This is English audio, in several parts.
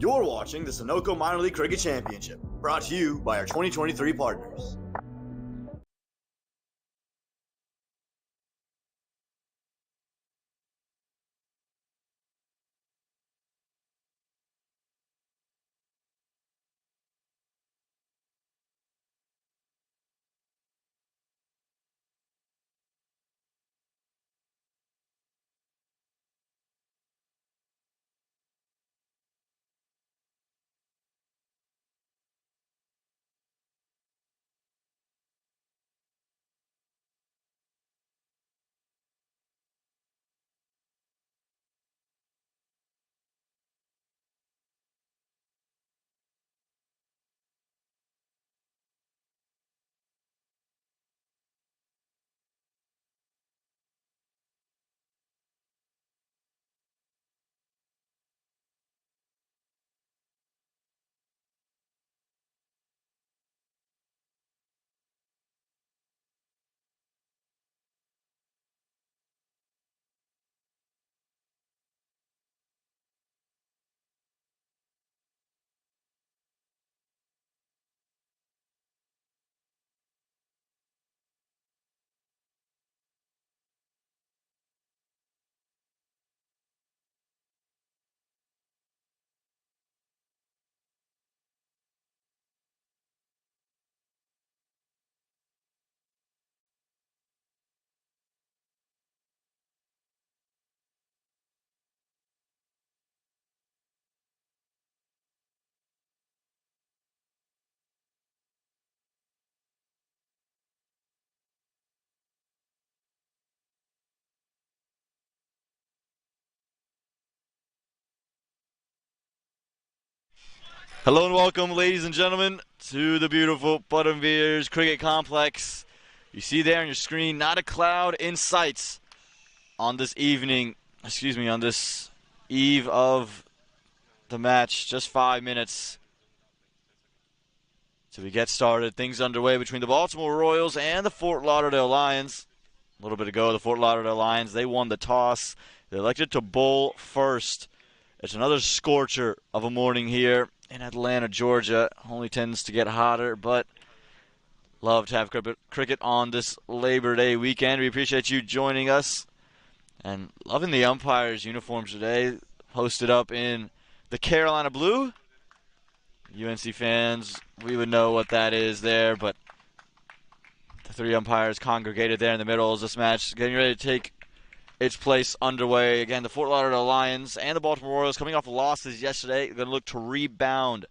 You're watching the Sunoco Minor League Cricket Championship, brought to you by our 2023 partners. Hello and welcome, ladies and gentlemen, to the beautiful Buttonveers Cricket Complex. You see there on your screen, not a cloud in sight on this on this eve of the match. Just 5 minutes till we get started. Things underway between the Baltimore Royals and the Fort Lauderdale Lions. A little bit ago, the Fort Lauderdale Lions, they won the toss. They elected to bowl first. It's another scorcher of a morning here in Atlanta, Georgia. Only tends to get hotter, but love to have cricket on this Labor Day weekend. We appreciate you joining us. And loving the umpires' uniforms today, posted up in the Carolina blue. UNC fans, we would know what that is there, but the three umpires congregated there in the middle as this match getting ready to take its place underway. Again, the Fort Lauderdale Lions and the Baltimore Royals coming off losses yesterday. They're going to look to rebound.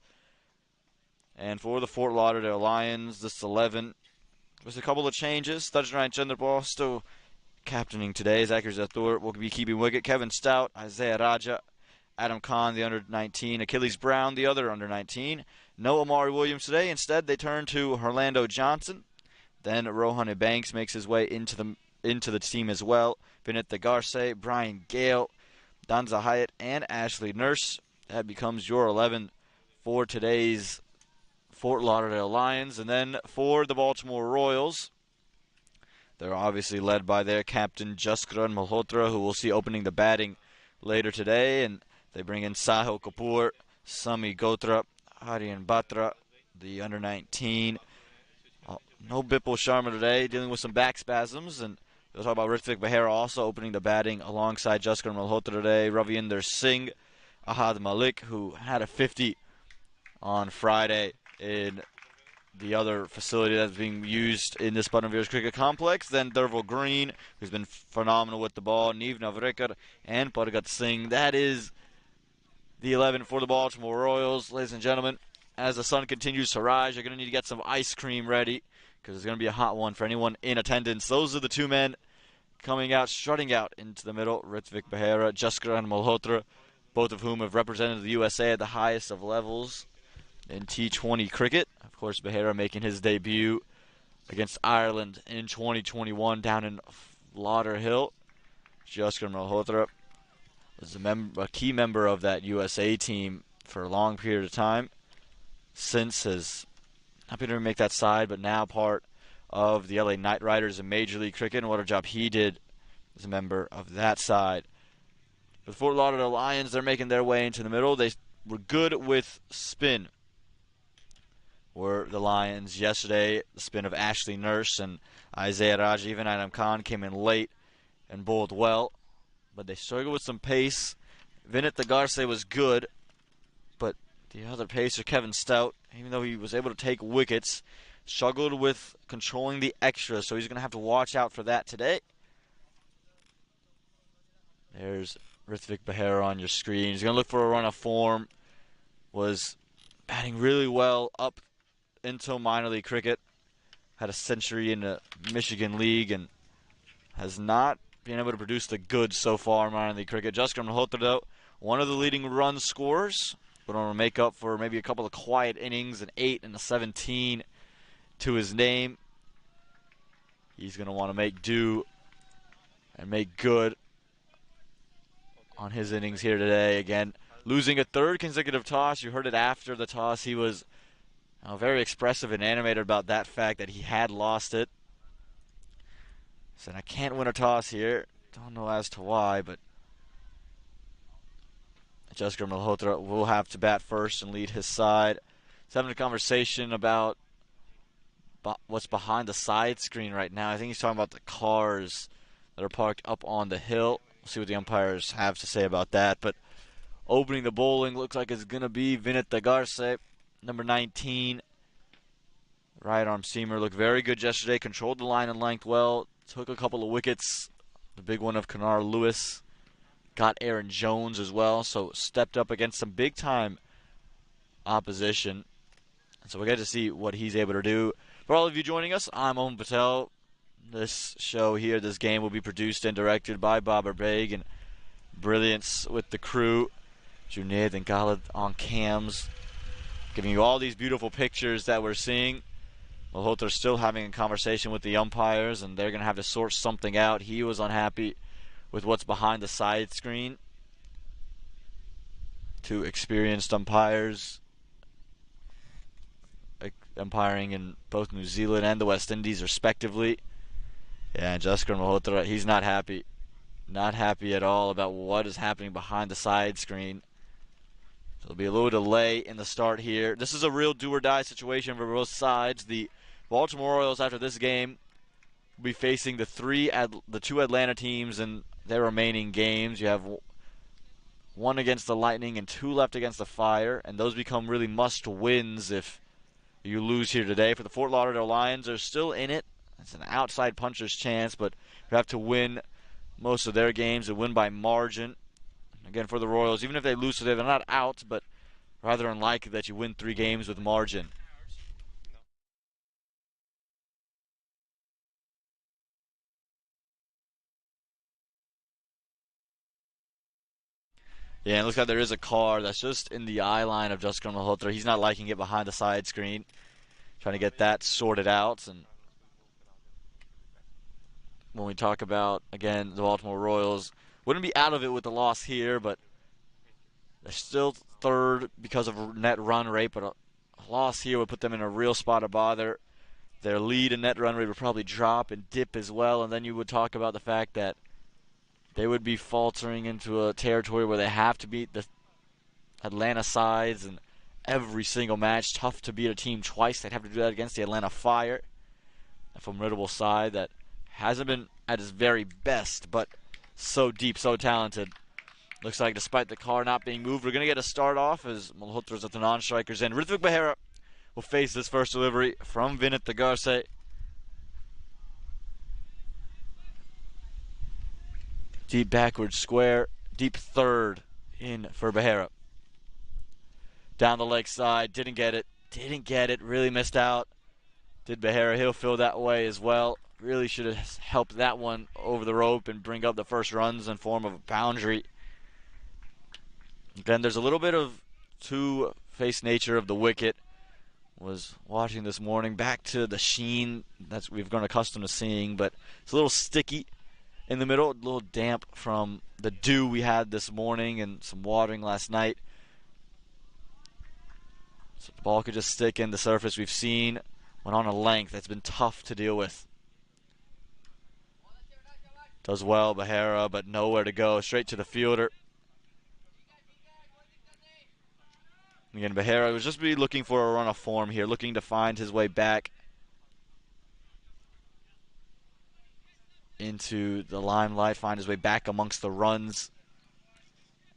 And for the Fort Lauderdale Lions, this 11 was a couple of changes. Thajran Chandrabal still captaining today. Zakir Zathur will be keeping wicket. Kevin Stout, Isaiah Raja, Adam Khan, the under-19, Achilles Brown, the other under-19. No Amari Williams today. Instead, they turn to Orlando Johnson. Then Rohan Banks makes his way into the team as well. Vinit Garce, Brian Gale, Danza Hyatt, and Ashley Nurse. That becomes your 11 for today's Fort Lauderdale Lions. And then for the Baltimore Royals, they're obviously led by their captain, Jaskran Malhotra, who we'll see opening the batting later today. And they bring in Sahil Kapoor, Sami Gotra, Aryan Batra, the under-19. No Bipul Sharma today, dealing with some back spasms. And we'll talk about Ritvik Behera also opening the batting alongside Jaskar Malhotra today. Ravinder Singh, Ahad Malik, who had a 50 on Friday in the other facility that's being used in this Buttonveers Cricket Complex. Then Derval Green, who's been phenomenal with the ball. Neev Navrikar and Pargat Singh. That is the 11 for the Baltimore Royals. Ladies and gentlemen, as the sun continues to rise, you're going to need to get some ice cream ready, because it's going to be a hot one for anyone in attendance. Those are the two men coming out, strutting out into the middle. Ritvik Behera, Jaskran Malhotra, both of whom have represented the USA at the highest of levels in T20 cricket. Of course, Behera making his debut against Ireland in 2021 down in Lauderdale. Jaskran Malhotra was a key member of that USA team for a long period of time. Since has not been able to make that side, but now part of the LA Knight Riders in Major League Cricket, and what a job he did as a member of that side. For the Fort Lauderdale Lions, they're making their way into the middle. They were good with spin. Were the Lions yesterday. The spin of Ashley Nurse and Isaiah Raj, even Adam Khan came in late and bowled well, but they struggled with some pace. Vinit Tagarse was good, but the other pacer, Kevin Stout, even though he was able to take wickets, struggled with controlling the extras, so he's going to have to watch out for that today. There's Rithvik Behera on your screen. He's going to look for a run of form. Was batting really well up until minor league cricket. Had a century in the Michigan League and has not been able to produce the goods so far in minor league cricket. Jaskar Malhotra, though, one of the leading run scorers, but want to make up for maybe a couple of quiet innings, an 8 and a 17 to his name. He's going to want to make do and make good on his innings here today. Again, losing a third consecutive toss. You heard it after the toss. He was very expressive and animated about that fact that he had lost it. Said, I can't win a toss here. Don't know as to why, but Jaskar Malhotra will have to bat first and lead his side. He's having a conversation about what's behind the side screen right now. I think he's talking about the cars that are parked up on the hill. We'll see what the umpires have to say about that. But opening the bowling looks like it's going to be Vinit Tagarse, number 19. Right arm seamer looked very good yesterday. Controlled the line and length well. Took a couple of wickets. The big one of Kanar Lewis. Got Aaron Jones as well. So stepped up against some big time opposition. So we get to see what he's able to do. For all of you joining us, I'm Om Patel. This show here, this game will be produced and directed by Babar Beg, and brilliance with the crew. Junaid and Khalid on cams, giving you all these beautiful pictures that we're seeing. Malhotra's still having a conversation with the umpires, and they're going to have to sort something out. He was unhappy with what's behind the side screen. Two experienced umpires umpiring in both New Zealand and the West Indies respectively. Yeah, and Jaskar Malhotra, he's not happy. Not happy at all about what is happening behind the side screen. So there'll be a little delay in the start here. This is a real do-or-die situation for both sides. The Baltimore Orioles, after this game, will be facing the two Atlanta teams in their remaining games. You have one against the Lightning and two left against the Fire, and those become really must-wins if you lose here today. For the Fort Lauderdale Lions, they're still in it. It's an outside puncher's chance, but you have to win most of their games and win by margin. Again, for the Royals, even if they lose today, they're not out, but rather unlikely that you win 3 games with margin. Yeah, it looks like there is a car that's just in the eye line of Jaskar Malhotra. He's not liking it behind the side screen. Trying to get that sorted out. And when we talk about, again, the Baltimore Royals, wouldn't be out of it with the loss here, but they're still third because of net run rate, but a loss here would put them in a real spot of bother. Their lead in net run rate would probably drop and dip as well, and then you would talk about the fact that they would be faltering into a territory where they have to beat the Atlanta sides and every single match. Tough to beat a team twice. They'd have to do that against the Atlanta Fire, a formidable side that hasn't been at its very best, but so deep, so talented. Looks like despite the car not being moved, we're going to get a start off as Malhotra's at the non-strikers end. Rithvik Behera will face this first delivery from Vinit Tagarse. Deep backward square, deep third in for Behera. Down the leg side, didn't get it, really missed out. Did Behera, he'll feel that way as well. Really should have helped that one over the rope and bring up the first runs in form of a boundary. Then there's a little bit of two-faced nature of the wicket. Was watching this morning, back to the sheen that we've grown accustomed to seeing, but it's a little sticky in the middle, a little damp from the dew we had this morning and some watering last night. So the ball could just stick in the surface. We've seen when on a length, it's been tough to deal with. Does well, Behera, but nowhere to go. Straight to the fielder. Again, Behera was just be looking for a run of form here, looking to find his way back into the limelight, find his way back amongst the runs.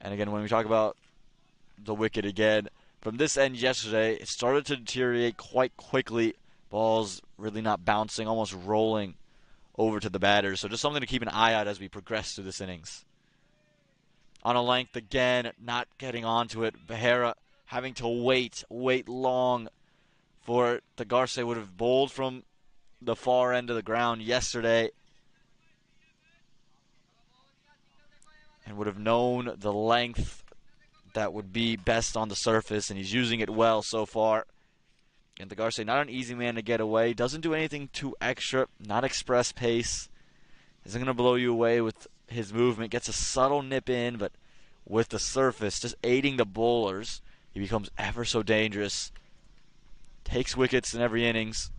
And again, when we talk about the wicket again, from this end yesterday, it started to deteriorate quite quickly. Balls really not bouncing, almost rolling over to the batters. So just something to keep an eye out as we progress through this innings. On a length again, not getting onto it. Behera having to wait long for it. The Garce would have bowled from the far end of the ground yesterday and would have known the length that would be best on the surface, and he's using it well so far. And the Garce, not an easy man to get away. Doesn't do anything too extra, not express pace. Isn't going to blow you away with his movement. Gets a subtle nip in, but with the surface, just aiding the bowlers, he becomes ever so dangerous. Takes wickets in every innings.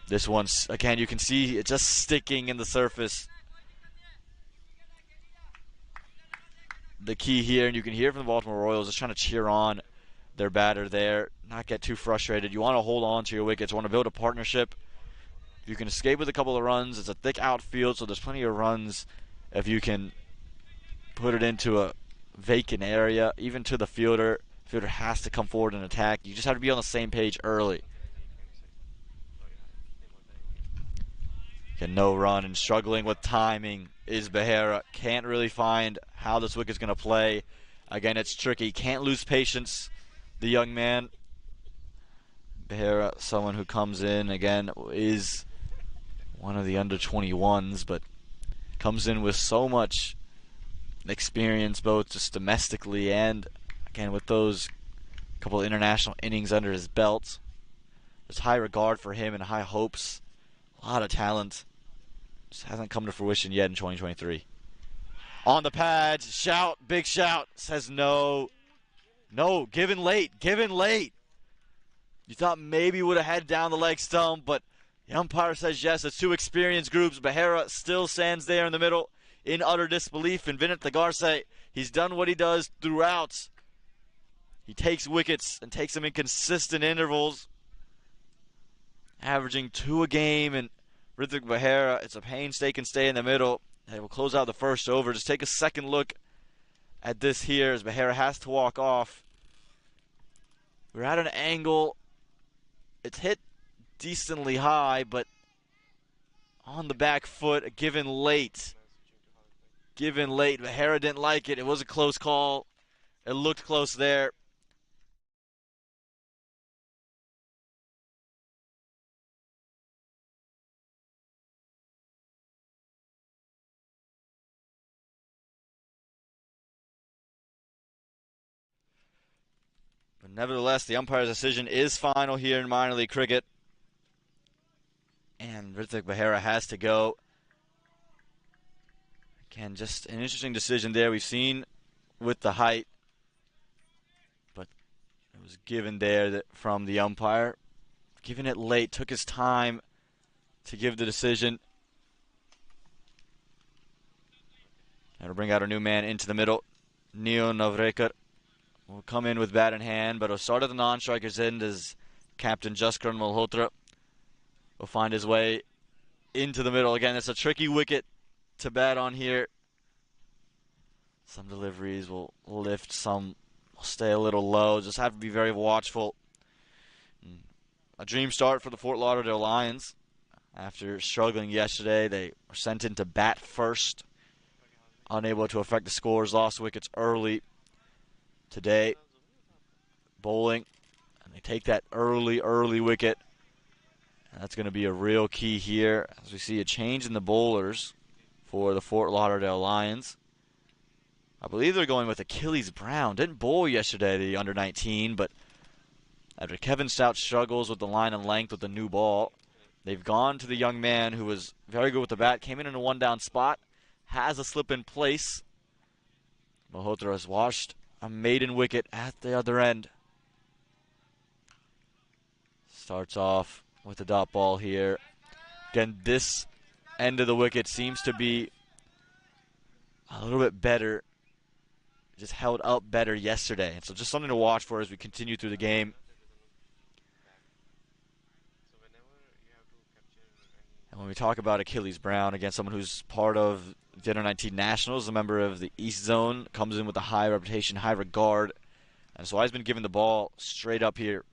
This one's, again, you can see it just sticking in the surface. The key here, and you can hear from the Baltimore Royals, just trying to cheer on their batter there, not get too frustrated. You want to hold on to your wickets, you want to build a partnership. If you can escape with a couple of runs, it's a thick outfield, so there's plenty of runs if you can put it into a vacant area, even to the fielder. The fielder has to come forward and attack. You just have to be on the same page early. Again, no run, and struggling with timing is Behera. Can't really find how this wicket's going to play. Again, it's tricky. Can't lose patience, the young man. Behera, someone who comes in, again, is one of the under-21s, but comes in with so much experience, both just domestically and, again, with those couple of international innings under his belt. There's high regard for him and high hopes. A lot of talent. Just hasn't come to fruition yet in 2023. On the pads, shout, big shout, says no. No, given late. You thought maybe would have had down the leg stump, but the umpire says yes. It's two experienced groups. Behera still stands there in the middle in utter disbelief. And Vinit Garce, he's done what he does throughout. He takes wickets and takes them in consistent intervals, averaging 2 a game. And Hrithik Behera, it's a painstaking stay in the middle. They will close out the first over. Just take a second look at this here as Behera has to walk off. We're at an angle. It's hit decently high, but on the back foot, given late. Behera didn't like it. It was a close call. It looked close there. But nevertheless, the umpire's decision is final here in minor league cricket. And Hrithik Behera has to go. Again, just an interesting decision there. We've seen with the height, but it was given there from the umpire. Given it late, took his time to give the decision. And we'll bring out our new man into the middle. Neo Navrekar will come in with bat in hand, but will start at the non-striker's end as Captain Jaskaran Malhotra will find his way into the middle. Again, it's a tricky wicket to bat on here. Some deliveries will lift, some will stay a little low. Just have to be very watchful. A dream start for the Fort Lauderdale Lions. After struggling yesterday, they were sent in to bat first. Unable to affect the scores, lost wickets early. Today, bowling, and they take that early wicket. And that's going to be a real key here as we see a change in the bowlers for the Fort Lauderdale Lions. I believe they're going with Achilles Brown. Didn't bowl yesterday, the under-19, but after Kevin Stout struggles with the line and length with the new ball, they've gone to the young man who was very good with the bat, came in a one-down spot, has a slip in place. Malhotra has washed a maiden wicket at the other end. Starts off with the dot ball here. Again, this end of the wicket seems to be a little bit better just held up better yesterday. And so just something to watch for as we continue through the game. And when we talk about Achilles Brown, again, someone who's part of the Under 19 Nationals, a member of the East Zone, comes in with a high reputation, high regard. And so he's been given the ball straight up here.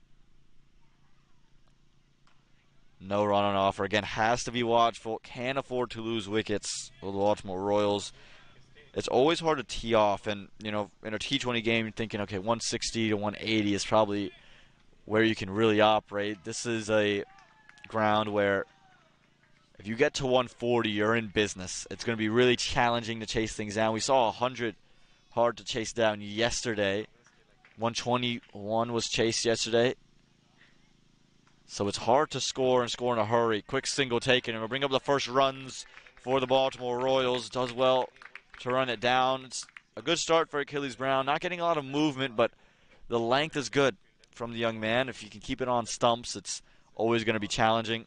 No run on offer. Again, has to be watchful. Can't afford to lose wickets with the Baltimore Royals. It's always hard to tee off. And, in a T20 game, you're thinking, okay, 160 to 180 is probably where you can really operate. This is a ground where if you get to 140, you're in business. It's going to be really challenging to chase things down. We saw 100 hard to chase down yesterday. 121 was chased yesterday. So it's hard to score and score in a hurry. Quick single taken, and we'll bring up the first runs for the Baltimore Royals. Does well to run it down. It's a good start for Achilles Brown. Not getting a lot of movement, but the length is good from the young man. If you can keep it on stumps, it's always going to be challenging.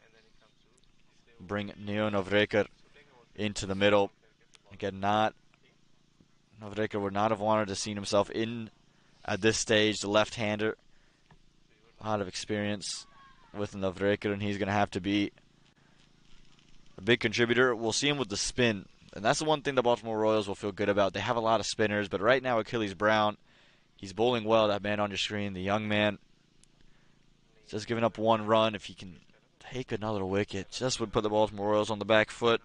Bring Neo Navrekar into the middle. Again, Navrekar would not have wanted to see himself in at this stage. The left-hander, a lot of experience with Navrekar, and he's going to have to be a big contributor. We'll see him with the spin, and that's the one thing the Baltimore Royals will feel good about. They have a lot of spinners, but right now Achilles Brown, he's bowling well. That man on your screen, the young man, just giving up one run. If he can take another wicket, just would put the Baltimore Royals on the back foot.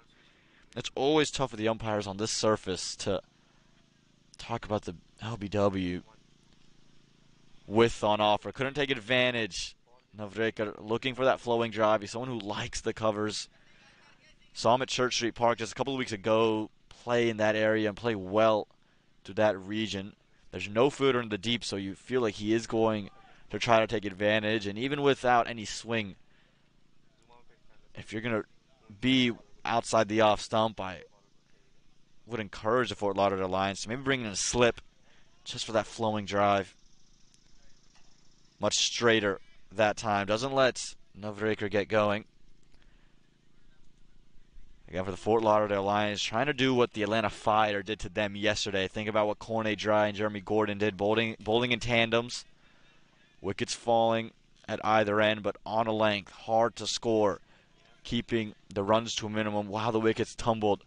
It's always tough for the umpires on this surface to talk about the LBW. Width on offer. Couldn't take advantage. Navrekar looking for that flowing drive. He's someone who likes the covers. Saw him at Church Street Park just a couple of weeks ago play in that area and play well to that region. There's no footer in the deep, so you feel like he is going to try to take advantage. And even without any swing, if you're going to be outside the off stump, I would encourage the Fort Lauderdale Lions to maybe bring in a slip just for that flowing drive. Much straighter that time. Doesn't let Navrekar get going. Again, for the Fort Lauderdale Lions, trying to do what the Atlanta Fire did to them yesterday. Think about what Cornet Dry and Jeremy Gordon did, bowling in tandems. Wickets falling at either end, but on a length. Hard to score. Keeping the runs to a minimum while the wickets tumbled.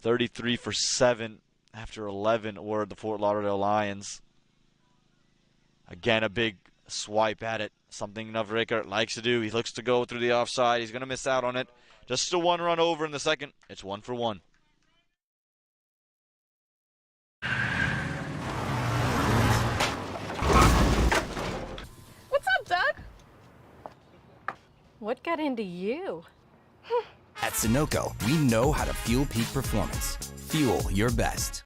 33 for 7 after 11 were the Fort Lauderdale Lions. Again, a big swipe at it. Something Navrekar likes to do. He looks to go through the offside. He's going to miss out on it. Just a one run over in the second. It's 1 for 1. What's up, Doug? What got into you? At Sunoco, we know how to fuel peak performance. Fuel your best.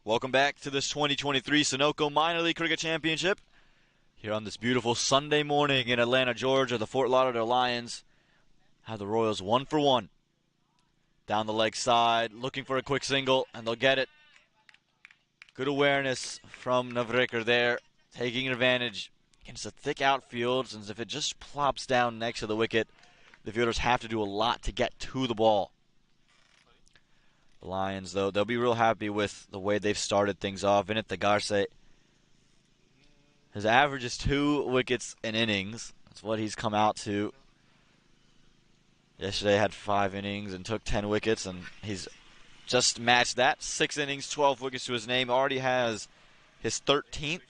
Welcome back to this 2023 Sunoco Minor League Cricket Championship. Here on this beautiful Sunday morning in Atlanta, Georgia, the Fort Lauderdale Lions have the Royals 1 for 1. Down the leg side, looking for a quick single, and they'll get it. Good awareness from Navrekar there, taking advantage against a thick outfield, since if it just plops down next to the wicket, the fielders have to do a lot to get to the ball. The Lions, though, they'll be real happy with the way they've started things off. Vinit Tagarse, his average is 2 wickets an innings. That's what he's come out to. Yesterday had 5 innings and took 10 wickets, and he's just matched that. 6 innings, 12 wickets to his name. Already has his 13th.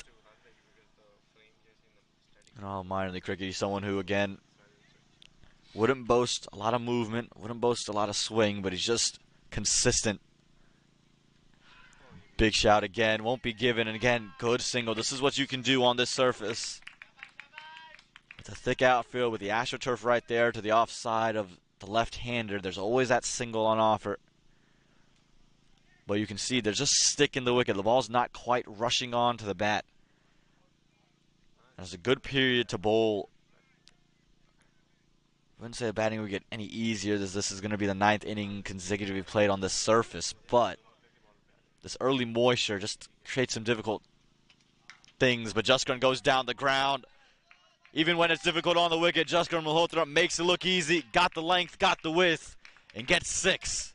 In all minor league cricket, he's someone who, again, wouldn't boast a lot of movement, wouldn't boast a lot of swing, but he's just consistent. Big shout again, won't be given, and again, good single. This is what you can do on this surface. It's a thick outfield with the AstroTurf right there to the offside of the left-hander. There's always that single on offer. But you can see they're just sticking the wicket. The ball's not quite rushing on to the bat. It's a good period to bowl. I wouldn't say the batting would get any easier as this is going to be the 9th inning consecutively played on this surface, but this early moisture just creates some difficult things. But Jaskaran goes down the ground. Even when it's difficult on the wicket, Jaskaran Malhotra makes it look easy. Got the length, got the width, and gets 6.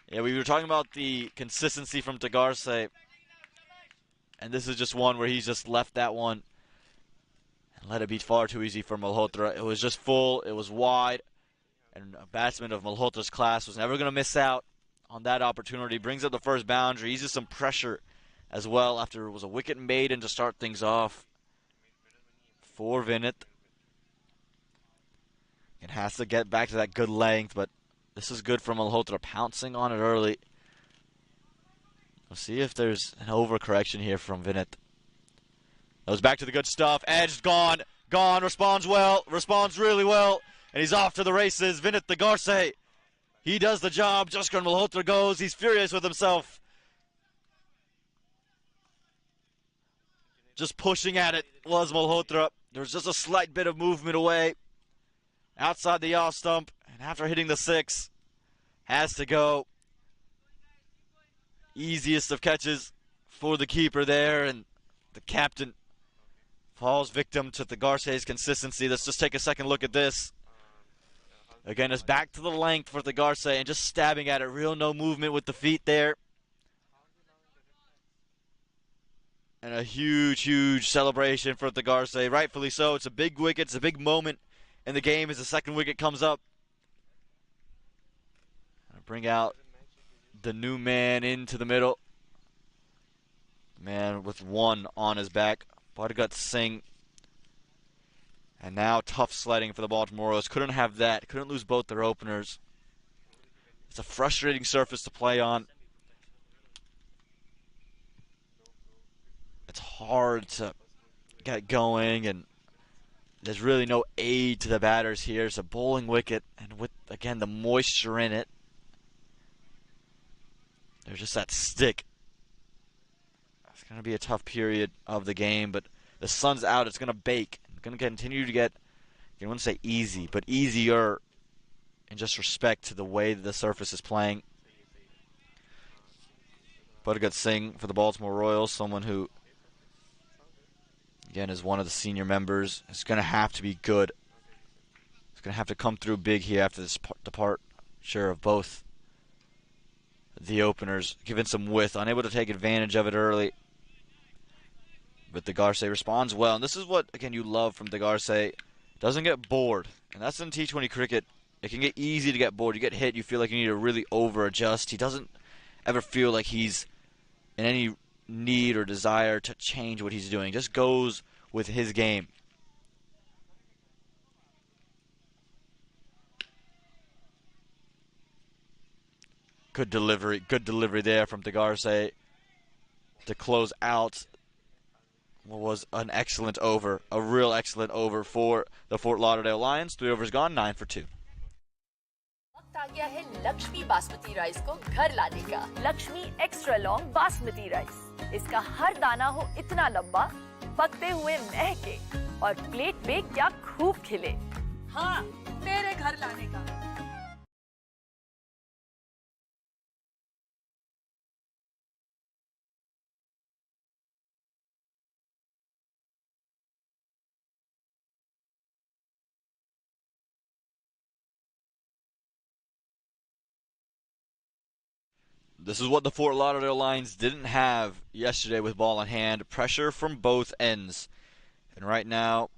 Yeah, we were talking about the consistency from Tagarse, and this is just one where he's just left that one and let it be far too easy for Malhotra. It was just full, it was wide, and a batsman of Malhotra's class was never going to miss out on that opportunity. Brings up the first boundary, eases some pressure as well after it was a wicket maiden to start things off for Vinit. It has to get back to that good length, but this is good for Malhotra, pouncing on it early. We'll see if there's an overcorrection here from Vinit. Goes back to the good stuff. Edge gone. Gone. Responds well. Responds really well. And he's off to the races. Vinit Tagarse. He does the job. Jaskaran Malhotra goes. He's furious with himself. Just pushing at it was Malhotra. There was just a slight bit of movement away. Outside the off stump. And after hitting the 6, has to go. Easiest of catches for the keeper there. And the captain falls victim to Tagarse's consistency. Let's just take a second look at this. Again, it's back to the length for Tagarse and just stabbing at it. Real no movement with the feet there. And a huge, huge celebration for Tagarse. Rightfully so. It's a big wicket. It's a big moment in the game as the second wicket comes up. Bring out the new man into the middle. Man with 1 on his back. Bhargat Singh. And now tough sledding for the Baltimore Orioles. Couldn't have that. Couldn't lose both their openers. It's a frustrating surface to play on. It's hard to get going, and there's really no aid to the batters here. It's a bowling wicket, and with, again, the moisture in it, there's just that stick. It's going to be a tough period of the game, but the sun's out. It's going to bake. It's going to continue to get, I wouldn't say easy, but easier in just respect to the way that the surface is playing. Bhargat Singh for the Baltimore Royals, someone who, again, is one of the senior members. It's going to have to be good. It's going to have to come through big here after this departure of both the openers, given some width, unable to take advantage of it early. But Tagarse responds well, and this is what, again, you love from Tagarse. Doesn't get bored, and that's in T20 cricket. It can get easy to get bored. You get hit, you feel like you need to really over-adjust. He doesn't ever feel like he's in any need or desire to change what he's doing. He just goes with his game. Good delivery there from Tagarse to close out what was an excellent over, a real excellent over for the Fort Lauderdale Lions. 3 overs gone, 9 for 2. वक्त आ गया है Lakshmi basmati rice को घर लाने का। Lakshmi extra long basmati rice. इसका हर दाना हो इतना लंबा, पकते हुए महके और प्लेट पे क्या खूब खिले। हाँ, मेरे घर लाने का। This is what the Fort Lauderdale Lions didn't have yesterday with ball in hand. Pressure from both ends. And right now,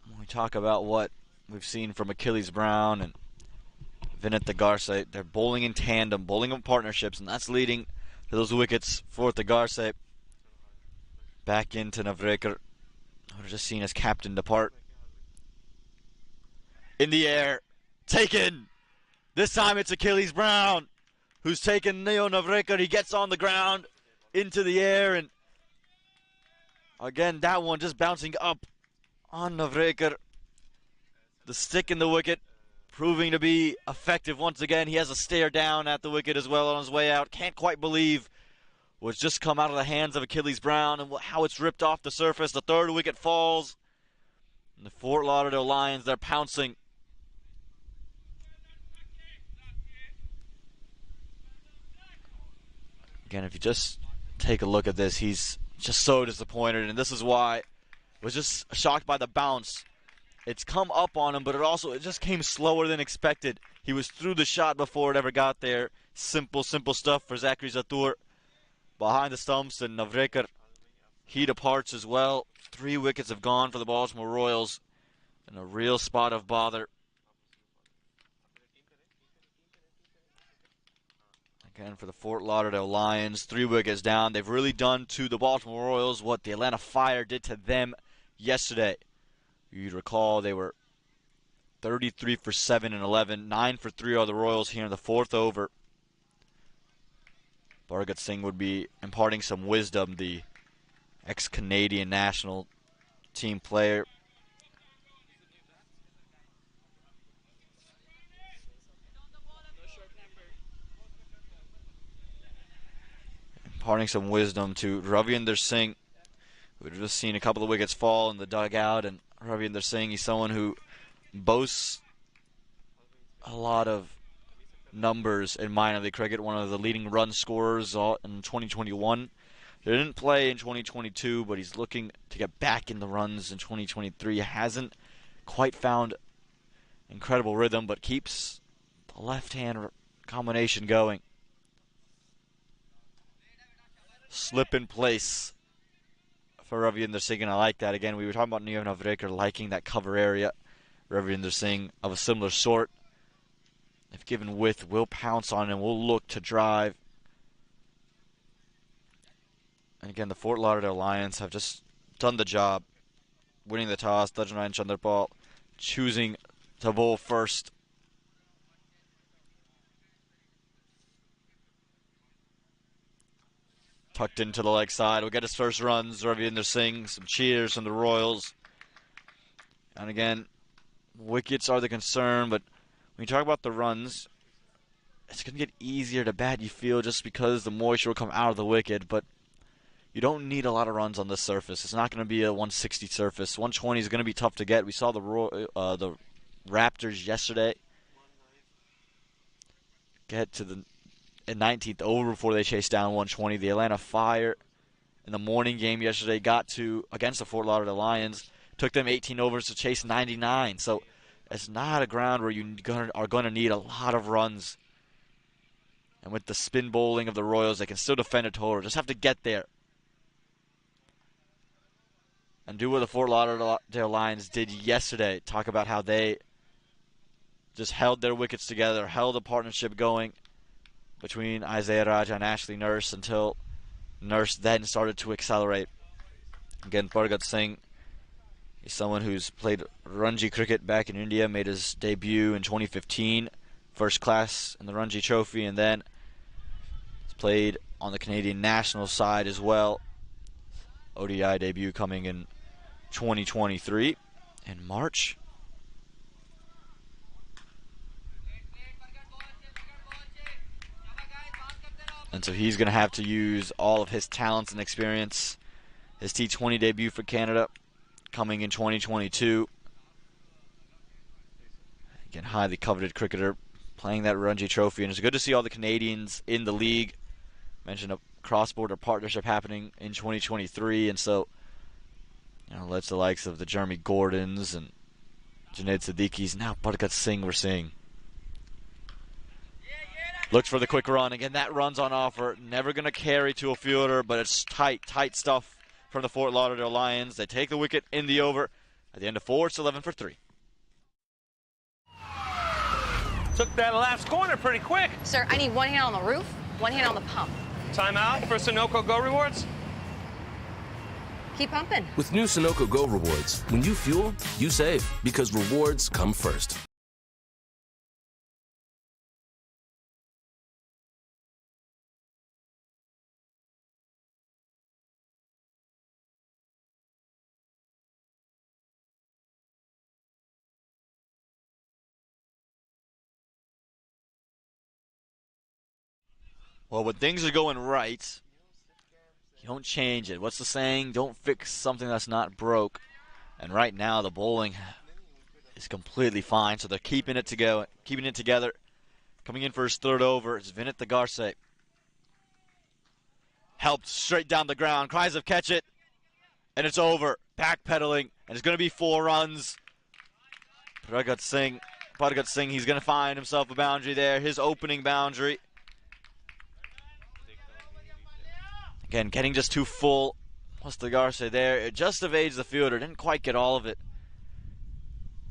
when we talk about what we've seen from Achilles Brown and Vinit Tagarse, they're bowling in tandem, bowling in partnerships, and that's leading to those wickets for Tagarse. Back into Navrekar, who was just seen as captain depart. In the air, taken. This time it's Achilles Brown who's taken Neo Navrekar. He gets on the ground, into the air, and again, that one just bouncing up on Navrekar. The stick in the wicket proving to be effective once again. He has a stare down at the wicket as well on his way out. Can't quite believe was just come out of the hands of Achilles Brown and how it's ripped off the surface. The third wicket falls. And the Fort Lauderdale Lions, they're pouncing. Again, if you just take a look at this, he's just so disappointed, and this is why I was just shocked by the bounce. It's come up on him, but it just came slower than expected. He was through the shot before it ever got there. Simple stuff for Zachary Zatur. Behind the stumps, and Navrekar, he departs as well. 3 wickets have gone for the Baltimore Royals in a real spot of bother. Again, for the Fort Lauderdale Lions, 3 wickets down. They've really done to the Baltimore Royals what the Atlanta Fire did to them yesterday. You'd recall they were 33 for 7 and 11. 9 for 3 are the Royals here in the 4th over. Bhargat Singh would be imparting some wisdom, the ex-Canadian national team player. Imparting some wisdom to Ravinder Singh. We've just seen a couple of wickets fall in the dugout, and Ravinder Singh, he's someone who boasts a lot of numbers in minor league cricket, one of the leading run scorers in 2021. He didn't play in 2022, but he's looking to get back in the runs in 2023. He hasn't quite found incredible rhythm, but keeps the left-hand combination going. Slip in place for Ravinder Singh, and I like that. Again, we were talking about Neil Navrekar liking that cover area. Ravinder Singh of a similar sort. If given width, will pounce on and will look to drive. And again, the Fort Lauderdale Lions have just done the job. Winning the toss, Dajanayan Chanderpal choosing to bowl first. Tucked into the leg side. Will get his first runs. Ravinder Singh, some cheers from the Royals. And again, wickets are the concern, but when you talk about the runs, it's going to get easier to bat, you feel, just because the moisture will come out of the wicket, but you don't need a lot of runs on this surface. It's not going to be a 160 surface. 120 is going to be tough to get. We saw the Raptors yesterday get to the 19th over before they chased down 120. The Atlanta Fire in the morning game yesterday got to, against the Fort Lauderdale Lions, took them 18 overs to chase 99. So it's not a ground where you are going to need a lot of runs. And with the spin bowling of the Royals, they can still defend a total. Just have to get there. And do what the Fort Lauderdale Lions did yesterday. Talk about how they just held their wickets together, held a partnership going between Isaiah Raja and Ashley Nurse until Nurse then started to accelerate. Again, Bhargat Singh is someone who's played Ranji cricket back in India, made his debut in 2015, first class in the Ranji Trophy, and then he's played on the Canadian national side as well. ODI debut coming in 2023 in March. And so he's going to have to use all of his talents and experience. His T20 debut for Canada coming in 2022. Again, highly coveted cricketer playing that Ranji Trophy. And it's good to see all the Canadians in the league. Mentioned a cross-border partnership happening in 2023. And so, let's the likes of the Jeremy Gordons and Junaid Siddiquis. Now Bhargat Singh we're seeing. Looks for the quick run. Again, that run's on offer. Never going to carry to a fielder, but it's tight stuff from the Fort Lauderdale Lions. They take the wicket in the over. At the end of 4, it's 11 for 3. Took that last corner pretty quick. Sir, I need one hand on the roof, one hand on the pump. Timeout for Sunoco Go Rewards. Keep pumping. With new Sunoco Go Rewards, when you fuel, you save, because rewards come first. Well, when things are going right, You don't change it. What's the saying? Don't fix something that's not broke. And right now the bowling is completely fine, so they're keeping it together. Coming in for his third over is Vinit Garse. Helped straight down the ground. Cries of catch it. And it's over. Backpedaling. And it's going to be 4 runs. Paragat Singh, he's going to find himself a boundary there. His opening boundary. Again, getting just too full. Plus the Garce there. It just evades the fielder. Didn't quite get all of it.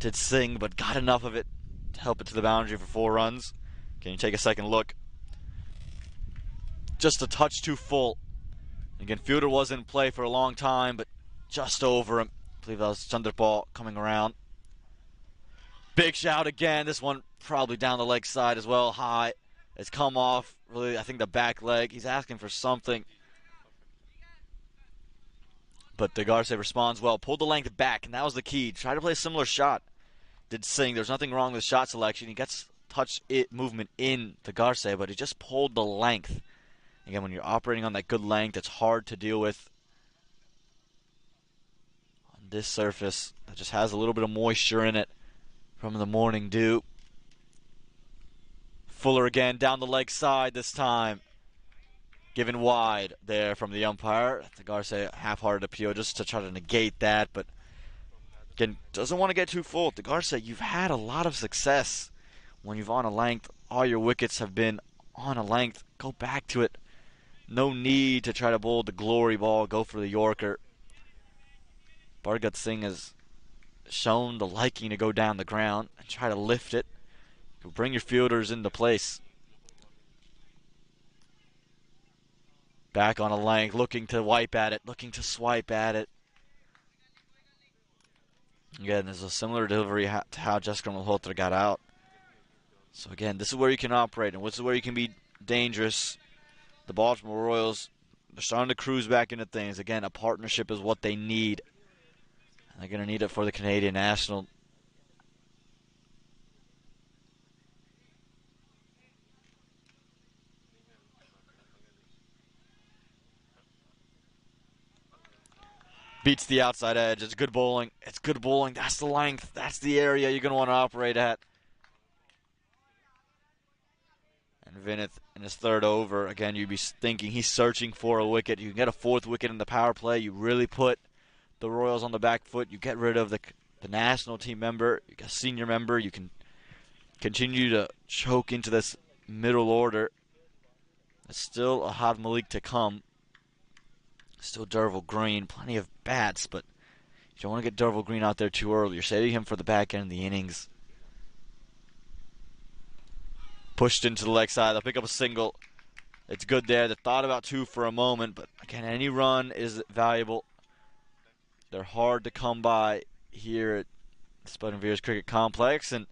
Did Singh, but got enough of it to help it to the boundary for 4 runs. Can you take a second look? Just a touch too full. Again, fielder was in play for a long time, but just over him. I believe that was Chandrapal coming around. Big shout again. This one probably down the leg side as well. High. It's come off. Really, I think the back leg. He's asking for something. But Garce responds well. Pulled the length back, and that was the key. Try to play a similar shot. Did Singh. There's nothing wrong with shot selection. He gets movement in the Garce, but he just pulled the length. Again, when you're operating on that good length, it's hard to deal with on this surface that just has a little bit of moisture in it from the morning dew. Fuller again down the leg side this time. Given wide there from the umpire. The Garce half-hearted appeal just to try to negate that, but again, doesn't want to get too full. The Garce, you've had a lot of success when you've on a length. All your wickets have been on a length. Go back to it. No need to try to bowl the glory ball. Go for the Yorker. Bhargat Singh has shown the liking to go down the ground and try to lift it. You'll bring your fielders into place. Back on a length, looking to wipe at it, looking to swipe at it. Again, there's a similar delivery to how Jessica Malhotra got out. So again, this is where you can operate, and this is where you can be dangerous. The Baltimore Royals, they're starting to cruise back into things. Again, a partnership is what they need. And they're going to need it for the Canadian National. Beats the outside edge. It's good bowling. It's good bowling. That's the length. That's the area you're going to want to operate at. And Vinith in his third over, again, you'd be thinking he's searching for a wicket. You can get a 4th wicket in the power play. You really put the Royals on the back foot. You get rid of the national team member, you get a senior member. You can continue to choke into this middle order. There's still Ahad Malik to come. Still Derval Green, plenty of bats, but you don't want to get Derval Green out there too early. You're saving him for the back end of the innings. Pushed into the leg side. They'll pick up a single. It's good there. They thought about 2 for a moment, but again, any run is valuable. They're hard to come by here at Spud & Veers Cricket Complex. And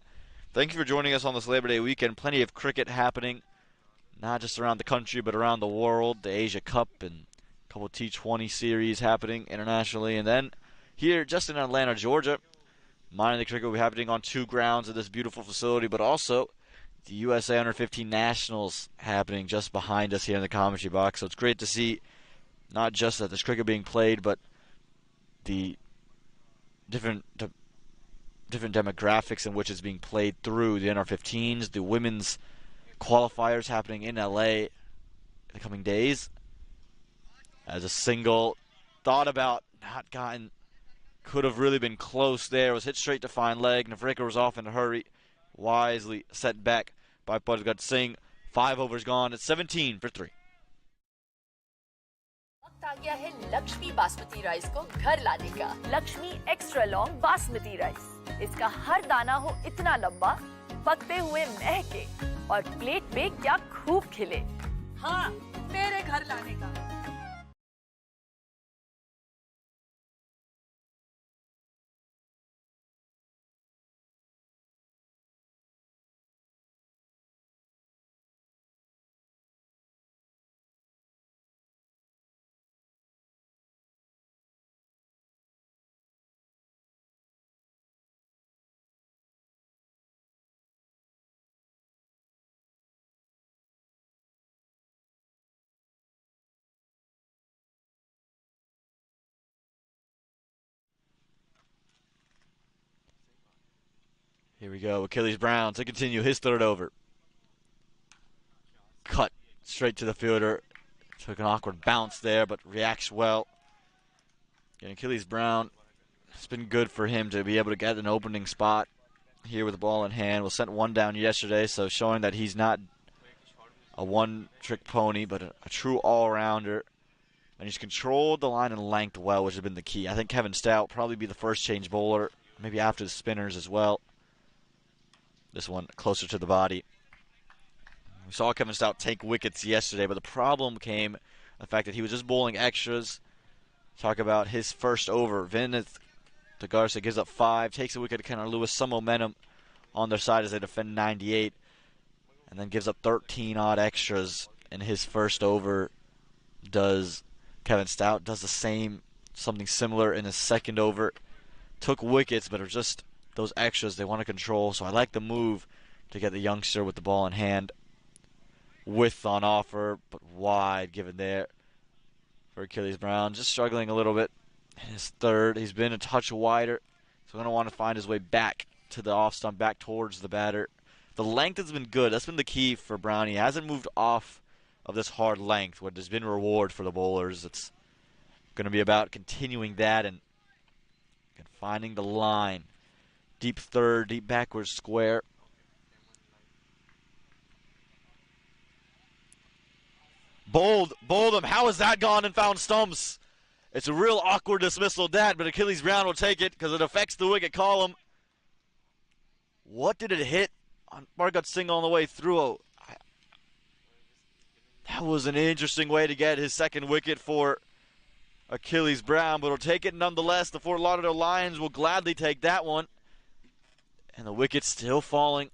thank you for joining us on this Labor Day weekend. Plenty of cricket happening, not just around the country, but around the world. The Asia Cup and couple of T20 series happening internationally. And then here, just in Atlanta, Georgia, minor league cricket will be happening on 2 grounds of this beautiful facility, but also the USA Under 15 Nationals happening just behind us here in the commentary box. So it's great to see not just that there's cricket being played, but the different demographics in which it's being played through the Under-15s, the women's qualifiers happening in LA in the coming days. As a single, thought about, not gotten, could have really been close there. Was hit straight to fine leg. Navrika was off in a hurry. Wisely set back by Bhargat Singh. 5 overs gone. It's 17 for 3. वक्त आ गया है Lakshmi basmati rice को घर लाने का। Lakshmi extra long basmati rice. इसका हर दाना हो इतना लंबा, पकते हुए महके और प्लेट पे क्या खूब खिले। हाँ, मेरे घर लाने का। Here we go. Achilles Brown to continue his third over. Cut straight to the fielder. Took an awkward bounce there, but reacts well. And Achilles Brown, it's been good for him to be able to get an opening spot here with the ball in hand. Was sent one down yesterday, so showing that he's not a one-trick pony, but a true all-rounder. And he's controlled the line and length well, which has been the key. I think Kevin Stout will probably be the first change bowler, maybe after the spinners as well. This one closer to the body. We saw Kevin Stout take wickets yesterday, but the problem came the fact that he was just bowling extras. Talk about his first over. Vinith DeGarcia gives up 5, takes a wicket to Kenner Lewis, some momentum on their side as they defend 98, and then gives up 13 odd extras in his first over. Does Kevin Stout does the same, something similar in his second over. Took wickets, but it was just those extras they want to control. So I like the move to get the youngster with the ball in hand. Width on offer, but wide given there for Achilles Brown. Just struggling a little bit in his third. He's been a touch wider, so going to want to find his way back to the off stump, back towards the batter. The length has been good. That's been the key for Brown. He hasn't moved off of this hard length, where there's been reward for the bowlers. It's going to be about continuing that and finding the line. Deep third, deep backwards square. Bowled him. How has that gone and found stumps? It's a real awkward dismissal of that, but Achilles Brown will take it because it affects the wicket column. What did it hit on Bhargat Singh on the way through? That was an interesting way to get his second wicket for Achilles Brown, but he'll take it nonetheless. The Fort Lauderdale Lions will gladly take that one. And the wicket's still falling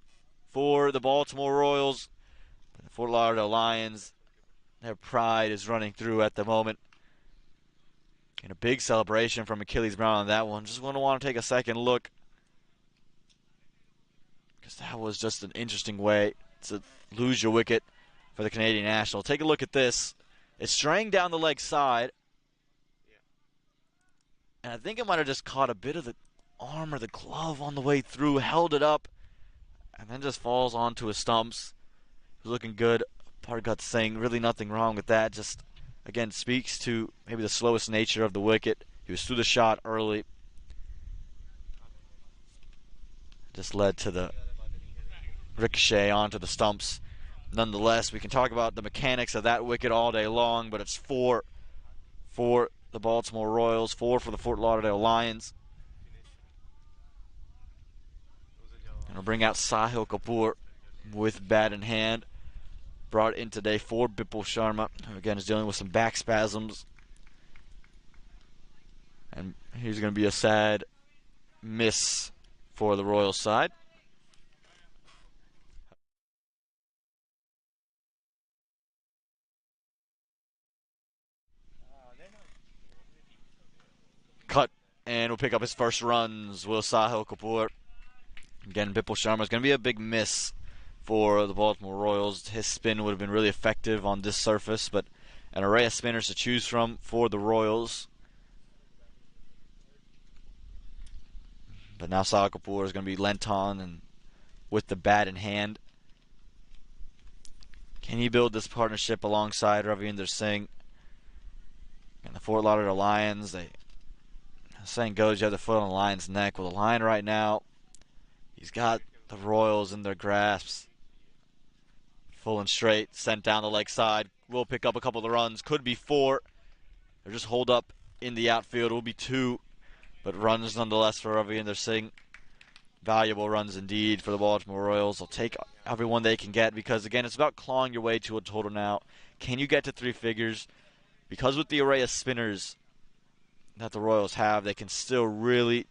for the Baltimore Royals. The Fort Lauderdale Lions, their pride is running through at the moment. And a big celebration from Achilles Brown on that one. Just going to want to take a second look, because that was just an interesting way to lose your wicket for the Canadian National. Take a look at this. It's straying down the leg side. And I think it might have just caught a bit of the arm or the glove on the way through, held it up, and then just falls onto his stumps. Looking good. Bhargat Singh, really nothing wrong with that. Just, again, speaks to maybe the slowest nature of the wicket. He was through the shot early. Just led to the ricochet onto the stumps. Nonetheless, we can talk about the mechanics of that wicket all day long, but it's 4 for the Baltimore Royals, 4 for the Fort Lauderdale Lions. And we'll bring out Sahil Kapoor with bat in hand. Brought in today for Bipul Sharma, who again is dealing with some back spasms. And here's going to be a sad miss for the Royals side. Cut, and we'll pick up his first runs. Will Sahil Kapoor. Again, Bipul Sharma is going to be a big miss for the Baltimore Royals. His spin would have been really effective on this surface, but an array of spinners to choose from for the Royals. But now Sahil Kapoor is going to be lent on and with the bat in hand. Can he build this partnership alongside Ravinder Singh and the Fort Lauderdale Lions? The saying goes, you have the foot on the Lion's neck. Well, the Lion right now, he's got the Royals in their grasps. Full and straight, sent down the leg side. Will pick up a couple of the runs. Could be 4. Or just hold up in the outfield. It will be 2. But runs nonetheless for Ravinder Singh. Valuable runs indeed for the Baltimore Royals. They'll take everyone they can get because, again, it's about clawing your way to a total now. Can you get to 3 figures? Because with the array of spinners that the Royals have, they can still really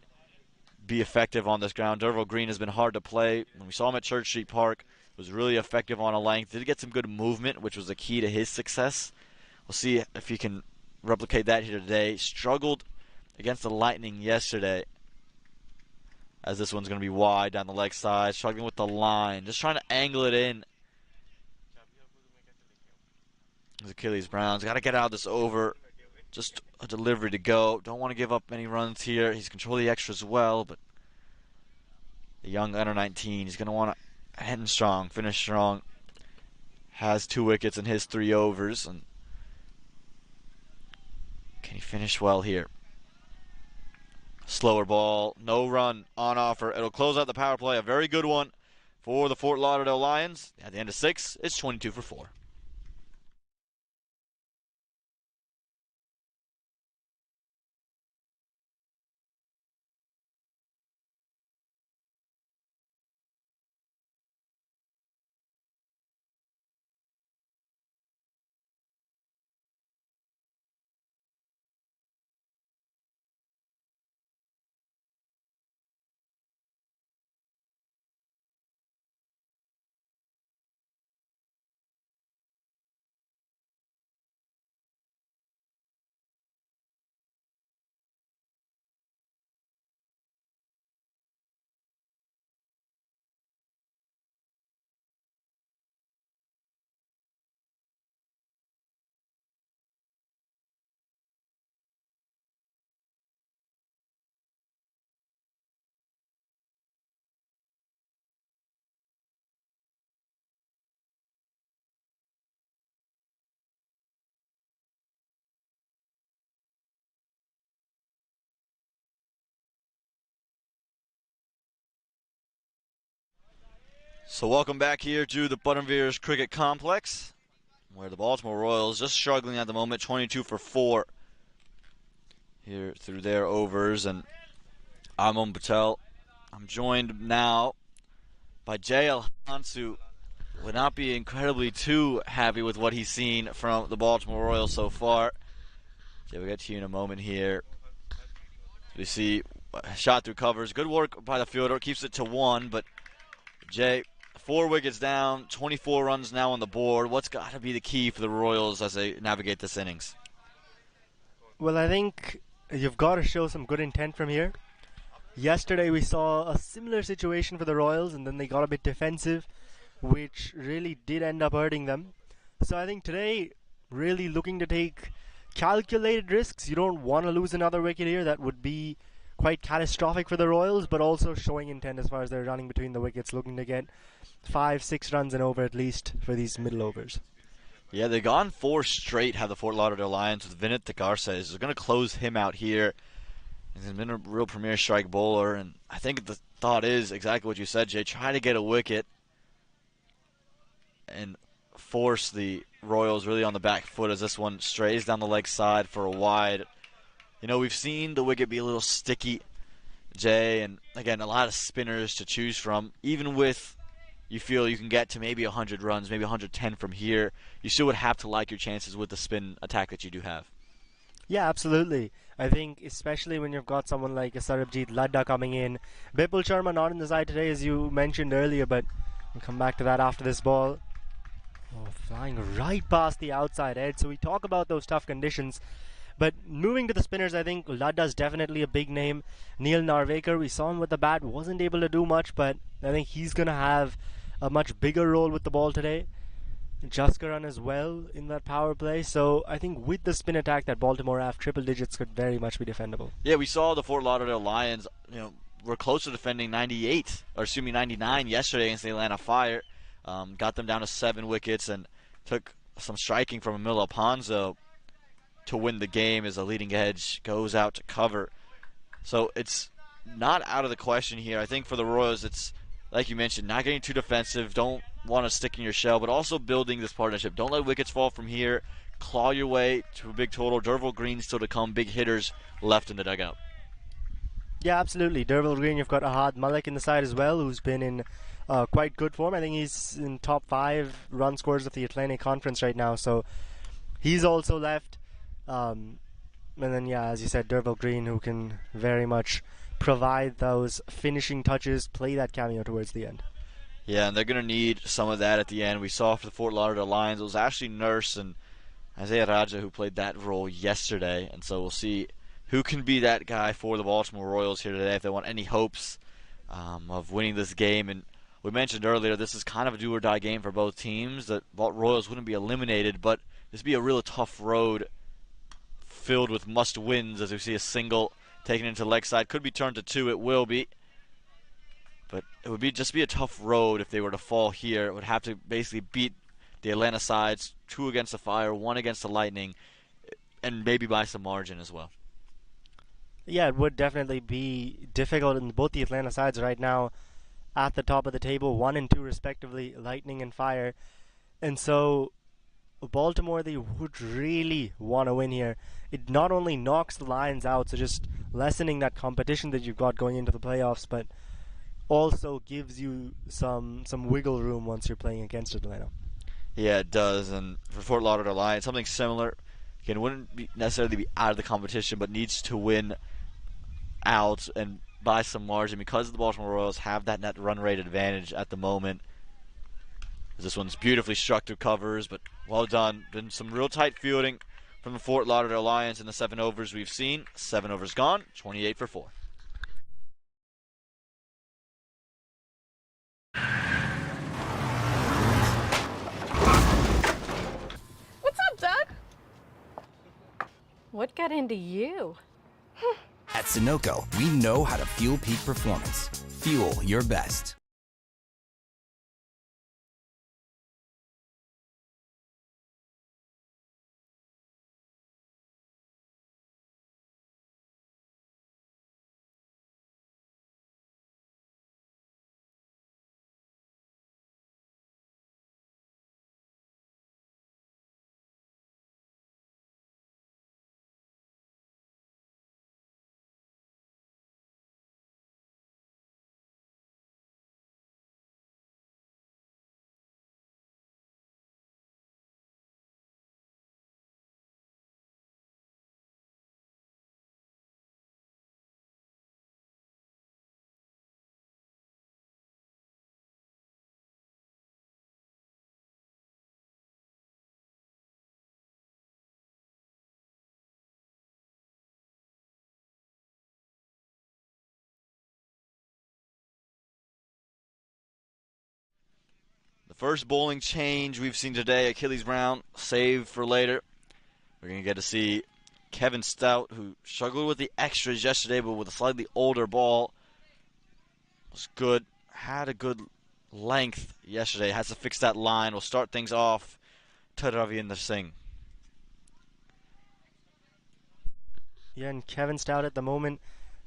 be effective on this ground. Derval Green has been hard to play. When we saw him at Church Street Park, was really effective on a length. Did get some good movement, which was the key to his success. We'll see if he can replicate that here today. Struggled against the Lightning yesterday, as this one's going to be wide down the leg side. Struggling with the line. Just trying to angle it in. Achilles Brown's got to get out of this over. Just a delivery to go. Don't want to give up any runs here. He's controlling the extras well, but the young under 19. He's going to want to end strong, finish strong. Has 2 wickets in his 3 overs. And can he finish well here? Slower ball, no run on offer. It'll close out the power play. A very good one for the Fort Lauderdale Lions. At the end of 6, it's 22 for 4. So welcome back here to the Buttermere Cricket Complex, where the Baltimore Royals just struggling at the moment, 22 for 4 here through their overs. And I'm Om Patel. I'm joined now by Jay Alhans, who would not be incredibly too happy with what he's seen from the Baltimore Royals so far. Jay, we'll get to you in a moment here. We see a shot through covers. Good work by the fielder. Keeps it to 1, but Jay, 4 wickets down, 24 runs now on the board. What's got to be the key for the Royals as they navigate this innings? Well, I think you've got to show some good intent from here. Yesterday we saw a similar situation for the Royals, and then they got a bit defensive, which really did end up hurting them. So I think today, really looking to take calculated risks. You don't want to lose another wicket here. That would be quite catastrophic for the Royals, but also showing intent as far as they're running between the wickets, looking to get 5-6 runs and over at least for these middle overs. Yeah, they've gone 4 straight, have the Fort Lauderdale Lions, with Vinit Garces. They're going to close him out here. He's been a real premier strike bowler, and I think the thought is exactly what you said, Jay. Try to get a wicket and force the Royals really on the back foot as this one strays down the leg side for a wide. You know, we've seen the wicket be a little sticky, Jay, and again, a lot of spinners to choose from. Even with, you feel you can get to maybe 100 runs, maybe 110 from here, you still would have to like your chances with the spin attack that you do have. Yeah, absolutely. I think especially when you've got someone like Sarabjit Ladda coming in. Bipul Sharma not in the side today, as you mentioned earlier, but we'll come back to that after this ball. Oh, flying right past the outside edge. So we talk about those tough conditions. But moving to the spinners, I think Ladda's definitely a big name. Neil Narvekar, we saw him with the bat, wasn't able to do much, but I think he's going to have a much bigger role with the ball today. Jaskaran as well in that power play. So I think with the spin attack that Baltimore have, triple digits could very much be defendable. Yeah, we saw the Fort Lauderdale Lions, were close to defending 99 yesterday against the Atlanta Fire. Got them down to 7 wickets and took some striking from Emil Alponzo to win the game as the leading edge goes out to cover. So it's not out of the question here. I think for the Royals, it's, like you mentioned, not getting too defensive, don't want to stick in your shell, but also building this partnership. Don't let wickets fall from here. Claw your way to a big total. Derville Green still to come. Big hitters left in the dugout. Yeah, absolutely. Derville Green, you've got Ahad Malik in the side as well, who's been in quite good form. I think he's in top 5 run scorers of the Atlantic Conference right now, so he's also left. And then, yeah, as you said, Derville Green, who can very much provide those finishing touches, play that cameo towards the end. Yeah, and they're going to need some of that at the end. We saw for the Fort Lauderdale Lions, it was Ashley Nurse and Isaiah Raja who played that role yesterday, and so we'll see who can be that guy for the Baltimore Royals here today if they want any hopes of winning this game. And we mentioned earlier, this is kind of a do-or-die game for both teams. The Royals wouldn't be eliminated, but this would be a really tough road filled with must-wins as we see a single taken into leg side. Could be turned to 2. It will be. But it would just be a tough road if they were to fall here. It would have to basically beat the Atlanta sides, 2 against the Fire, 1 against the Lightning, and maybe by some margin as well. Yeah, it would definitely be difficult in both the Atlanta sides right now at the top of the table, 1 and 2 respectively, Lightning and Fire. And so Baltimore, they would really want to win here. It not only knocks the Lions out, so just lessening that competition that you've got going into the playoffs, but also gives you some wiggle room once you're playing against Atlanta. Yeah, it does. And for Fort Lauderdale Lions, something similar. Again, wouldn't necessarily be out of the competition, but needs to win out and by some margin because the Baltimore Royals have that net run rate advantage at the moment. This one's beautifully struck through covers, but well done. Been some real tight fielding from the Fort Lauderdale Lions in the 7 overs we've seen. 7 overs gone, 28 for 4. What's up, Doug? What got into you? At Sunoco, we know how to fuel peak performance. Fuel your best. The first bowling change we've seen today, Achilles Brown, saved for later. We're going to get to see Kevin Stout, who struggled with the extras yesterday, but with a slightly older ball. Was good. Had a good length yesterday. Has to fix that line. We'll start things off to Ravinder Singh. Yeah, and Kevin Stout at the moment,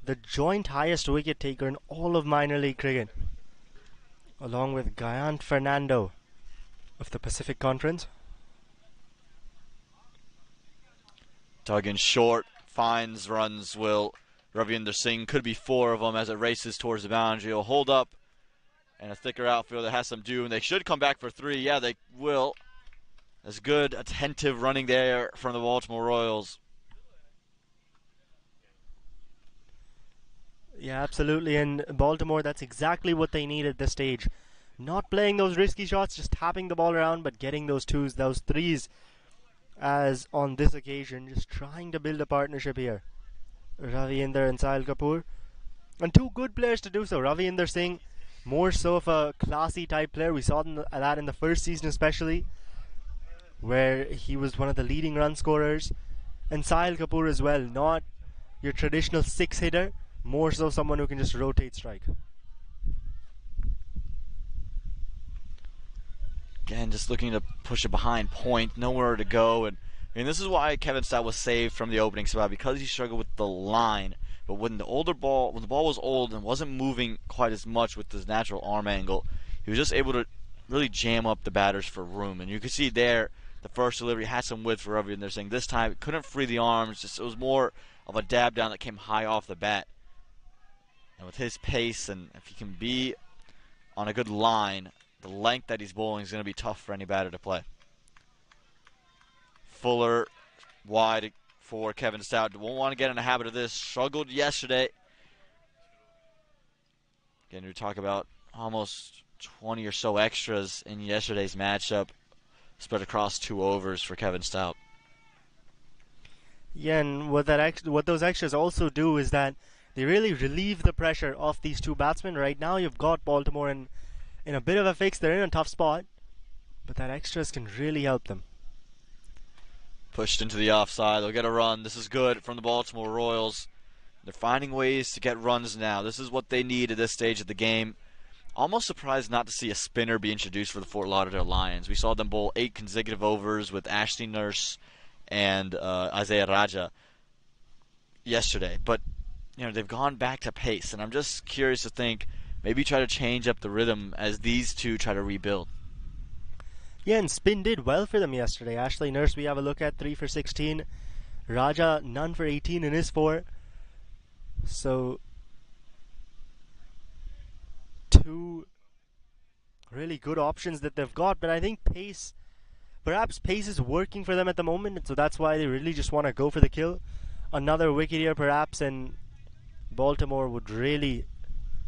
the joint highest wicket taker in all of minor league cricket, along with Guyant Fernando of the Pacific Conference. Dug in short, finds runs will. Ravinder Singh could be 4 of them as it races towards the boundary. He'll hold up, and a thicker outfielder has some due, and they should come back for 3. Yeah, they will. That's good, attentive running there from the Baltimore Royals. Yeah, absolutely. And Baltimore, that's exactly what they need at this stage. Not playing those risky shots, just tapping the ball around, but getting those 2s, those 3s, as on this occasion, just trying to build a partnership here. Ravinder and Sahil Kapoor. And 2 good players to do so. Ravinder Singh, more so of a classy type player. We saw that in the first season especially, where he was one of the leading run scorers. And Sahil Kapoor as well, not your traditional 6 hitter, more so someone who can just rotate strike. Again, just looking to push it behind point, nowhere to go. And this is why Kevin Stout was saved from the opening spot, because he struggled with the line. But when the ball was old and wasn't moving quite as much with his natural arm angle, he was just able to really jam up the batters for room. And you could see there, the first delivery had some width for Ravi, and they're saying this time it couldn't free the arms. It was more of a dab down that came high off the bat. And with his pace, and if he can be on a good line, the length that he's bowling is going to be tough for any batter to play. Fuller wide for Kevin Stout. Won't want to get in a habit of this. Struggled yesterday. Again, we talk about almost 20 or so extras in yesterday's matchup, spread across 2 overs for Kevin Stout. Yeah, and what those extras also do is that they really relieve the pressure off these 2 batsmen. Right now you've got Baltimore in a bit of a fix. They're in a tough spot, but that extras can really help them. Pushed into the offside. They'll get a run. This is good from the Baltimore Royals. They're finding ways to get runs now. This is what they need at this stage of the game. almost surprised not to see a spinner be introduced for the Fort Lauderdale Lions. We saw them bowl 8 consecutive overs with Ashley Nurse and Isaiah Raja yesterday. But, they've gone back to pace, and I'm just curious to think maybe try to change up the rhythm as these two try to rebuild. Yeah, and spin did well for them yesterday. Ashley Nurse, we have a look at 3 for 16. Raja, none for 18 in his 4. So, 2 really good options that they've got, but I think perhaps pace is working for them at the moment, and so that's why they really just want to go for the kill. Another wicket here perhaps, and Baltimore would really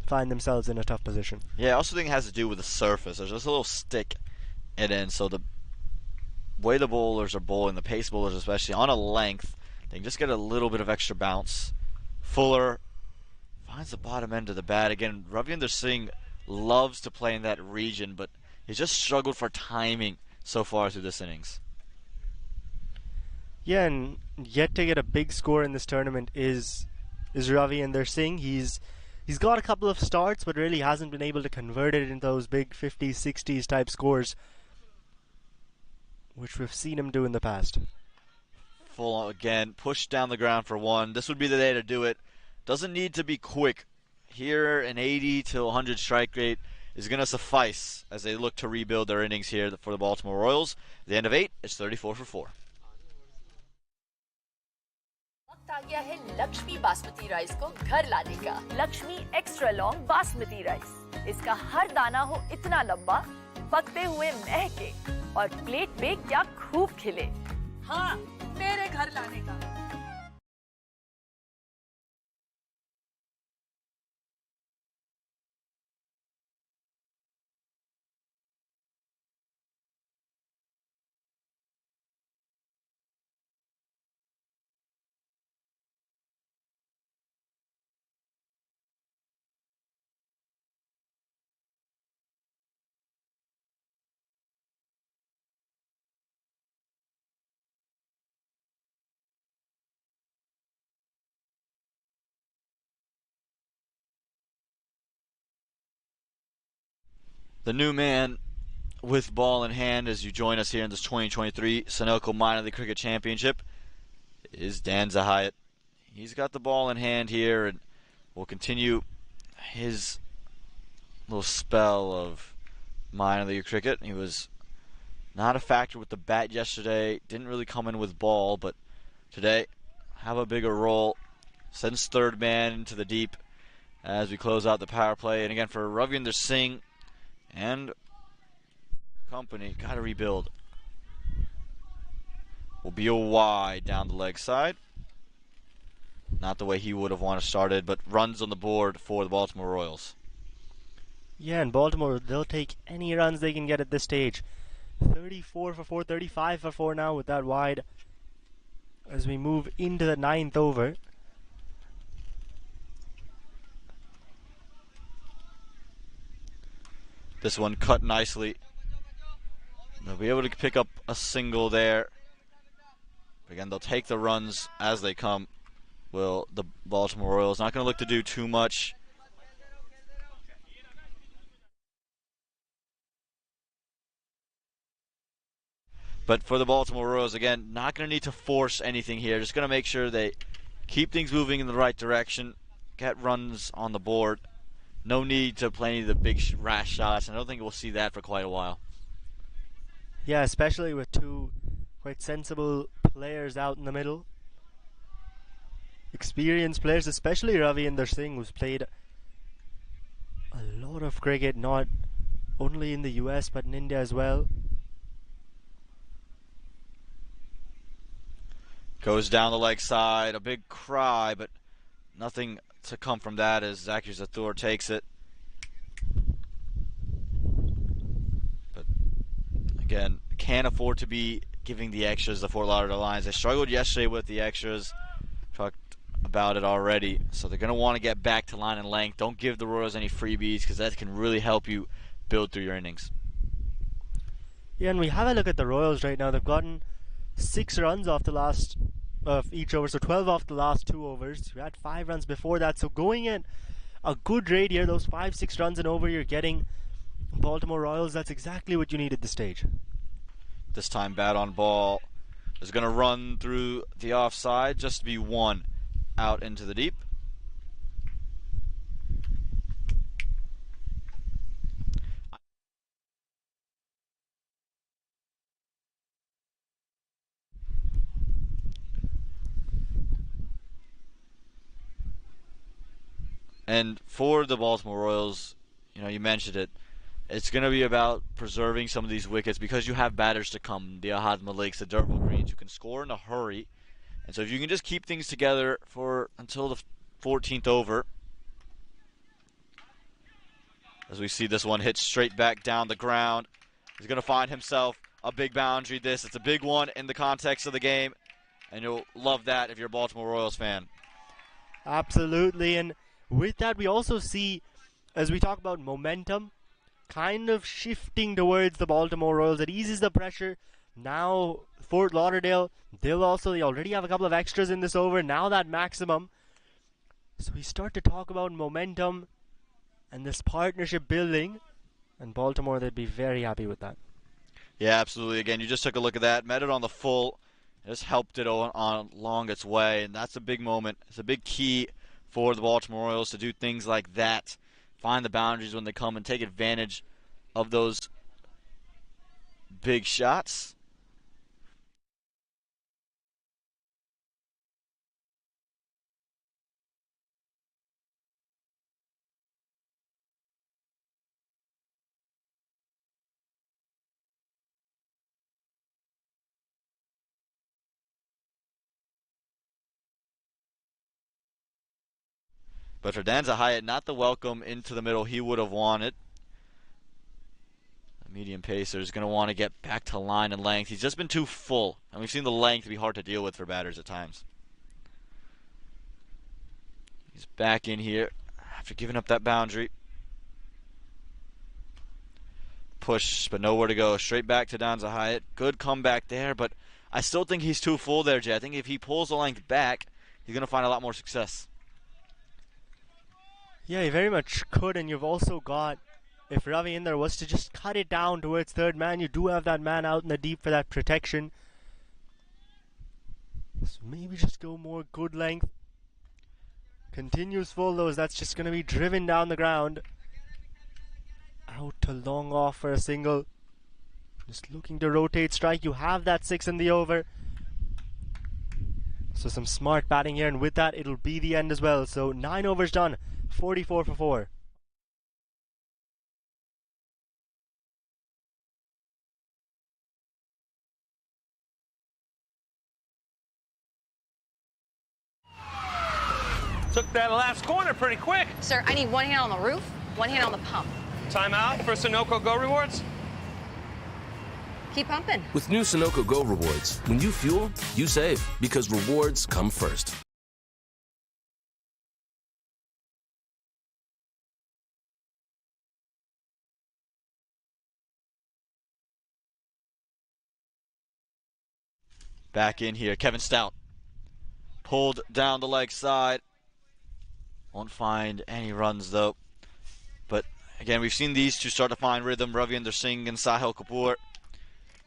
find themselves in a tough position. Yeah, I also think it has to do with the surface. There's just a little stick in it, so the way the bowlers are bowling, the pace bowlers especially, on a length, they can just get a little bit of extra bounce. Fuller finds the bottom end of the bat. Again, Ravinder Singh loves to play in that region, but he's just struggled for timing so far through this innings. Yeah, and yet to get a big score in this tournament is Ravinder Singh. He's got a couple of starts, but really hasn't been able to convert it into those big 50s, 60s type scores, which we've seen him do in the past. Full again, pushed down the ground for 1. This would be the day to do it. Doesn't need to be quick. Here, an 80 to 100 strike rate is going to suffice as they look to rebuild their innings here for the Baltimore Royals. At the end of 8, it's 34 for 4. वक्त आ गया है Lakshmi basmati rice को घर लाने का। Lakshmi extra long basmati rice. इसका हर दाना हो इतना लंबा, पकते हुए महके और प्लेट पे क्या खूब खिले। हाँ, मेरे घर लाने का। The new man with ball in hand as you join us here in this 2023 Sunoco Minor League Cricket Championship is Dan Zahayat. He's got the ball in hand here and will continue his little spell of minor league cricket. He was not a factor with the bat yesterday, didn't really come in with ball, but today have a bigger role. Sends third man into the deep as we close out the power play. And again, for Ravinder Singh and company, got to rebuild. Will be a wide down the leg side. Not the way he would have wanted to started, but runs on the board for the Baltimore Royals. Yeah, and Baltimore, they'll take any runs they can get at this stage. 34 for 4, 35 for 4 now with that wide as we move into the 9th over. This one cut nicely. They'll be able to pick up a single there. Again, they'll take the runs as they come. Will the Baltimore Royals. Not going to look to do too much. But for the Baltimore Royals, again, not going to need to force anything here. Just going to make sure they keep things moving in the right direction. Get runs on the board. No need to play any of the big rash shots. I don't think we'll see that for quite a while. Yeah, especially with two quite sensible players out in the middle. Experienced players, especially Ravinder Singh, who's played a lot of cricket, not only in the US but in India as well. Goes down the leg side, a big cry, but nothing to come from that as Zakir Zathur takes it. But again, can't afford to be giving the extras, the Fort Lauderdale Lions. They struggled yesterday with the extras. Talked about it already. So they're going to want to get back to line and length. Don't give the Royals any freebies because that can really help you build through your innings. Yeah, and we have a look at the Royals right now. They've gotten 6 runs off the last of each over, so 12 off the last 2 overs. We had 5 runs before that, so going at a good rate here. Those 5-6 runs and over you're getting. Baltimore Royals, that's exactly what you need at this stage. This time bat on ball is going to run through the offside just to be one out into the deep. And for the Baltimore Royals, you mentioned it, it's going to be about preserving some of these wickets because you have batters to come, the Ahad Maliks, the Durval Greens, who can score in a hurry. And so if you can just keep things together until the 14th over, as we see this one hit straight back down the ground, he's going to find himself a big boundary. It's a big one in the context of the game, and you'll love that if you're a Baltimore Royals fan. Absolutely, and with that we also see, as we talk about momentum, kind of shifting towards the Baltimore Royals. It eases the pressure. Now Fort Lauderdale, they already have a couple of extras in this over, now that maximum. So we start to talk about momentum and this partnership building, and Baltimore, they'd be very happy with that. Yeah, absolutely. Again, you just took a look at that, met it on the full, just helped it on along its way, and that's a big moment. It's a big key for the Baltimore Royals to do things like that, find the boundaries when they come and take advantage of those big shots. But for Danza Hyatt, not the welcome into the middle he would have wanted. The medium pacer is going to want to get back to line and length. He's just been too full, and we've seen the length be hard to deal with for batters at times. He's back in here after giving up that boundary. Push, but nowhere to go. Straight back to Danza Hyatt. Good comeback there, but I still think he's too full there, Jay. I think if he pulls the length back, he's going to find a lot more success. Yeah, he very much could, and you've also got, if Ravi Inder was to just cut it down towards third man, you do have that man out in the deep for that protection. So maybe just go more good length. Continues full though, that's just going to be driven down the ground. Out to long off for a single. Just looking to rotate strike. You have that 6 in the over. So some smart batting here, and with that it'll be the end as well. So 9 overs done, 44 for 4. Took that last corner pretty quick. Sir, I need one hand on the roof, one hand on the pump. Timeout for Sunoco Go Rewards. Keep pumping. With new Sunoco Go rewards, when you fuel, you save because rewards come first. Back in here, Kevin Stout. Pulled down the leg side. Won't find any runs though. But again, we've seen these two start to find rhythm, Ravi Inder Singh and Sahil Kapoor.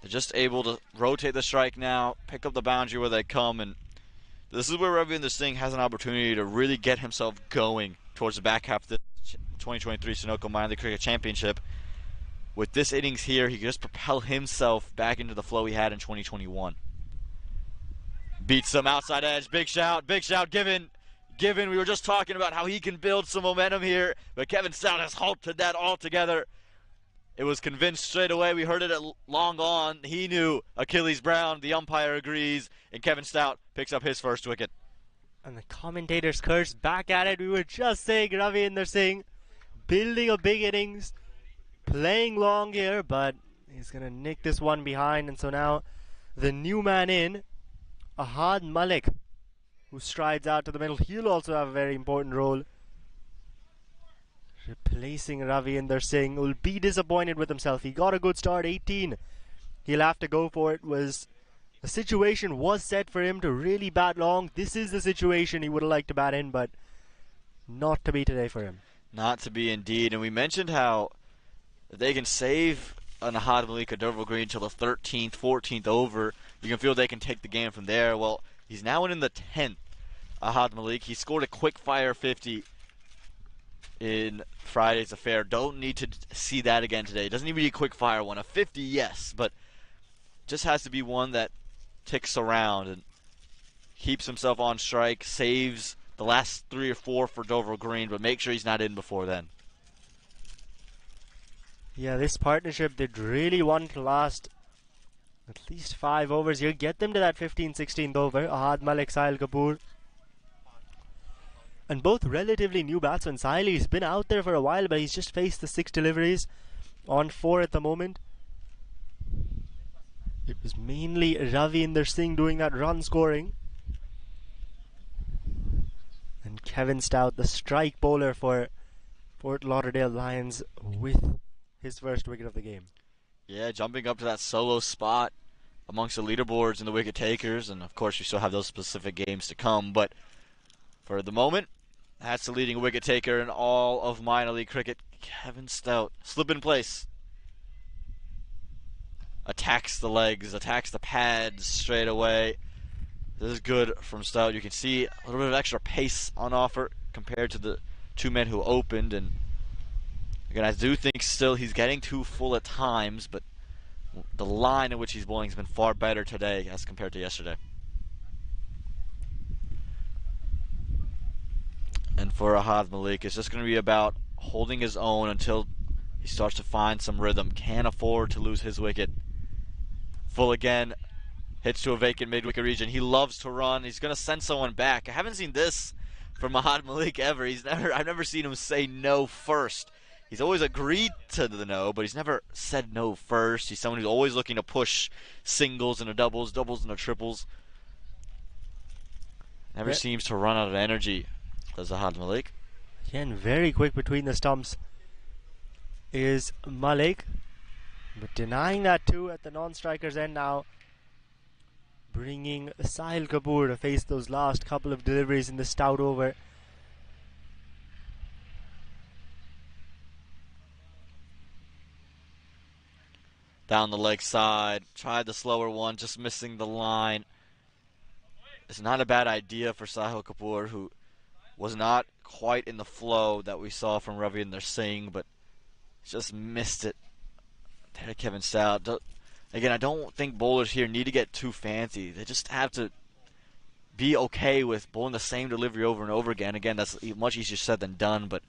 They're just able to rotate the strike now, pick up the boundary where they come, and this is where Ravi Inder Singh has an opportunity to really get himself going towards the back half of the 2023 Sunoco Minor League Cricket Championship. With this innings here, he can just propel himself back into the flow he had in 2021. Beats some outside edge, big shout given. We were just talking about how he can build some momentum here, but Kevin Stout has halted that altogether. It was convinced straight away. We heard it at long on. He knew Achilles Brown. The umpire agrees, and Kevin Stout picks up his first wicket. And the commentators curse back at it. We were just saying Ravi Inder Singh building a big innings, playing long here, but he's going to nick this one behind. And so now the new man in, Ahad Malik, who strides out to the middle. He'll also have a very important role, replacing Ravi Inder Singh, who will be disappointed with himself. He got a good start, 18. He'll have to go for it. The situation was set for him to really bat long. This is the situation he would have liked to bat in, but not to be today for him. Not to be indeed. And we mentioned how if they can save an Ahad Malik or Derval Green till the 13th, 14th over, you can feel they can take the game from there. Well, he's now in the 10th, Ahad Malik. He scored a quick fire 50 in Friday's affair. Don't need to see that again today. Doesn't even need a quick fire one. A 50, yes, but just has to be one that ticks around and keeps himself on strike, saves the last 3 or 4 for Derval Green, but make sure he's not in before then. Yeah, this partnership, they'd really want to last at least 5 overs here. Get them to that 15th, 16th over. Ahad Malik, Sahil Kapoor. And both relatively new batsmen. Sahil's been out there for a while, but he's just faced the 6 deliveries on 4 at the moment. It was mainly Ravinder Singh doing that run scoring. And Kevin Stout, the strike bowler for Fort Lauderdale Lions, with his first wicket of the game. Yeah, jumping up to that solo spot amongst the leaderboards and the wicket takers, and of course we still have those specific games to come, but for the moment, that's the leading wicket taker in all of minor league cricket. Kevin Stout, slip in place. Attacks the legs, attacks the pads straight away. This is good from Stout. You can see a little bit of extra pace on offer compared to the 2 men who opened, and again, I do think still he's getting too full at times, but the line in which he's bowling has been far better today as compared to yesterday. And for Ahad Malik, it's just going to be about holding his own until he starts to find some rhythm. Can't afford to lose his wicket. Full again, hits to a vacant mid-wicket region. He loves to run. He's going to send someone back. I haven't seen this from Ahad Malik ever. I've never seen him say no first. He's always agreed to the no, but he's never said no first. He's someone who's always looking to push singles into doubles, doubles into triples. Never seems to run out of energy, does Ahad Malik. Again, very quick between the stumps is Malik, but denying that too at the non-striker's end now. Bringing Sahil Kapoor to face those last couple of deliveries in the Stout over. Down the leg side, tried the slower one, just missing the line. It's not a bad idea for Sahil Kapoor, who was not quite in the flow that we saw from Ravinder Singh, but just missed it. There, Kevin Stout. Again, I don't think bowlers here need to get too fancy. They just have to be okay with bowling the same delivery over and over again. Again, that's much easier said than done, but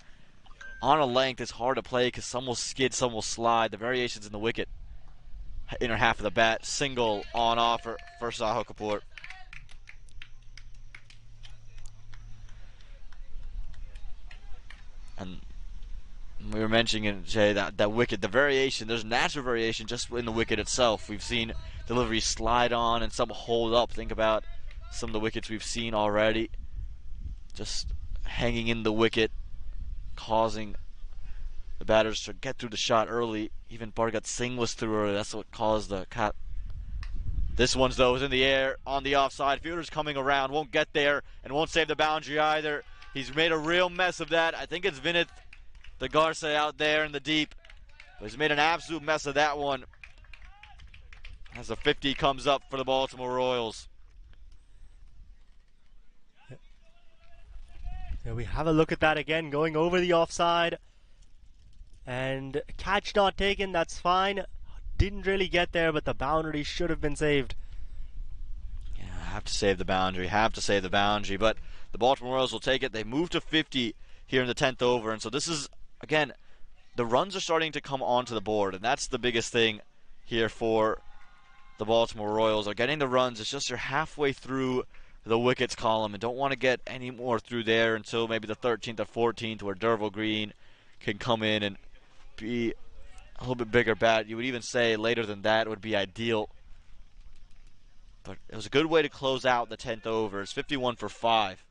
on a length, it's hard to play because some will skid, some will slide. The variations in the wicket, inner half of the bat, single on offer for Sahil Kapoor. And we were mentioning, Jay, that wicket, the variation, there's natural variation just in the wicket itself. We've seen deliveries slide on and some hold up. Think about some of the wickets we've seen already. Just hanging in the wicket, causing the batters to get through the shot early. Even Bhargat Singh was through early. That's what caused the cut. This one's, though, is in the air on the offside. Fielder's coming around, won't get there, and won't save the boundary either. He's made a real mess of that. I think it's Vinith the Garza out there in the deep. But he's made an absolute mess of that one as the 50 comes up for the Baltimore Royals. Yeah, we have a look at that again, going over the offside. And catch not taken, that's fine. Didn't really get there, but the boundary should have been saved. Yeah, have to save the boundary, but the Baltimore Royals will take it. They move to 50 here in the 10th over, and so this is, again, the runs are starting to come onto the board, and that's the biggest thing here for the Baltimore Royals. Are getting the runs. It's just you're halfway through the wickets column and don't want to get any more through there until maybe the 13th or 14th, where Derval Green can come in and be a little bit bigger bat. You would even say later than that would be ideal. But it was a good way to close out the 10th over. It's 51 for 5.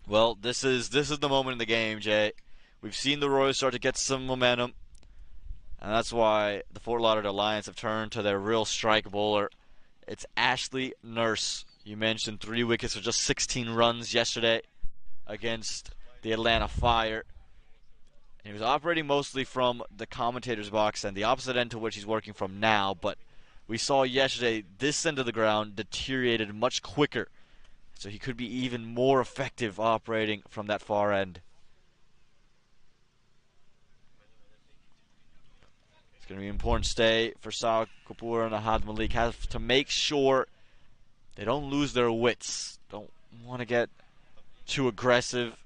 Well, this is the moment in the game, Jay. We've seen the Royals start to get some momentum, and that's why the Fort Lauderdale Lions have turned to their real strike bowler. It's Ashley Nurse. You mentioned 3 wickets for just 16 runs yesterday against the Atlanta Fire. And he was operating mostly from the commentator's box and the opposite end to which he's working from now, but we saw yesterday this end of the ground deteriorated much quicker. So he could be even more effective operating from that far end. It's going to be an important stay for Kapoor and Ahad Malik. Have to make sure they don't lose their wits. Don't want to get too aggressive.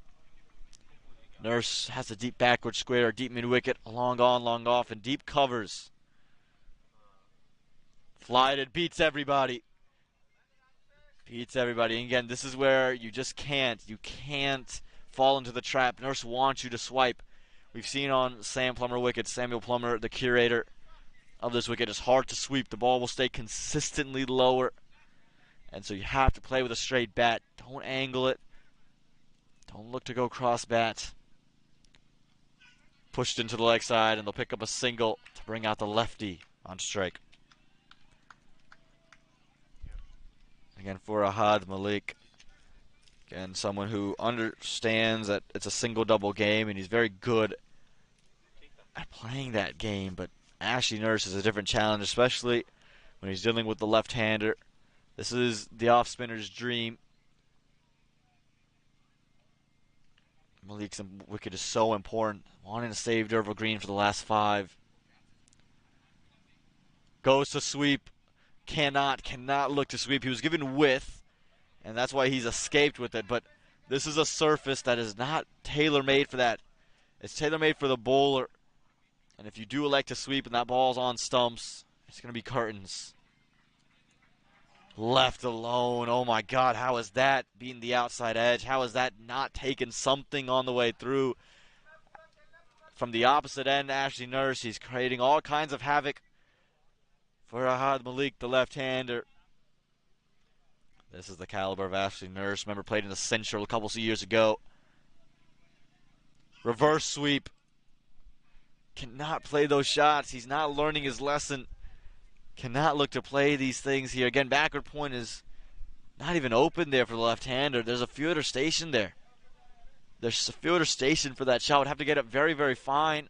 Nurse has a deep backward square, deep mid-wicket, long on, long off, and deep covers. Flighted, beats everybody. Beats everybody. And again, this is where you just can't fall into the trap. Nurse wants you to swipe. We've seen on Sam Plummer wickets, Samuel Plummer, the curator of this wicket, it's hard to sweep. The ball will stay consistently lower. And so you have to play with a straight bat. Don't angle it. Don't look to go cross bat. Pushed into the leg side, and they'll pick up a single to bring out the lefty on strike. Again, for Ahad Malik. Again, someone who understands that it's a single-double game, and he's very good at playing that game. But Ashley Nurse is a different challenge, especially when he's dealing with the left-hander. This is the off-spinner's dream. Malik's wicket is so important. Wanting to save Derval Green for the last 5. Goes to sweep. Cannot look to sweep. He was given width, and that's why he's escaped with it. But this is a surface that is not tailor-made for that. It's tailor-made for the bowler. And if you do elect to sweep and that ball's on stumps, it's going to be curtains. Left alone. Oh my God, how is that being the outside edge? How is that not taking something on the way through? From the opposite end, Ashley Nurse, he's creating all kinds of havoc for Ahad Malik, the left-hander. This is the caliber of Ashley Nurse. Remember, played in the Central a couple of years ago. Reverse sweep. Cannot play those shots. He's not learning his lesson. Cannot look to play these things here. Again, backward point is not even open there for the left-hander. There's a fielder station there. There's a fielder station for that shot. Would have to get it very, very fine.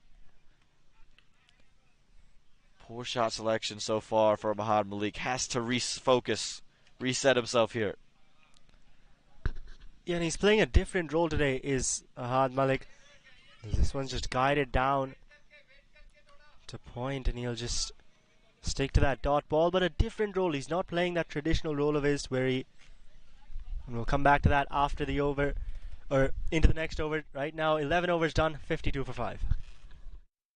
Poor shot selection so far for Ahad Malik. Has to refocus, reset himself here. Yeah, and he's playing a different role today, is Ahad Malik. This one's just guided down to point, and he'll just stick to that dot ball, but a different role. He's not playing that traditional role of his where he, and we'll come back to that after the over, or into the next over. Right now, 11 overs done, 52 for 5.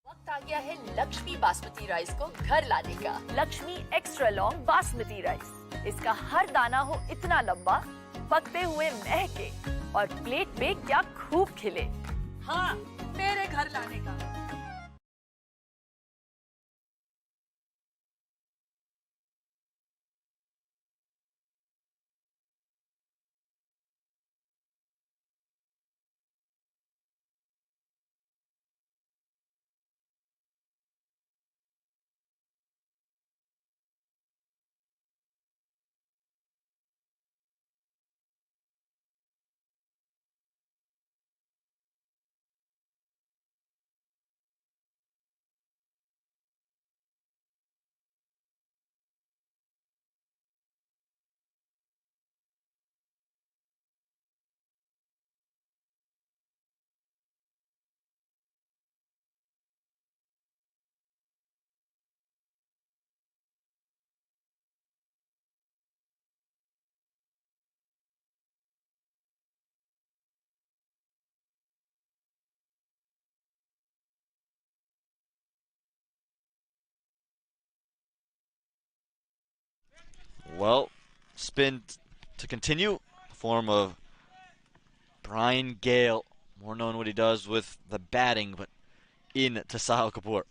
वक्त आ गया है Lakshmi basmati rice को घर लाने का। Lakshmi extra long basmati rice. इसका हर दाना हो इतना लंबा, पकते हुए महके और प्लेट पे क्या खूब खिले। हाँ, मेरे घर लाने का। Well, spin to continue. Form of Brian Gale, more known what he does with the batting, but in to Sahil Kapoor.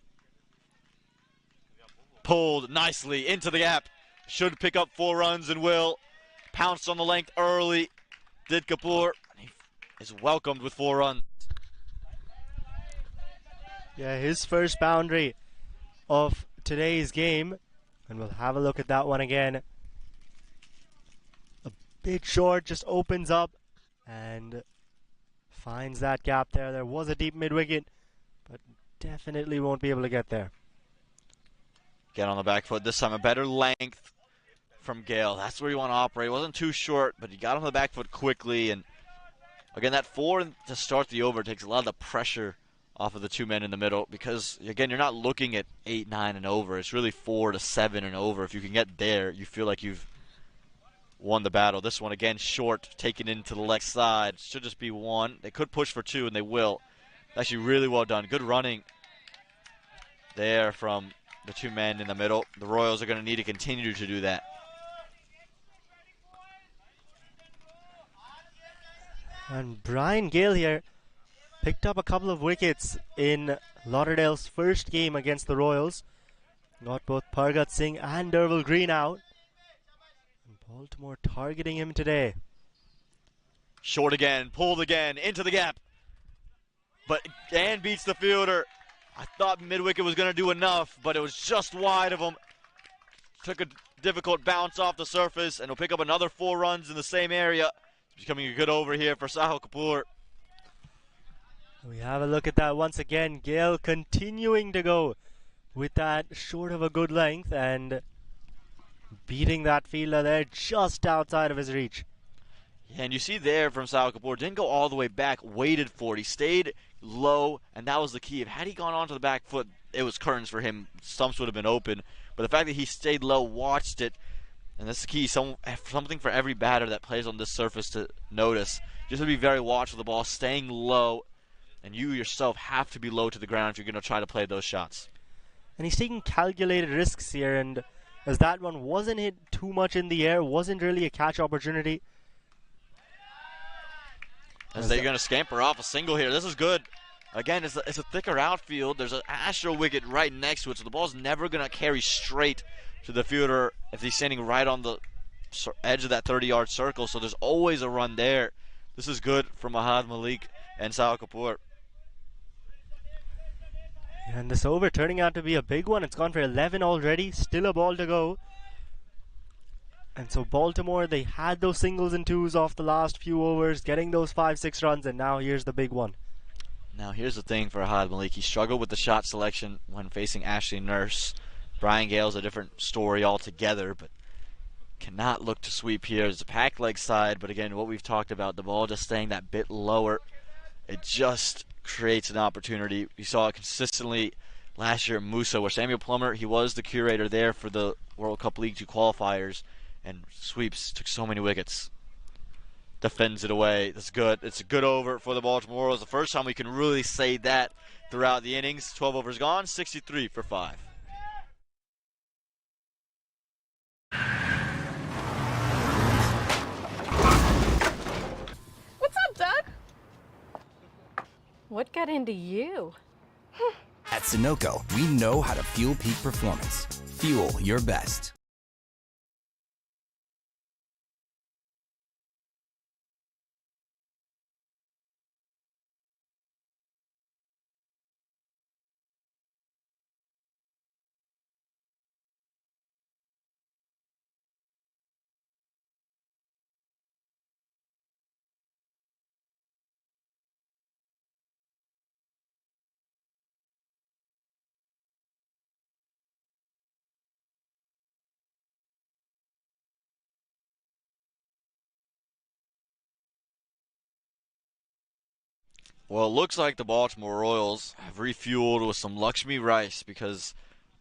Pulled nicely into the gap. Should pick up 4 runs and will. Pounced on the length early. Did Kapoor. He is welcomed with 4 runs. Yeah, his first boundary of today's game. And we'll have a look at that one again. A bit short, just opens up and finds that gap there. There was a deep mid-wicket, but definitely won't be able to get there. Get on the back foot this time. A better length from Gale. That's where you want to operate. It wasn't too short, but he got on the back foot quickly. And again, that 4 to start the over takes a lot of the pressure off of the 2 men in the middle because, again, you're not looking at 8, 9, and over. It's really 4 to 7 and over. If you can get there, you feel like you've won the battle. This one, again, short, taken into the left side. Should just be 1. They could push for 2, and they will. Actually, really well done. Good running there from the 2 men in the middle. The Royals are going to need to continue to do that. And Brian Gale here picked up a couple of wickets in Lauderdale's first game against the Royals. Got both Pargat Singh and Derval Green out. And Baltimore targeting him today. Short again, pulled again, into the gap. And beats the fielder. I thought mid-wicket was going to do enough, but it was just wide of him. Took a difficult bounce off the surface, and he'll pick up another 4 runs in the same area. It's becoming a good over here for Sahil Kapoor. We have a look at that once again. Gale continuing to go with that short of a good length and beating that fielder there just outside of his reach. Yeah, and you see there from Sahil Kapoor, didn't go all the way back, waited for it. He stayed low, and that was the key. Had he gone onto the back foot, it was curtains for him. Stumps would have been open. But the fact that he stayed low, watched it, and that's the key. Something for every batter that plays on this surface to notice. Just to be very watchful of the ball, staying low, and you yourself have to be low to the ground if you're going to try to play those shots. And he's taking calculated risks here, and as that one wasn't hit too much in the air, wasn't really a catch opportunity. As they're going to scamper off a single here. This is good. Again, it's a thicker outfield. There's an Astro wicket right next to it, so the ball's never going to carry straight to the fielder if he's standing right on the edge of that 30-yard circle, so there's always a run there. This is good for Mahad Malik and Sahil Kapoor. And this over turning out to be a big one. It's gone for 11 already. Still a ball to go. And so Baltimore, they had those singles and twos off the last few overs, getting those 5-6 runs, and now here's the big one. Now here's the thing for Ahad Malik. He struggled with the shot selection when facing Ashley Nurse. Brian Gale's a different story altogether, but cannot look to sweep here. It's a packed leg side, but again, what we've talked about, the ball just staying that bit lower, it just creates an opportunity. We saw it consistently last year at Musa, where Samuel Plummer, he was the curator there for the World Cup League 2 qualifiers, and sweeps, took so many wickets. Defends it away. That's good. It's a good over for the Baltimore Orioles. The first time we can really say that throughout the innings. 12 overs gone, 63 for 5. What's up, Doug? What got into you? At Sunoco, we know how to fuel peak performance. Fuel your best. Well, it looks like the Baltimore Royals have refueled with some Lakshmi Rice because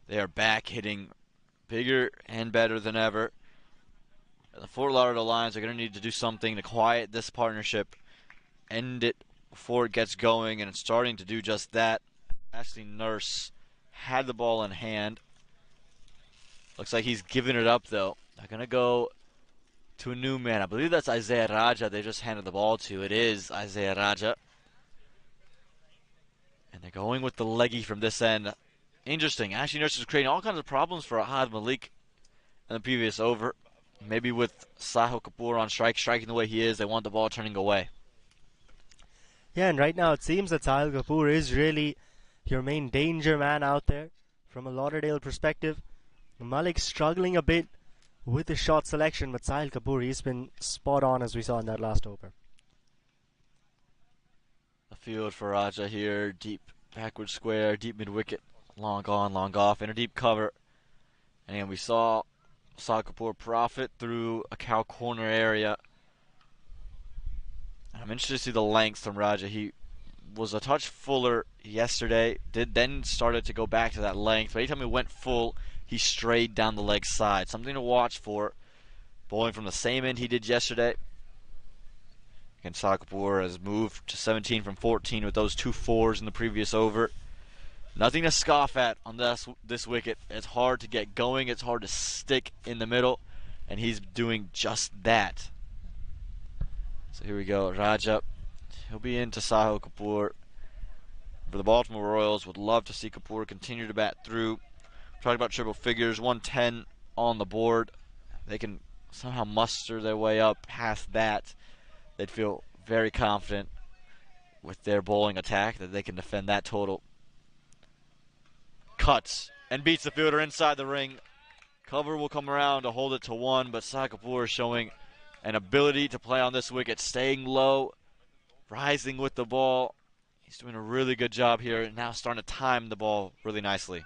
they are back hitting bigger and better than ever. The Fort Lauderdale Lions are going to need to do something to quiet this partnership, end it before it gets going, and it's starting to do just that. Ashley Nurse had the ball in hand. Looks like he's giving it up, though. They're going to go to a new man. I believe that's Isaiah Raja they just handed the ball to. It is Isaiah Raja. And they're going with the leggy from this end. Interesting. Ashley Nurse is creating all kinds of problems for Ahad Malik in the previous over. Maybe with Sahil Kapoor on strike, striking the way he is, they want the ball turning away. Yeah, and right now it seems that Sahil Kapoor is really your main danger man out there from a Lauderdale perspective. Malik struggling a bit with his shot selection, but Sahil Kapoor, he's been spot on as we saw in that last over. The field for Raja here, deep backward square, deep mid wicket, long on, long off, in a deep cover. And we saw Kapoor profit through a cow corner area. I'm interested to see the length from Raja. He was a touch fuller yesterday, then started to go back to that length. But anytime he went full, he strayed down the leg side. Something to watch for. Bowling from the same end he did yesterday. And Kapoor has moved to 17 from 14 with those 2 fours in the previous over. Nothing to scoff at on this wicket. It's hard to get going. It's hard to stick in the middle. And he's doing just that. So here we go. Raja. He'll be into Sahil Kapoor. For the Baltimore Royals, would love to see Kapoor continue to bat through. Talking about triple figures, 110 on the board. They can somehow muster their way up past that. They'd feel very confident with their bowling attack that they can defend that total. Cuts and beats the fielder inside the ring. Cover will come around to hold it to 1, but Sahil Kapoor is showing an ability to play on this wicket, staying low, rising with the ball. He's doing a really good job here, and now starting to time the ball really nicely.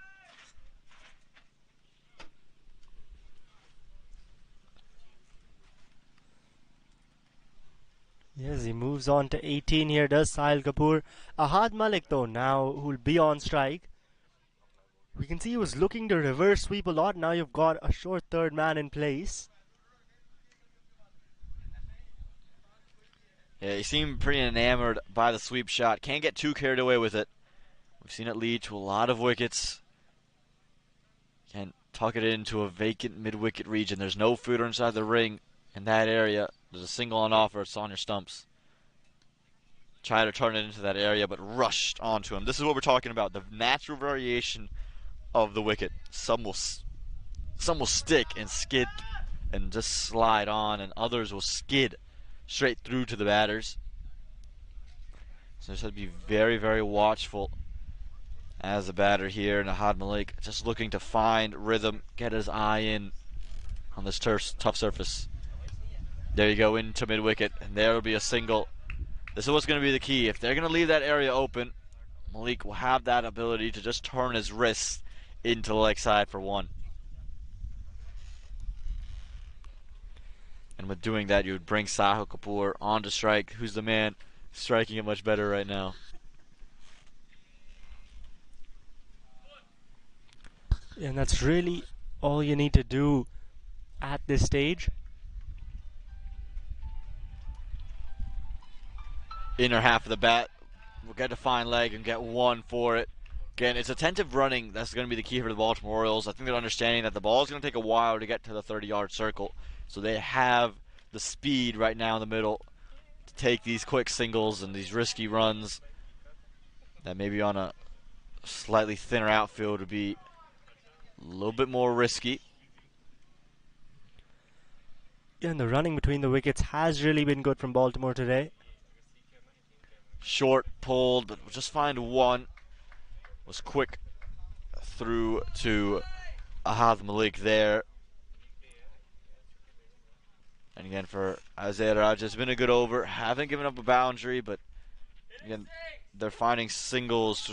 Yes, he moves on to 18 here, does Sahil Kapoor. Ahad Malik, though, now who'll be on strike. We can see he was looking to reverse sweep a lot. Now you've got a short third man in place. Yeah, he seemed pretty enamored by the sweep shot. Can't get too carried away with it. We've seen it lead to a lot of wickets. Can't tuck it into a vacant mid-wicket region. There's no fielder inside the ring in that area. There's a single on offer. It's on your stumps. Try to turn it into that area, but rushed onto him. This is what we're talking about. The natural variation of the wicket. Some will stick and skid and just slide on, and others will skid straight through to the batters. So just have to be very, very watchful as a batter here. And Ahad Malik just looking to find rhythm, get his eye in on this tough surface. There you go, into mid-wicket, and there will be a single. This is what's going to be the key. If they're going to leave that area open, Malik will have that ability to just turn his wrists into the leg side for 1. And with doing that, you would bring Sahil Kapoor on to strike, who's the man striking it much better right now. And that's really all you need to do at this stage. Inner half of the bat, we'll get a fine leg and get 1 for it. Again, it's attentive running that's going to be the key for the Baltimore Orioles. I think they're understanding that the ball is going to take a while to get to the 30-yard circle. So they have the speed right now in the middle to take these quick singles and these risky runs that maybe on a slightly thinner outfield would be a little bit more risky. Yeah, and the running between the wickets has really been good from Baltimore today. Short, pulled, but we'll just find 1. Was quick through to Ahad Malik there. And again, for Isaiah Raja, it's been a good over. Haven't given up a boundary, but again, they're finding singles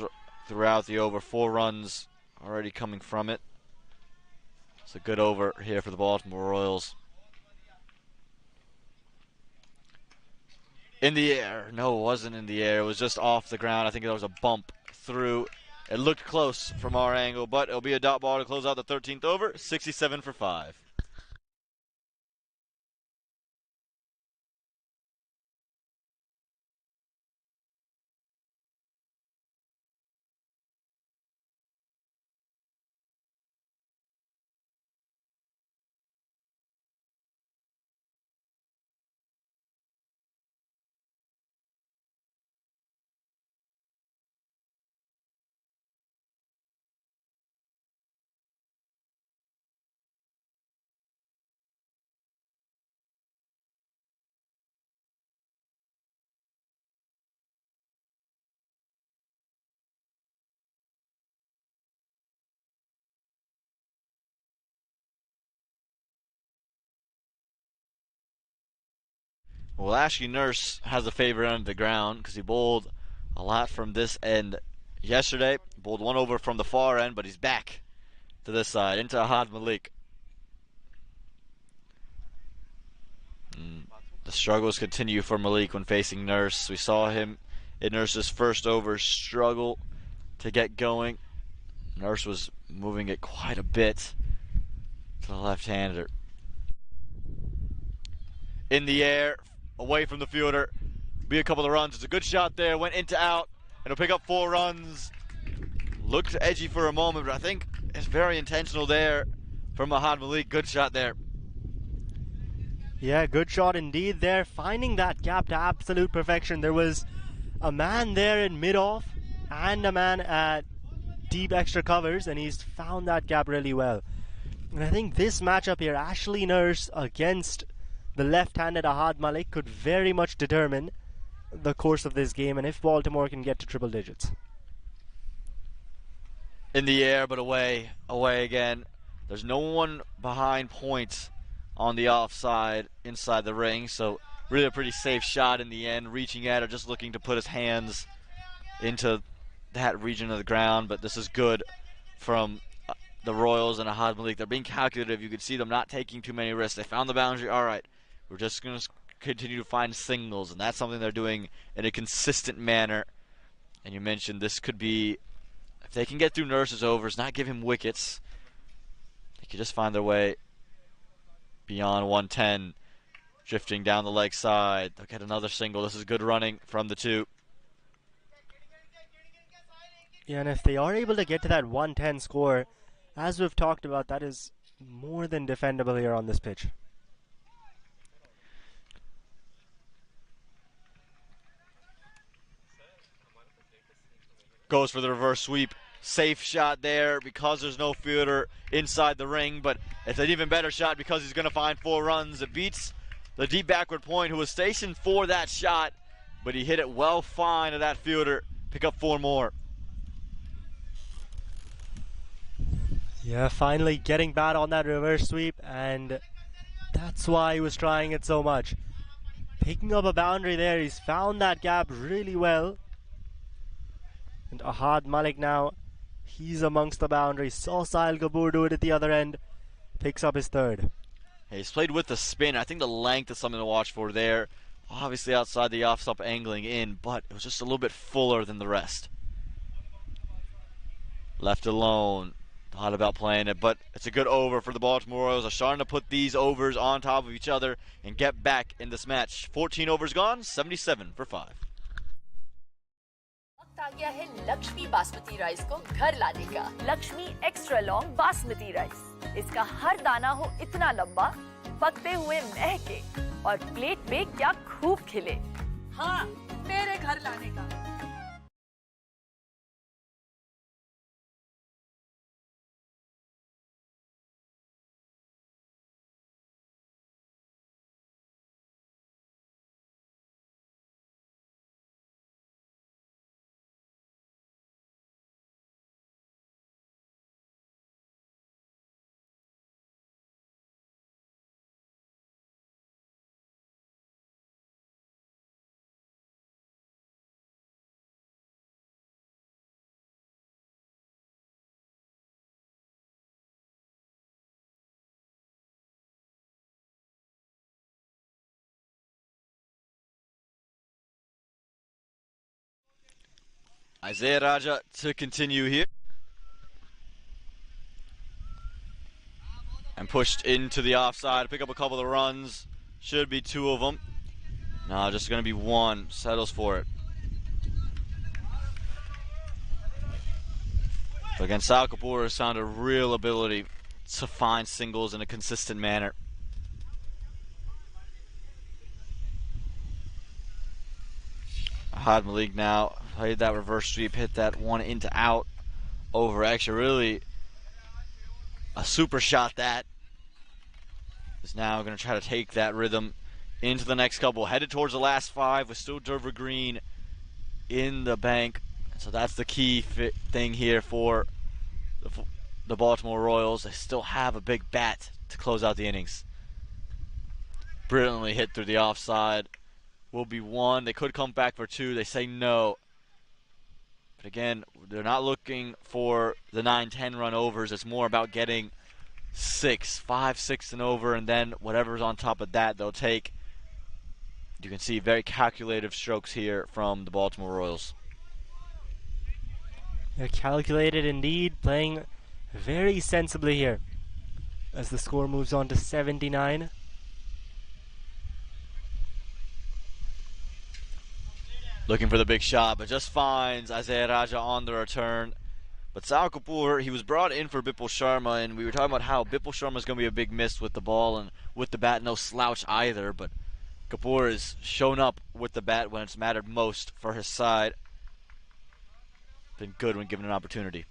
throughout the over. 4 runs already coming from it. It's a good over here for the Baltimore Royals. In the air. No, it wasn't in the air. It was just off the ground. I think there was a bump through. It looked close from our angle, but it'll be a dot ball to close out the 13th over. 67 for 5. Well, Ashley Nurse has a favorite end of the ground because he bowled a lot from this end yesterday. Bowled one over from the far end, but he's back to this side, into Ahad Malik. The struggles continue for Malik when facing Nurse. We saw him in Nurse's first over struggle to get going. Nurse was moving it quite a bit to the left-hander. In the air, away from the fielder, be a couple of runs. It's a good shot there, went into out, and he'll pick up 4 runs. Looked edgy for a moment, but I think it's very intentional there from Ahad Malik. Good shot there. Yeah, good shot indeed there, finding that gap to absolute perfection. There was a man there in mid-off and a man at deep extra covers, and he's found that gap really well. And I think this matchup here, Ashley Nurse against the left-handed Ahad Malik, could very much determine the course of this game and if Baltimore can get to triple digits. In the air, but away again. There's no one behind points on the offside inside the ring, so really a pretty safe shot in the end, reaching at or just looking to put his hands into that region of the ground. But this is good from the Royals and Ahad Malik. They're being calculative. You can see them not taking too many risks. They found the boundary. All right, we're just going to continue to find singles, and that's something they're doing in a consistent manner. And you mentioned this could be, if they can get through Nurse's overs, not give him wickets, they could just find their way beyond 110, drifting down the leg side. They'll get another single. This is good running from the 2. Yeah, and if they are able to get to that 110 score, as we've talked about, that is more than defendable here on this pitch. Goes for the reverse sweep. Safe shot there because there's no fielder inside the ring, but it's an even better shot because he's going to find 4 runs. It beats the deep backward point who was stationed for that shot, but he hit it well fine to that fielder. Pick up 4 more. Yeah, finally getting bad on that reverse sweep, and that's why he was trying it so much. Picking up a boundary there, he's found that gap really well. And Ahad Malik now, he's amongst the boundaries. Saw Sahil Kapoor do it at the other end. Picks up his 3rd. Hey, he's played with the spin. I think the length is something to watch for there. Obviously outside the off-stump angling in, but it was just a little bit fuller than the rest. Left alone. Thought about playing it, but it's a good over for the Baltimore Royals. They're starting to put these overs on top of each other and get back in this match. 14 overs gone, 77 for 5. वक्त आ गया है Lakshmi basmati rice को घर लाने का। Lakshmi extra long basmati rice. इसका हर दाना हो इतना लंबा, पकते हुए महके और प्लेट पे क्या खूब खिले। हाँ, मेरे घर लाने का। Isaiah Raja to continue here. And pushed into the offside. Pick up a couple of runs. Should be 2 of them. No, just going to be 1. Settles for it. But again, Sahil Kapoor has found a real ability to find singles in a consistent manner. Ahad Malik now played that reverse sweep, hit that one into out over extra. Really a super shot that is now going to try to take that rhythm into the next couple. Headed towards the last 5 with still Dover Green in the bank. So that's the key thing here for the Baltimore Royals. They still have a big bat to close out the innings. Brilliantly hit through the offside. will be 1. They could come back for 2. They say no. But again, they're not looking for the 9-10 run overs. It's more about getting 6, 5, 6 and over, and then whatever's on top of that they'll take. You can see very calculative strokes here from the Baltimore Royals. They're calculated indeed, playing very sensibly here as the score moves on to 79. Looking for the big shot, but just finds Isaiah Raja on the return. But Sal Kapoor, he was brought in for Bipul Sharma, and we were talking about how Bipul Sharma is going to be a big miss with the ball and with the bat, no slouch either. But Kapoor has shown up with the bat when it's mattered most for his side. Been good when given an opportunity.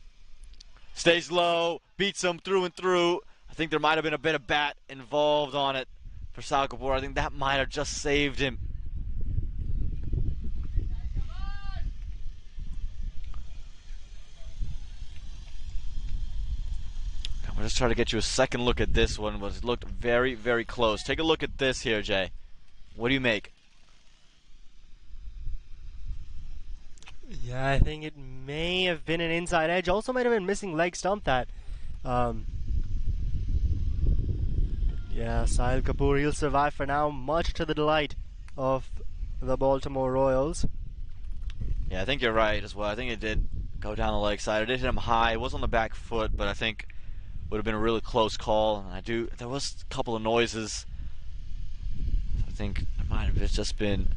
Stays low, beats him through and through. I think there might have been a bit of bat involved on it for Sal Kapoor. I think that might have just saved him. I'm just trying to get you a second look at this one. It looked very, very close. Take a look at this here, Jay. What do you make? Yeah, I think it may have been an inside edge. Also might have been missing leg stump that. Yeah, Sahil Kapoor, he'll survive for now, much to the delight of the Baltimore Royals. Yeah, I think you're right as well. I think it did go down the leg side. It did hit him high. It was on the back foot, but I think would have been a really close call. And there was a couple of noises. I think it might have just been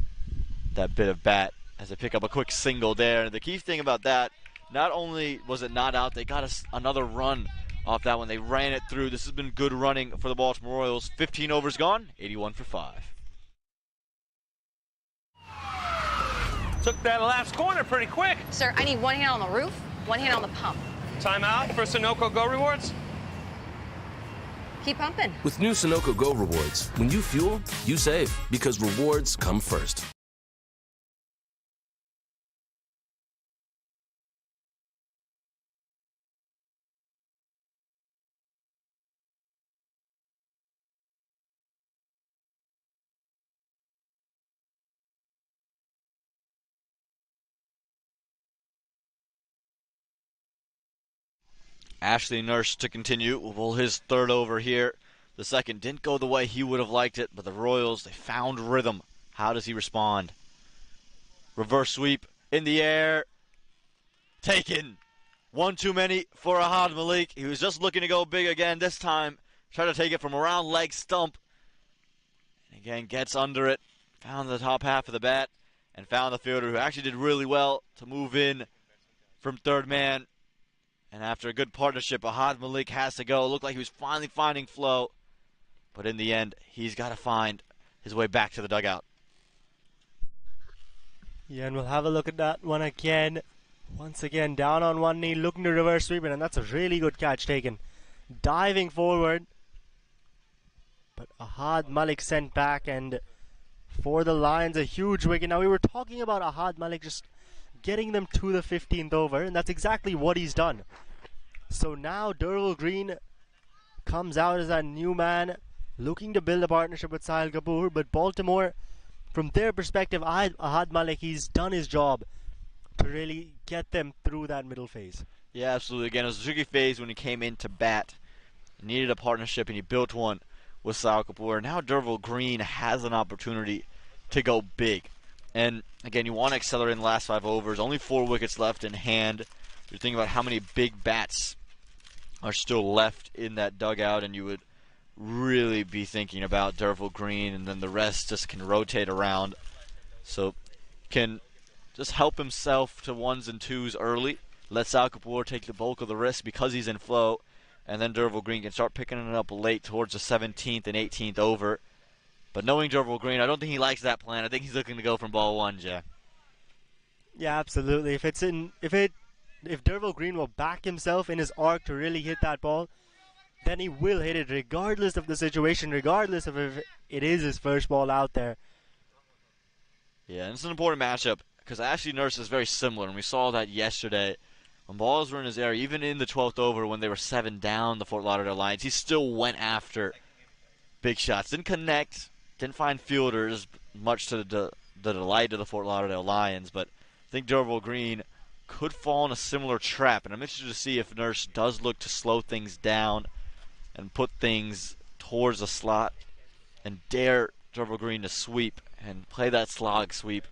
that bit of bat as they pick up a quick single there. And the key thing about that, not only was it not out, they got another run off that one. They ran it through. This has been good running for the Baltimore Royals. 15 overs gone, 81 for 5. Took that last corner pretty quick. Sir, I need one hand on the roof, one hand on the pump. Timeout for Sunoco Go Rewards. Keep pumping. With new Sunoco Go rewards, when you fuel, you save because rewards come first. Ashley Nurse to continue. Well, his third over here. The second didn't go the way he would have liked it, but the Royals, they found rhythm. How does he respond? Reverse sweep in the air. Taken. One too many for Ahad Malik. He was just looking to go big again this time. Tried to take it from around leg stump. And again, gets under it. Found the top half of the bat. And found the fielder who actually did really well to move in from third man. And after a good partnership, Ahad Malik has to go. It looked like he was finally finding flow. But in the end, he's got to find his way back to the dugout. Yeah, and we'll have a look at that one again. Once again, down on one knee, looking to reverse sweep it, and that's a really good catch taken. Diving forward. But Ahad Malik sent back, and for the Lions, a huge wicket. Now, we were talking about Ahad Malik just getting them to the 15th over, and that's exactly what he's done. So now Derval Green comes out as that new man, looking to build a partnership with Sahil Kapoor, but Baltimore, from their perspective, Ahad Malik, he's done his job to really get them through that middle phase. Yeah, absolutely. Again, it was a tricky phase when he came in to bat. He needed a partnership, and he built one with Sahil Kapoor. Now Derval Green has an opportunity to go big. And again, you want to accelerate in the last 5 overs. Only 4 wickets left in hand. You're thinking about how many big bats are still left in that dugout, and you would really be thinking about Derval Green, and then the rest just can rotate around. So can just help himself to 1s and 2s early. Let Sahil Kapoor take the bulk of the risk because he's in flow, and then Derval Green can start picking it up late towards the 17th and 18th over. But knowing Derval Green, I don't think he likes that plan. I think he's looking to go from ball 1, Jay. Yeah, absolutely. If Derval Green will back himself in his arc to really hit that ball, then he will hit it regardless of the situation, regardless of if it is his first ball out there. Yeah, and it's an important matchup because Ashley Nurse is very similar, and we saw that yesterday. When balls were in his area, even in the 12th over when they were 7 down, the Fort Lauderdale Lions, he still went after big shots. Didn't connect. Didn't find fielders, much to the the delight of the Fort Lauderdale Lions, but I think Derval Green could fall in a similar trap, and I'm interested to see if Nurse does look to slow things down and put things towards the slot and dare Derval Green to sweep and play that slog sweep.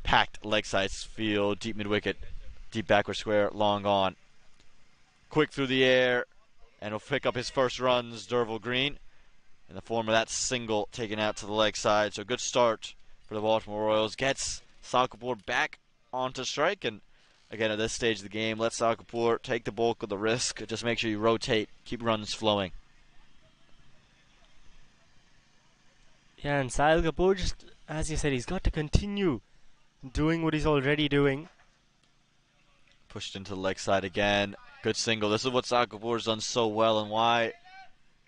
Packed leg side field, deep mid-wicket, deep backward square, long on. Quick through the air, and he'll pick up his first runs, Derval Green, in the form of that single taken out to the leg side. So good start for the Baltimore Royals. Gets Kapoor back onto strike, and again at this stage of the game, let Kapoor take the bulk of the risk. Just make sure you rotate, keep runs flowing. Yeah, and Kapoor, just as you said, he's got to continue doing what he's already doing. Pushed into the leg side again. Good single. This is what Kapoor's done so well, and why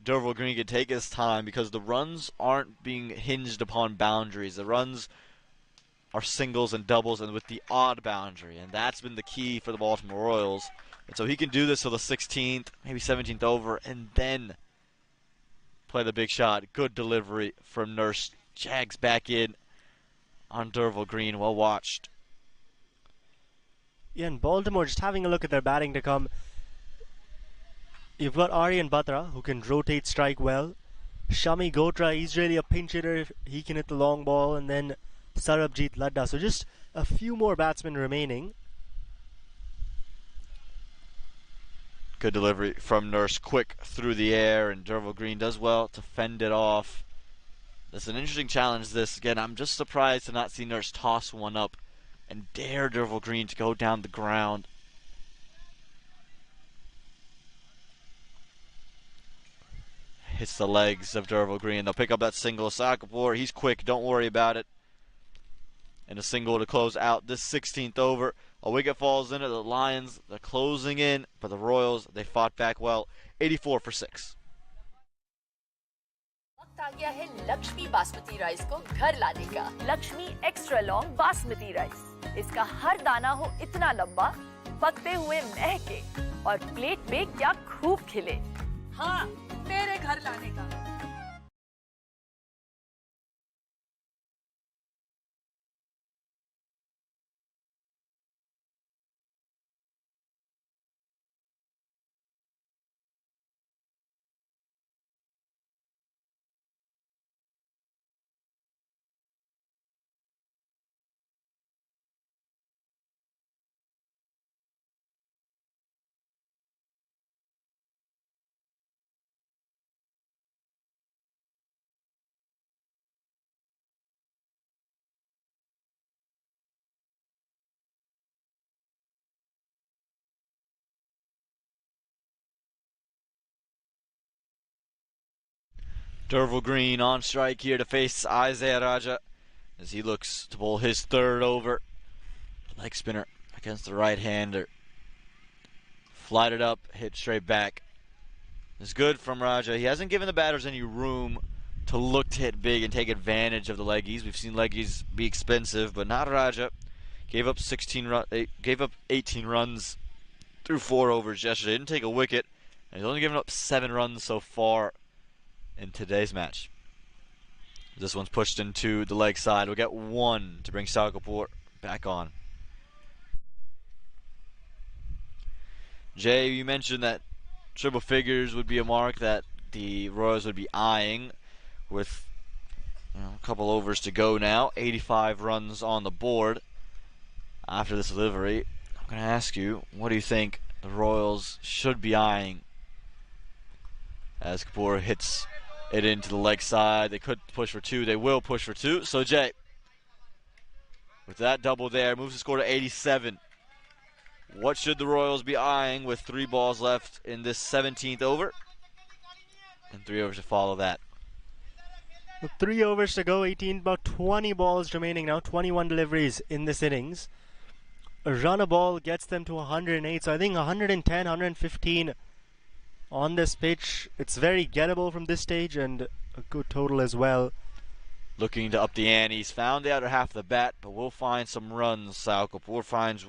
Derval Green can take his time, because the runs aren't being hinged upon boundaries. The runs are singles and doubles and with the odd boundary, and that's been the key for the Baltimore Royals. And so he can do this till the 16th, maybe 17th over, and then play the big shot. Good delivery from Nurse. Jags back in on Derval Green. Well watched. Yeah, and Baltimore, just having a look at their batting to come. You've got Aryan Batra, who can rotate strike well. Shami Gotra, he's really a pinch hitter. He can hit the long ball. And then Sarabjit Ladda. So just a few more batsmen remaining. Good delivery from Nurse. Quick through the air, and Derval Green does well to fend it off. That's an interesting challenge, this. Again, I'm just surprised to not see Nurse toss one up and dare Derval Green to go down the ground. Hits the legs of Derval Green. They'll pick up that single. Kapoor, he's quick. Don't worry about it. And a single to close out this 16th over. A wicket falls in it. The Lions, they're closing in. But the Royals, they fought back well. 84 for 6. वक्त आ गया है Lakshmi basmati rice को घर लाने का। Lakshmi extra long basmati rice. इसका हर दाना हो इतना लंबा, पकते हुए महके और प्लेट में क्या खूब खिले। हाँ, तेरे घर लाने का। Derval Green on strike here to face Isaiah Raja as he looks to bowl his third over. Leg spinner against the right-hander. Flied it up, hit straight back. It's good from Raja. He hasn't given the batters any room to look to hit big and take advantage of the leggies. We've seen leggies be expensive, but not Raja. Gave up 18 runs through 4 overs yesterday. Didn't take a wicket, and he's only given up 7 runs so far in today's match. This one's pushed into the leg side. We'll get 1 to bring Kapoor back on. Jay, you mentioned that triple figures would be a mark that the Royals would be eyeing with a couple overs to go now. 85 runs on the board after this delivery. I'm going to ask you, what do you think the Royals should be eyeing as Kapoor hits it into the leg side? They could push for 2. They will push for 2. So Jay, with that double there, moves the score to 87. What should the Royals be eyeing with 3 balls left in this 17th over? And 3 overs to follow that. With 3 overs to go, 18, about 20 balls remaining now, 21 deliveries in this innings. A run a ball gets them to 108, so I think 110, 115 on this pitch. It's very gettable from this stage and a good total as well. Looking to up the ante. He's found the outer half of the bat, but we'll find some runs. Kapoor finds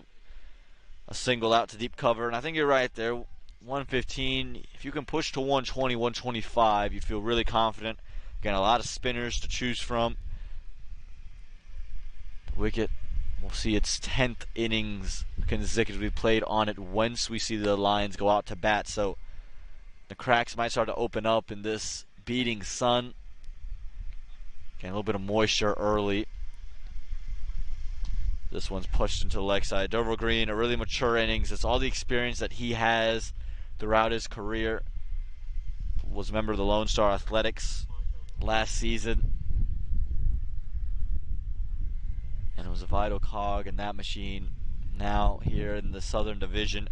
a single out to deep cover, and I think you're right there. 115. If you can push to 120, 125, you feel really confident. Again, a lot of spinners to choose from. Wicket will see its 10th innings consecutively played on it once we see the Lions go out to bat. So the cracks might start to open up in this beating sun. Getting a little bit of moisture early. This one's pushed into the leg side. Derval Green, a really mature innings. It's all the experience that he has throughout his career. Was a member of the Lone Star Athletics last season. And it was a vital cog in that machine. Now here in the Southern Division,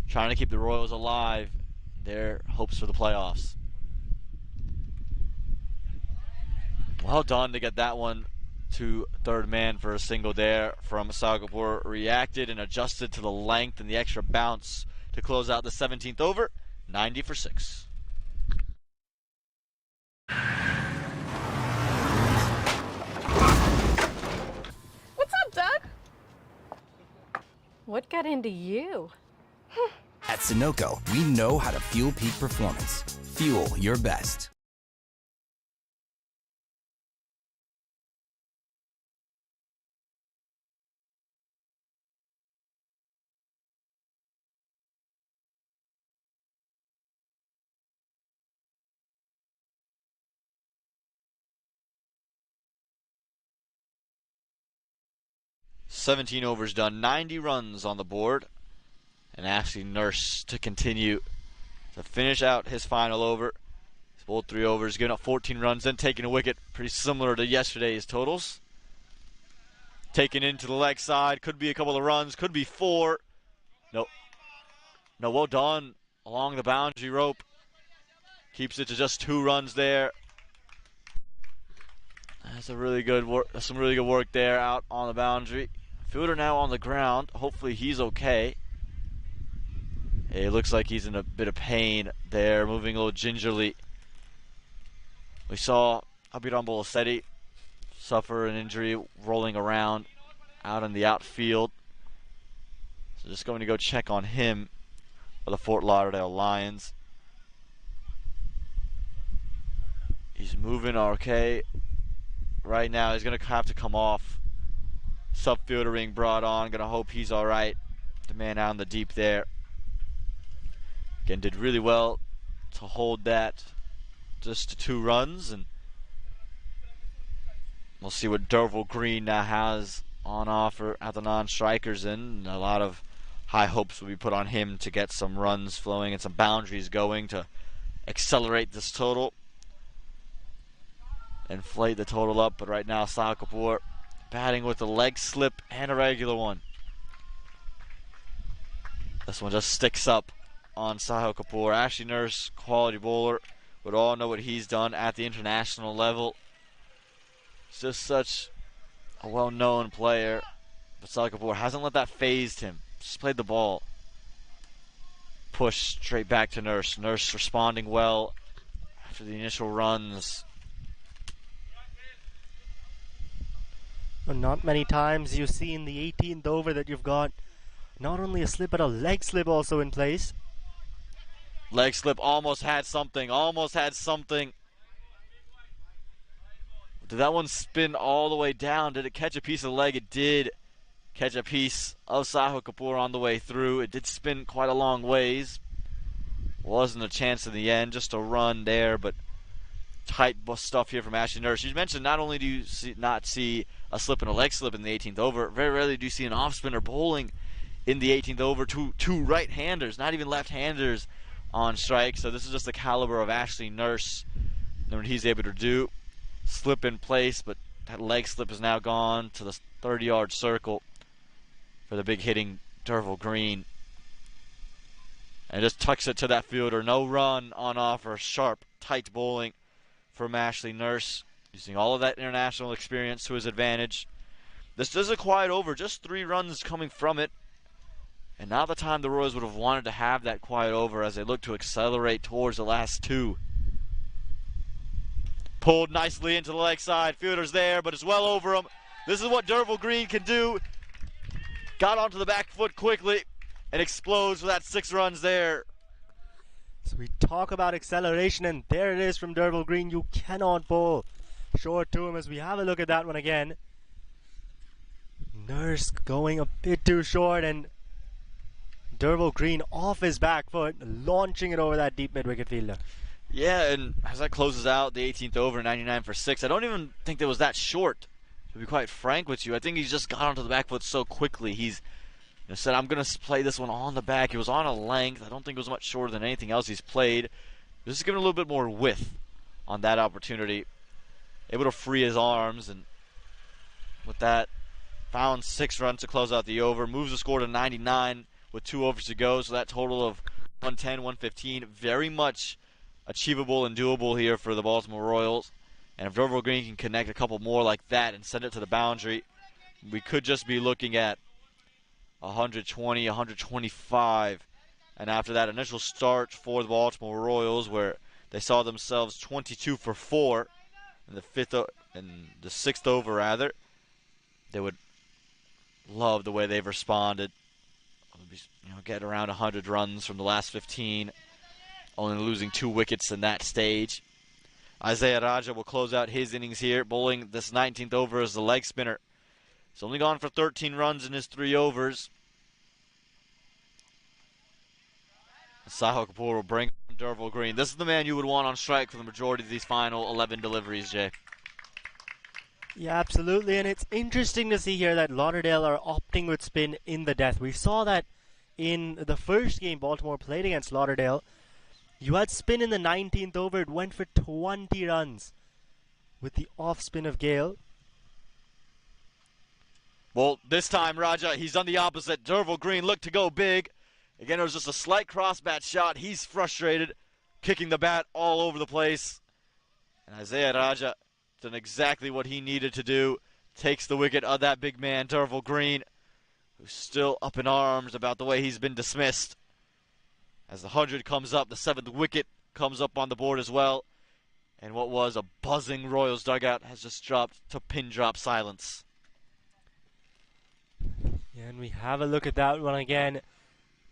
trying to keep the Royals alive. Their hopes for the playoffs. Well done to get that one to third man for a single there from Kapoor. Reacted and adjusted to the length and the extra bounce to close out the 17th over. 90 for 6. What's up, Doug? What got into you? At Sunoco, we know how to fuel peak performance. Fuel your best. "17 overs done, 90 runs on the board, and Ashley Nurse to continue to finish out his final over. He's bowled 3 overs, giving up 14 runs, then taking a wicket, pretty similar to yesterday's totals. Taken into the leg side, could be a couple of runs, could be 4. No, well done along the boundary rope. Keeps it to just 2 runs there. That's a really good work. That's some really good work there out on the boundary. Fielder now on the ground. Hopefully he's okay. It looks like he's in a bit of pain there, moving a little gingerly. We saw Abhiram Bolasetti suffer an injury rolling around out in the outfield. So just going to go check on him for the Fort Lauderdale Lions. He's moving okay. Right now he's going to have to come off. Subfielder being brought on. Going to hope he's all right. The man out in the deep there. Again, did really well to hold that just to 2 runs. And we'll see what Derval Green now has on offer at the non-strikers in. And a lot of high hopes will be put on him to get some runs flowing and some boundaries going to accelerate this total. Inflate the total up, but right now Kapoor batting with a leg slip and a regular one. This one just sticks up on Kapoor. Ashley Nurse, quality bowler. Would all know what he's done at the international level. He's just such a well-known player. But Kapoor hasn't let that faze him. Just played the ball. Push straight back to Nurse. Nurse responding well after the initial runs. Not many times you see in the 18th over that you've got not only a slip but a leg slip also in place. Leg slip almost had something. Did that one spin all the way down? Did it catch a piece of the leg? It did catch a piece of Kapoor on the way through. It did spin quite a long ways. Wasn't a chance in the end, just a run there, but tight stuff here from Ashley Nurse. You mentioned not only do you not see a slip and a leg slip in the 18th over, very rarely do you see an off-spinner bowling in the 18th over. Two right-handers, not even left-handers on strike. So this is just the caliber of Ashley Nurse and what he's able to do. Slip in place, but that leg slip is now gone to the 30-yard circle for the big hitting Derval Green. And just tucks it to that fielder. No run on offer. Sharp, tight bowling from Ashley Nurse, using all of that international experience to his advantage. This is a quiet over, just 3 runs coming from it. And not the time the Royals would have wanted to have that quiet over as they look to accelerate towards the last 2. Pulled nicely into the leg side. Fielder's there, but it's well over him. This is what Derval Green can do. Got onto the back foot quickly and explodes for that 6 runs there. So we talk about acceleration, and there it is from Derval Green. You cannot bowl short to him as we have a look at that one again. Nurse going a bit too short, and Dervo Green off his back foot, launching it over that deep mid-wicket fielder. Yeah, and as that closes out the 18th over, 99 for 6, I don't even think that was that short, to be quite frank with you. I think he's just got onto the back foot so quickly. He's said, I'm going to play this one on the back. It was on a length. I don't think it was much shorter than anything else he's played. Just giving a little bit more width on that opportunity. Able to free his arms, and with that, found 6 runs to close out the over. Moves the score to 99 with 2 overs to go, so that total of 110, 115. Very much achievable and doable here for the Baltimore Royals. And if Dervo Green can connect a couple more like that and send it to the boundary, we could just be looking at 120, 125. And after that initial start for the Baltimore Royals, where they saw themselves 22 for 4 in the 6th over rather, they would love the way they've responded. Get around 100 runs from the last 15, only losing 2 wickets in that stage. Isaiah Raja will close out his innings here, bowling this 19th over as the leg spinner. He's only gone for 13 runs in his 3 overs. Sahil Kapoor will bring Dervo Green. This is the man you would want on strike for the majority of these final 11 deliveries, Jay. Yeah, absolutely, and it's interesting to see here that Lauderdale are opting with spin in the death. We saw that in the first game Baltimore played against Lauderdale. You had spin in the 19th over. It went for 20 runs with the off spin of Gale. Well, this time, Raja, he's done the opposite. Dervo Green looked to go big. Again, it was just a slight cross-bat shot. He's frustrated, kicking the bat all over the place. And Isaiah Raja done exactly what he needed to do. Takes the wicket of that big man, Dervo Green, who's still up in arms about the way he's been dismissed. As the 100 comes up, the 7th wicket comes up on the board as well. And what was a buzzing Royals dugout has just dropped to pin drop silence. Yeah, and we have a look at that one again.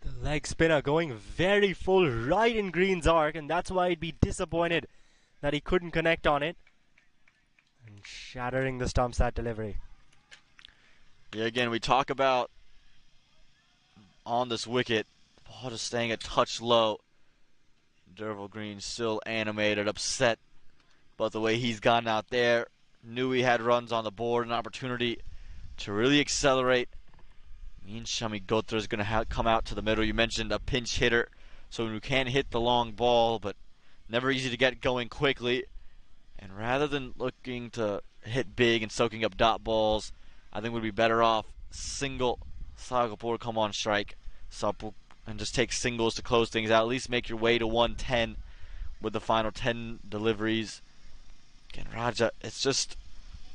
The leg spinner going very full right in Green's arc, and that's why he'd be disappointed that he couldn't connect on it. And shattering the stumps, that delivery. Yeah, again, we talk about on this wicket, the ball just staying a touch low. Dervo Green still animated, upset about the way he's gone out there. Knew he had runs on the board, an opportunity to really accelerate. Mean Shami Gotra is going to come out to the middle. You mentioned a pinch hitter, so we can't hit the long ball, but never easy to get going quickly. And rather than looking to hit big and soaking up dot balls, I think we'd be better off single Sahil Kapoor come on strike and just take singles to close things out. At least make your way to 110 with the final 10 deliveries. Again, Raja, it's just,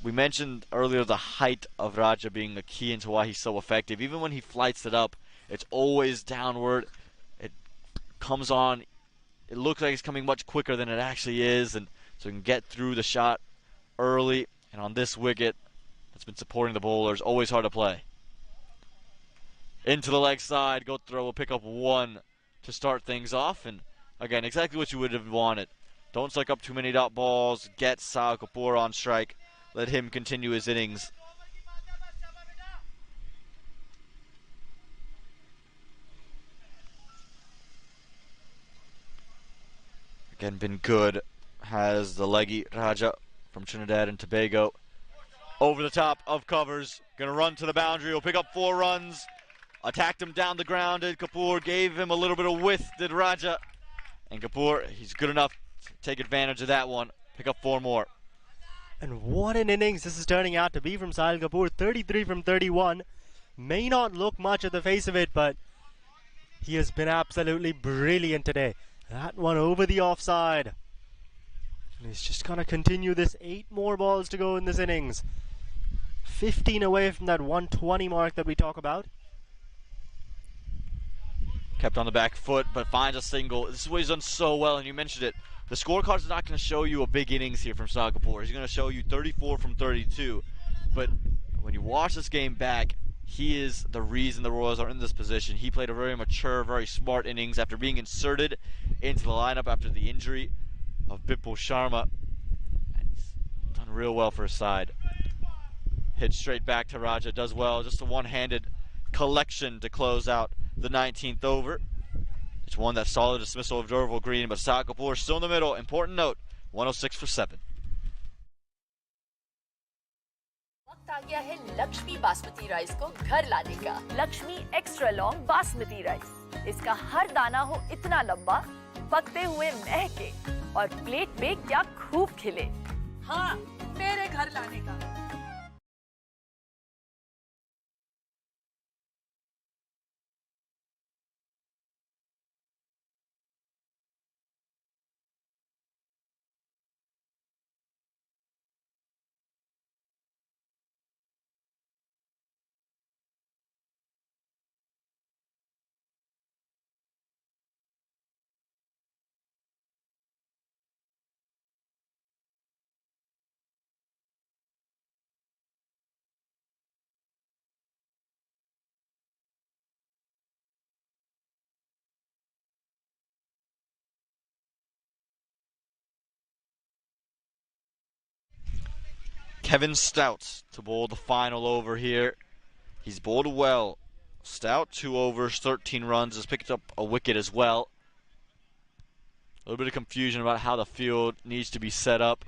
we mentioned earlier the height of Raja being the key into why he's so effective. Even when he flights it up, it's always downward. It comes on, it looks like it's coming much quicker than it actually is, and so he can get through the shot early. And on this wicket, that's been supporting the bowlers, always hard to play. Into the leg side, Gotra will pick up 1 to start things off, and again, exactly what you would have wanted. Don't suck up too many dot balls, get Sahil Kapoor on strike, let him continue his innings. Again, been good, has the leggy Raja from Trinidad and Tobago. Over the top of covers, gonna run to the boundary, he'll pick up 4 runs. Attacked him down the ground, did Kapoor, gave him a little bit of width, did Raja. And Kapoor, he's good enough to take advantage of that one, pick up 4 more. And what an innings this is turning out to be from Sahil Kapoor. 33 from 31. May not look much at the face of it, but he has been absolutely brilliant today. That one over the offside. And he's just going to continue this. 8 more balls to go in this innings. 15 away from that 120 mark that we talk about. Kept on the back foot, but finds a single. This is what he's done so well, and you mentioned it. The scorecard's not going to show you a big innings here from Sahil Kapoor. He's going to show you 34 from 32. But when you watch this game back, he is the reason the Royals are in this position. He played a very mature, very smart innings after being inserted into the lineup after the injury of Bipul Sharma. And he's done real well for his side. Hit straight back to Raja, does well. Just a one-handed collection to close out the 19th over. It's one that solid dismissal of Durval Green, but Kapoor still in the middle. Important note, 106 for 7. वक्त आ गया है Lakshmi basmati rice को घर लाने का। Lakshmi extra long basmati rice. इसका हर दाना हो इतना लंबा, पकते हुए महके और प्लेट में क्या खूब खिले। हाँ, मेरे घर लाने का। Kevin Stout to bowl the final over here. He's bowled well. Stout, 2 overs, 13 runs, has picked up a wicket as well. A little bit of confusion about how the field needs to be set up.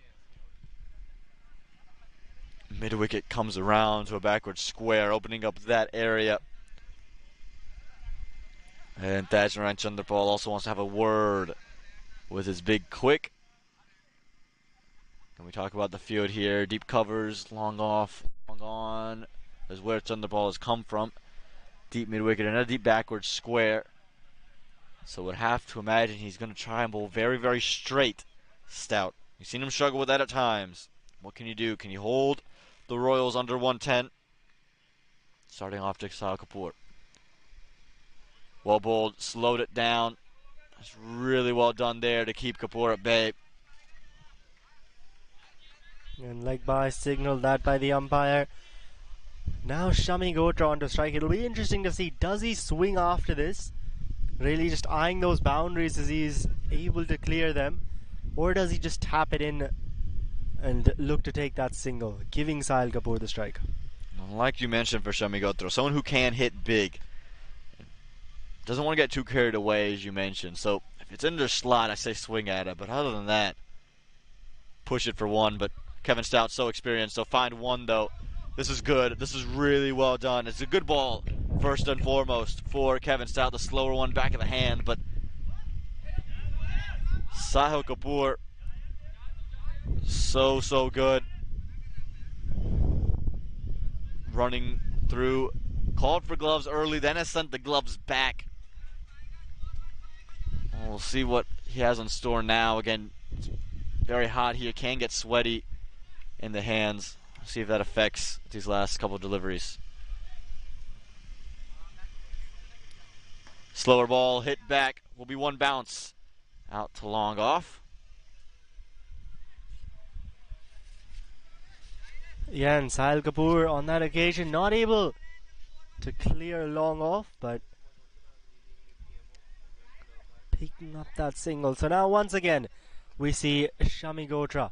Mid-wicket comes around to a backward square, opening up that area. And Thajnaran Chanderpaul also wants to have a word with his big quick. Can we talk about the field here? Deep covers, long off, long on, is where Chanderpaul has come from. Deep mid-wicket and a deep backward square. So would have to imagine he's going to try and bowl very, very straight. Stout. You've seen him struggle with that at times. What can you do? Can you hold the Royals under 110? Starting off to Kapoor. Well bowled, slowed it down. That's really well done there to keep Kapoor at bay. And leg by signaled that by the umpire. Now Shami Gotra on to strike. It'll be interesting to see, does he swing after this? Really just eyeing those boundaries as he's able to clear them? Or does he just tap it in and look to take that single, giving Sahil Kapoor the strike? Like you mentioned for Shami Gotra, someone who can hit big. Doesn't want to get too carried away, as you mentioned. So if it's in their slot, I say swing at it. But other than that, push it for one. But Kevin Stout's so experienced, so find one though. This is good. This is really well done. It's a good ball, first and foremost, for Kevin Stout. The slower one back of the hand, but Sahil Kapoor, so good. Running through, called for gloves early, then has sent the gloves back. We'll see what he has in store now. Again, it's very hot here, can get sweaty in the hands. See if that affects these last couple of deliveries. Slower ball hit back, will be one bounce out to long off. Yeah, and Sahil Kapoor on that occasion not able to clear long off, but picking up that single. So now once again we see Shami Gotra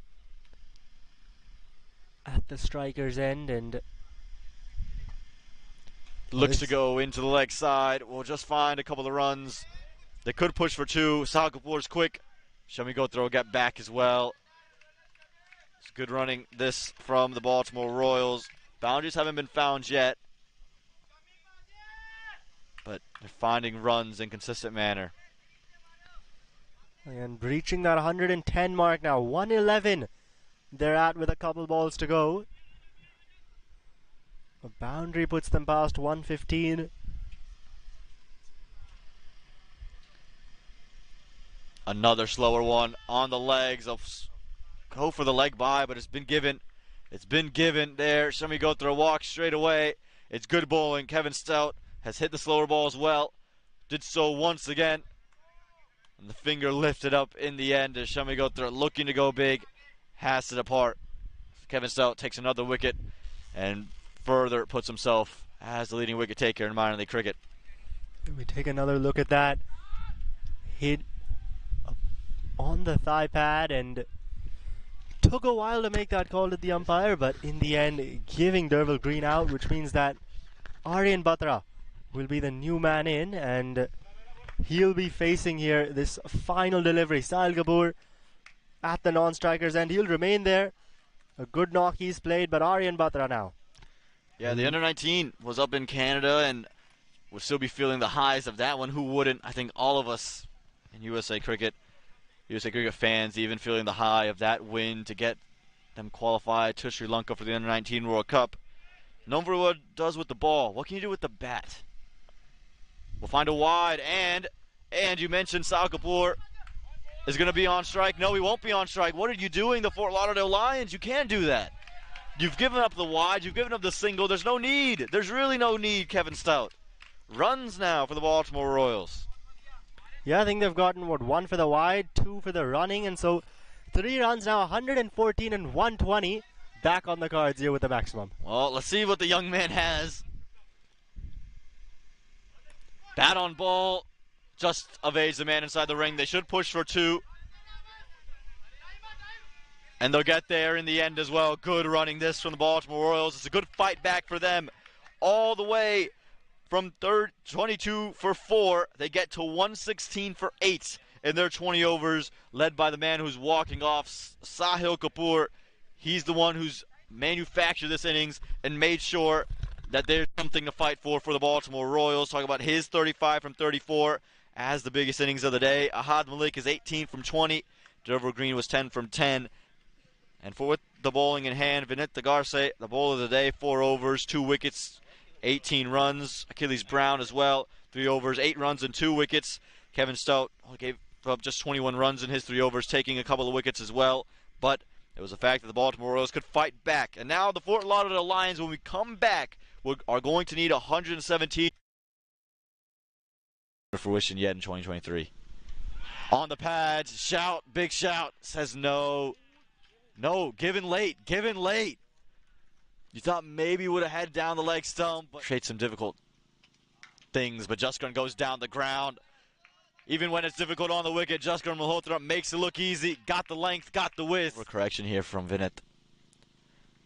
at the striker's end, and looks to go into the leg side. We'll just find a couple of runs. They could push for 2. Sahil Kapoor's quick. Shami Gotra will get back as well. It's good running this from the Baltimore Royals. Boundaries haven't been found yet, but they're finding runs in consistent manner. And reaching that 110 mark now, 111 they're at with a couple balls to go. A boundary puts them past 115. Another slower one on the legs. Of go for the leg by, but it's been given. It's been given there. Shami Gotra walks straight away. It's good bowling. Kevin Stout has hit the slower ball as well. Did so once again. And the finger lifted up in the end as Shami Gotra, looking to go big, has it apart. Kevin Stout takes another wicket and further puts himself as the leading wicket taker in minor league cricket. We take another look at that. Hit on the thigh pad and took took a while to make that call to the umpire, but in the end, giving Derval Green out, which means that Aryan Batra will be the new man in, and he'll be facing here this final delivery. Sahil Kapoor at the non-striker's end. He'll remain there. A good knock he's played, but Aryan Batra now. Yeah, the under-19 was up in Canada and would still be feeling the highs of that one. Who wouldn't? I think all of us in USA Cricket fans even feeling the high of that win to get them qualified to Sri Lanka for the under-19 World Cup. Known for what it does with the ball. What can you do with the bat? We'll find a wide, and you mentioned Sahil Kapoor is going to be on strike. No, he won't be on strike. What are you doing, the Fort Lauderdale Lions? You can't do that. You've given up the wide. You've given up the single. There's no need. There's really no need, Kevin Stout. Runs now for the Baltimore Royals. Yeah, I think they've gotten, 1 for the wide, 2 for the running, and so 3 runs now, 114 and 120. Back on the cards here with the maximum. Well, let's see what the young man has. Bat on ball. Just evades the man inside the ring. They should push for 2. And they'll get there in the end as well. Good running this from the Baltimore Royals. It's a good fight back for them. All the way from 22 for 4. They get to 116 for 8 in their 20 overs, led by the man who's walking off, Sahil Kapoor. He's the one who's manufactured this innings and made sure that there's something to fight for the Baltimore Royals. Talk about his 35 from 34 as the biggest innings of the day. Ahad Malik is 18 from 20. Derval Green was 10 from 10. And for with the bowling in hand, Vinit Garse, the bowler of the day, 4 overs, 2 wickets, 18 runs. Achilles Brown as well, 3 overs, 8 runs and 2 wickets. Kevin Stout gave up just 21 runs in his 3 overs, taking a couple of wickets as well. But it was the fact that the Baltimore Royals could fight back. And now the Fort Lauderdale Lions, when we come back, are going to need 117 for fruition yet in 2023. On the pads, shout, big shout, says no. No, given late. You thought maybe he would have had down the leg stump, but creates some difficult things. But Jaskaran goes down the ground. Even when it's difficult on the wicket, Jaskaran Malhotra makes it look easy. Got the length, got the width. Correction here from Vinit.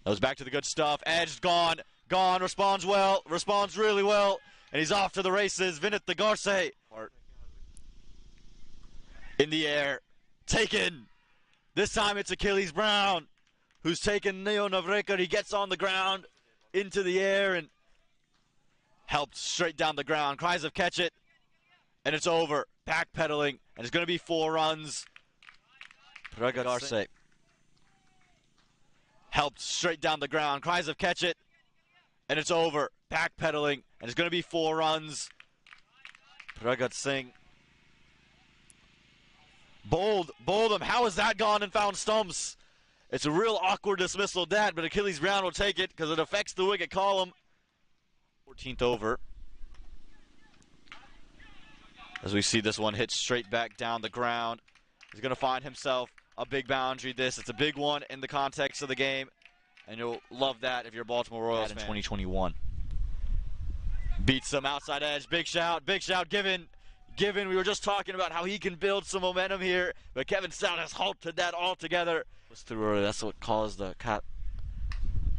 That was back to the good stuff. Edge gone, responds well, responds really well. And he's off to the races. Vinit Garse. In the air, taken. This time it's Achilles Brown who's taken Neo Navrekar. He gets on the ground, into the air, and helped straight down the ground. Cries of catch it, and it's over. Backpedaling, and it's going to be 4 runs. Pragat Arce helped straight down the ground. Cries of catch it, and it's over. Backpedaling, and it's going to be 4 runs. Pragat Singh bowled him. How has that gone and found stumps? It's a real awkward dismissal of that, but Achilles Brown will take it because it affects the wicket column. 14th over. As we see this one hit straight back down the ground. He's going to find himself a big boundary. It's a big one in the context of the game, and you'll love that if you're a Baltimore Royals fan. In 2021. Beats them outside edge. Big shout, given. We were just talking about how he can build some momentum here, but Kevin Stout has halted that altogether. Was through early. That's what caused the cut.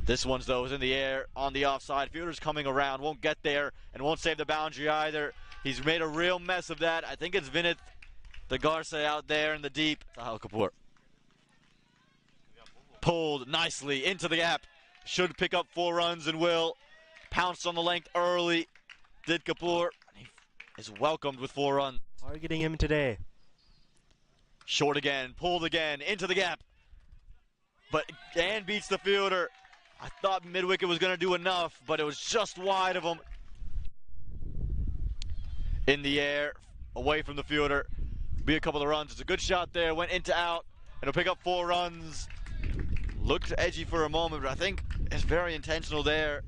This one's, though, is in the air on the offside. Fielder's coming around, won't get there, and won't save the boundary either. He's made a real mess of that. I think it's Vinit Garse out there in the deep. Sahil Kapoor pulled nicely into the gap. Should pick up 4 runs and will. Pounced on the length early. Did Kapoor. Is welcomed with 4 runs. Targeting him today. Short again, pulled again, into the gap. And beats the fielder. I thought mid-wicket was going to do enough, but it was just wide of him. In the air, away from the fielder. Be a couple of runs. It's a good shot there, went into out, and he'll pick up 4 runs. Looked edgy for a moment, but I think it's very intentional there.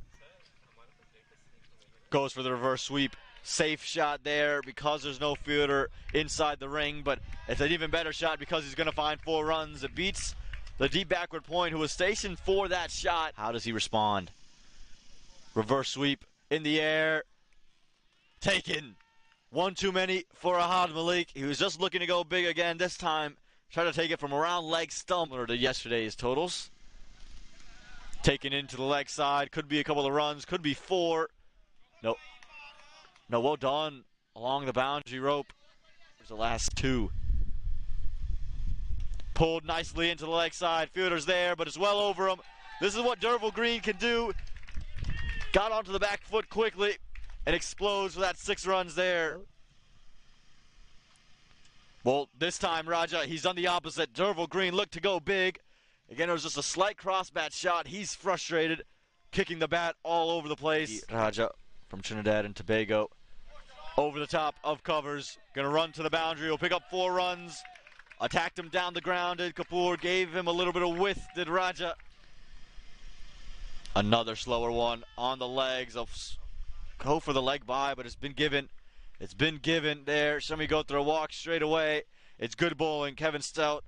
Goes for the reverse sweep. Safe shot there because there's no fielder inside the ring, but it's an even better shot because he's going to find 4 runs. It beats the deep backward point who was stationed for that shot. How does he respond? Reverse sweep in the air. Taken. 1 too many for Ahad Malik. He was just looking to go big again. This time Try to take it from around leg stump to yesterday's totals. Taken into the leg side. Could be a couple of runs. Could be 4. No. No, well done along the boundary rope. There's the last 2. Pulled nicely into the leg side. Fielder's there, but it's well over him. This is what Derval Green can do. Got onto the back foot quickly and explodes for that 6 runs there. Well, this time, Raja, he's done the opposite. Derval Green looked to go big. Again, it was just a slight cross-bat shot. He's frustrated, kicking the bat all over the place. Raja from Trinidad and Tobago over the top of covers. Going to run to the boundary. He'll pick up 4 runs. Attacked him down the ground. Kapoor gave him a little bit of width, did Raja. Another slower one on the legs. I'll go for the leg by, but it's been given. It's been given there. Somebody go through a walk straight away. It's good bowling. Kevin Stout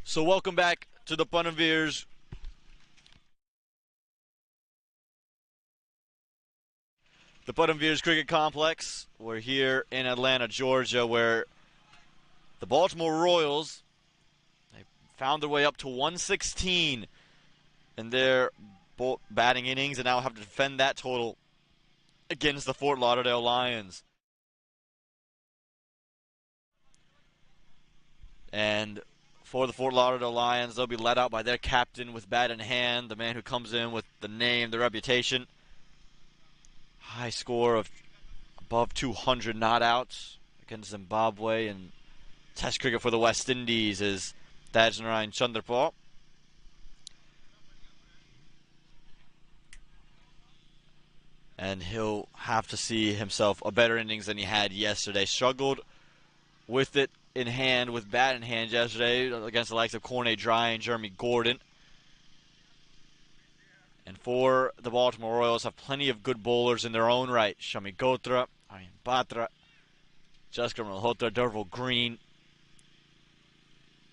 So welcome back to the Punavirs. The Punavirs Cricket Complex. We're here in Atlanta, Georgia, where the Baltimore Royals, they found their way up to 116 in their batting innings and now have to defend that total against the Fort Lauderdale Lions. And for the Fort Lauderdale Lions, they'll be led out by their captain with bat in hand, the man who comes in with the name, the reputation. High score of above 200 not outs against Zimbabwe, and Test cricket for the West Indies is Tajnarayan Chanderpaul. And he'll have to see himself a better innings than he had yesterday. Struggled with it in hand, with bat in hand yesterday against the likes of Cornet Dry and Jeremy Gordon. And for the Baltimore Royals, have plenty of good bowlers in their own right. Shami Gotra, Aryan Batra, Jaskar Malhotra, Derval Green.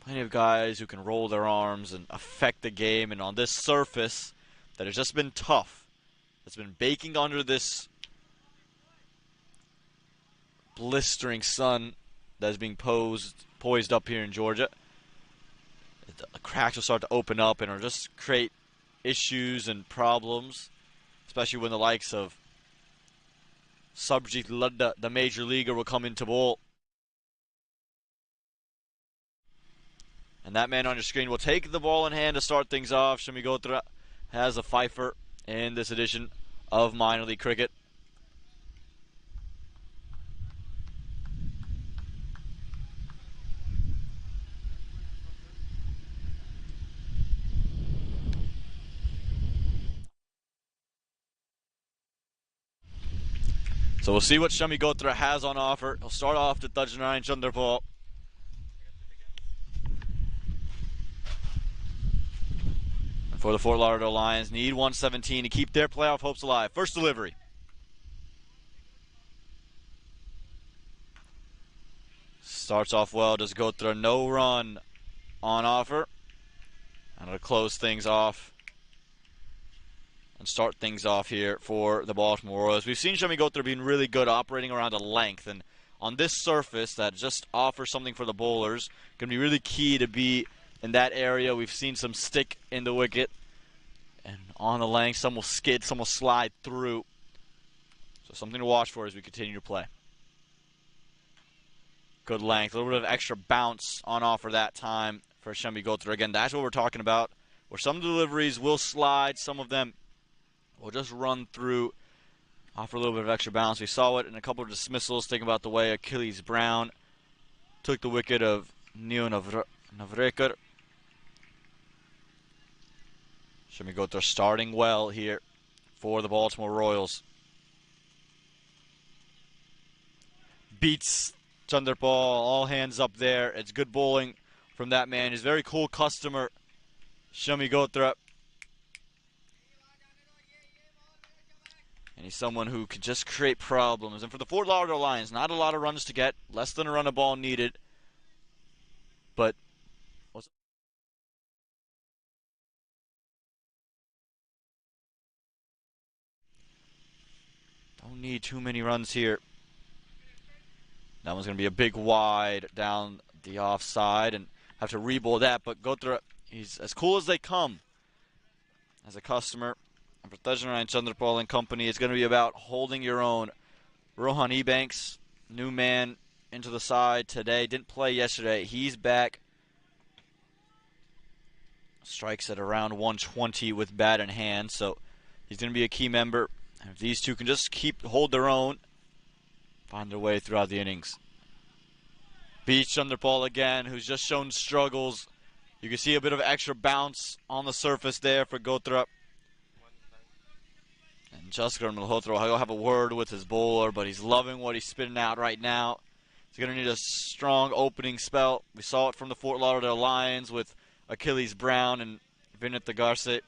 Plenty of guys who can roll their arms and affect the game. And on this surface that has just been tough, that's been baking under this blistering sun that is being poised up here in Georgia, the cracks will start to open up and it'll just create issues and problems, especially when the likes of Subjit Ladda, the major leaguer, will come into bowl. And that man on your screen will take the ball in hand to start things off. Shami Gotra has a fifer in this edition of minor league cricket. So we'll see what Shami Gotra has on offer. He'll start off to Tajnarayan Chanderpaul. For the Fort Lauderdale Lions, need 117 to keep their playoff hopes alive. First delivery. Starts off well, does Gotra, no run on offer. And it'll close things off and start things off here for the Baltimore Royals. We've seen Shami Gotra being really good operating around a length, and on this surface that just offers something for the bowlers, going to be really key to be in that area. We've seen some stick in the wicket, and on the length, some will skid, some will slide through. So something to watch for as we continue to play. Good length, a little bit of extra bounce on offer that time for Shami Gotra. Again, that's what we're talking about, where some deliveries will slide, some of them will just run through, offer a little bit of extra bounce. We saw it in a couple of dismissals, thinking about the way Achilles Brown took the wicket of Neo Navrekar. Shami Gotra starting well here for the Baltimore Royals. Beats Chanderpaul, all hands up there. It's good bowling from that man. He's a very cool customer, Shami Gotra. And he's someone who can just create problems. And for the Fort Lauderdale Lions, not a lot of runs to get, less than a run a ball needed. But don't need too many runs here. That one's going to be a big wide down the offside and have to re-bowl that. But Gotra, he's as cool as they come as a customer. And for Tajnarayan Chanderpaul and company, it's going to be about holding your own. Rohan Ebanks, new man into the side today. Didn't play yesterday. He's back. Strikes at around 120 with bat in hand. So he's going to be a key member. And if these two can just hold their own, find their way throughout the innings. Beats Chanderpaul again, who's just shown struggles. You can see a bit of extra bounce on the surface there for Gotra. And Jaskar Malhotra will have a word with his bowler, but he's loving what he's spitting out right now. He's going to need a strong opening spell. We saw it from the Fort Lauderdale Lions with Achilles Brown and Vinit Tagarse.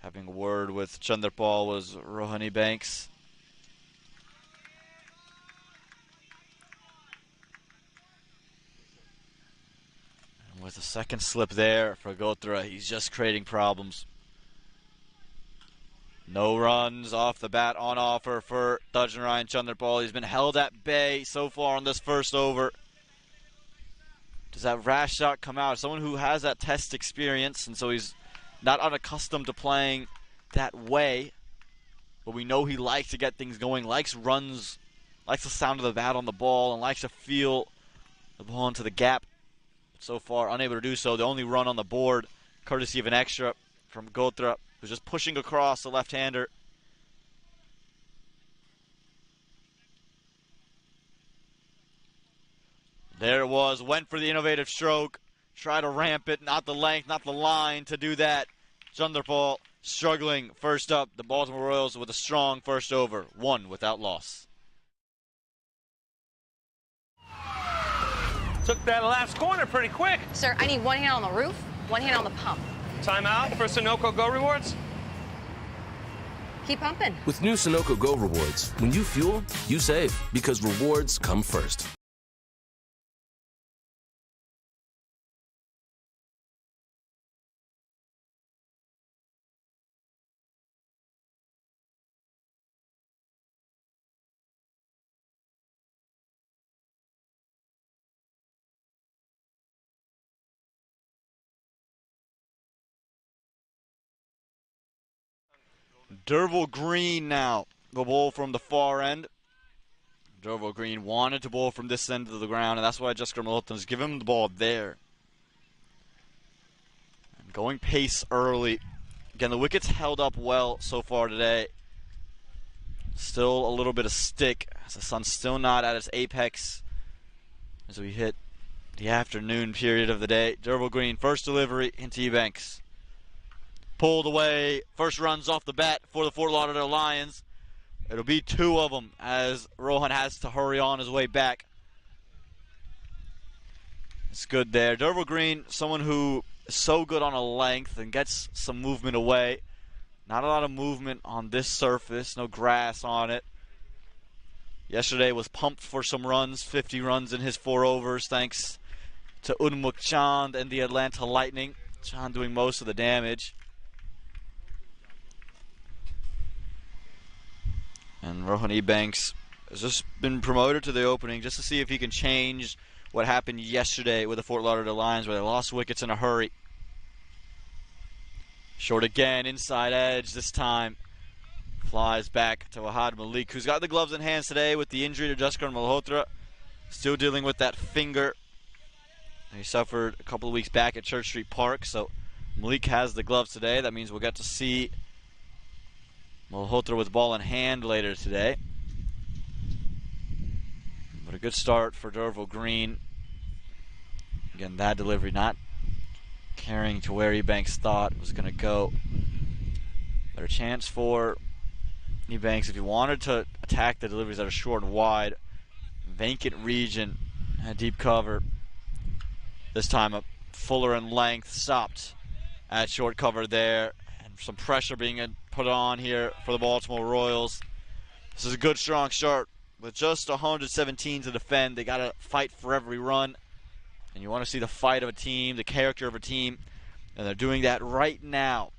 Having a word with Chanderpaul was Rohan Banks. There's a second slip there for Gotra. He's just creating problems. No runs off the bat on offer for Dajanarayan Chandrapal. He's been held at bay so far on this first over. Does that rash shot come out? Someone who has that test experience, and so he's not unaccustomed to playing that way. But we know he likes to get things going, likes runs, likes the sound of the bat on the ball, and likes to feel the ball into the gap. So far, unable to do so. The only run on the board, courtesy of an extra from Gotra, who's just pushing across the left-hander. There it was, went for the innovative stroke, try to ramp it, not the length, not the line to do that. Chandrapal struggling first up. The Baltimore Royals with a strong first over, one without loss. Took that last corner pretty quick. Sir, I need one hand on the roof, one hand on the pump. Timeout for Sunoco Go Rewards. Keep pumping. With new Sunoco Go rewards, when you fuel, you save because rewards come first. Derval Green now, the ball from the far end. Derval Green wanted to bowl from this end of the ground, and that's why Jessica Malhotra's given him the ball there. And going pace early. Again, the wickets held up well so far today. Still a little bit of stick, as the sun's still not at its apex as we hit the afternoon period of the day. Derval Green, first delivery into Ebanks. Pulled away, first runs off the bat for the Fort Lauderdale Lions. It'll be two of them as Rohan has to hurry on his way back. It's good there. Derval Green, someone who is so good on a length and gets some movement away. Not a lot of movement on this surface, no grass on it. Yesterday was pumped for some runs, 50 runs in his 4 overs, thanks to Unmuk Chand and the Atlanta Lightning. Chand doing most of the damage. And Rohan Ebanks has just been promoted to the opening just to see if he can change what happened yesterday with the Fort Lauderdale Lions, where they lost wickets in a hurry. Short again, inside edge this time. Flies back to Wahad Malik, who's got the gloves in hands today with the injury to Jaskar Malhotra. Still dealing with that finger. He suffered a couple of weeks back at Church Street Park, so Malik has the gloves today. That means we'll get to see Malhotra with ball in hand later today. But a good start for Derval Green. Again, that delivery not carrying to where Ebanks thought was going to go. Better chance for Ebanks if he wanted to attack the deliveries that are short and wide. Vacant region, deep cover. This time a fuller in length, stopped at short cover there. And some pressure being put on here for the Baltimore Royals. This is a good strong start with just 117 to defend. They got to fight for every run. And you want to see the fight of a team, the character of a team. And they're doing that right now.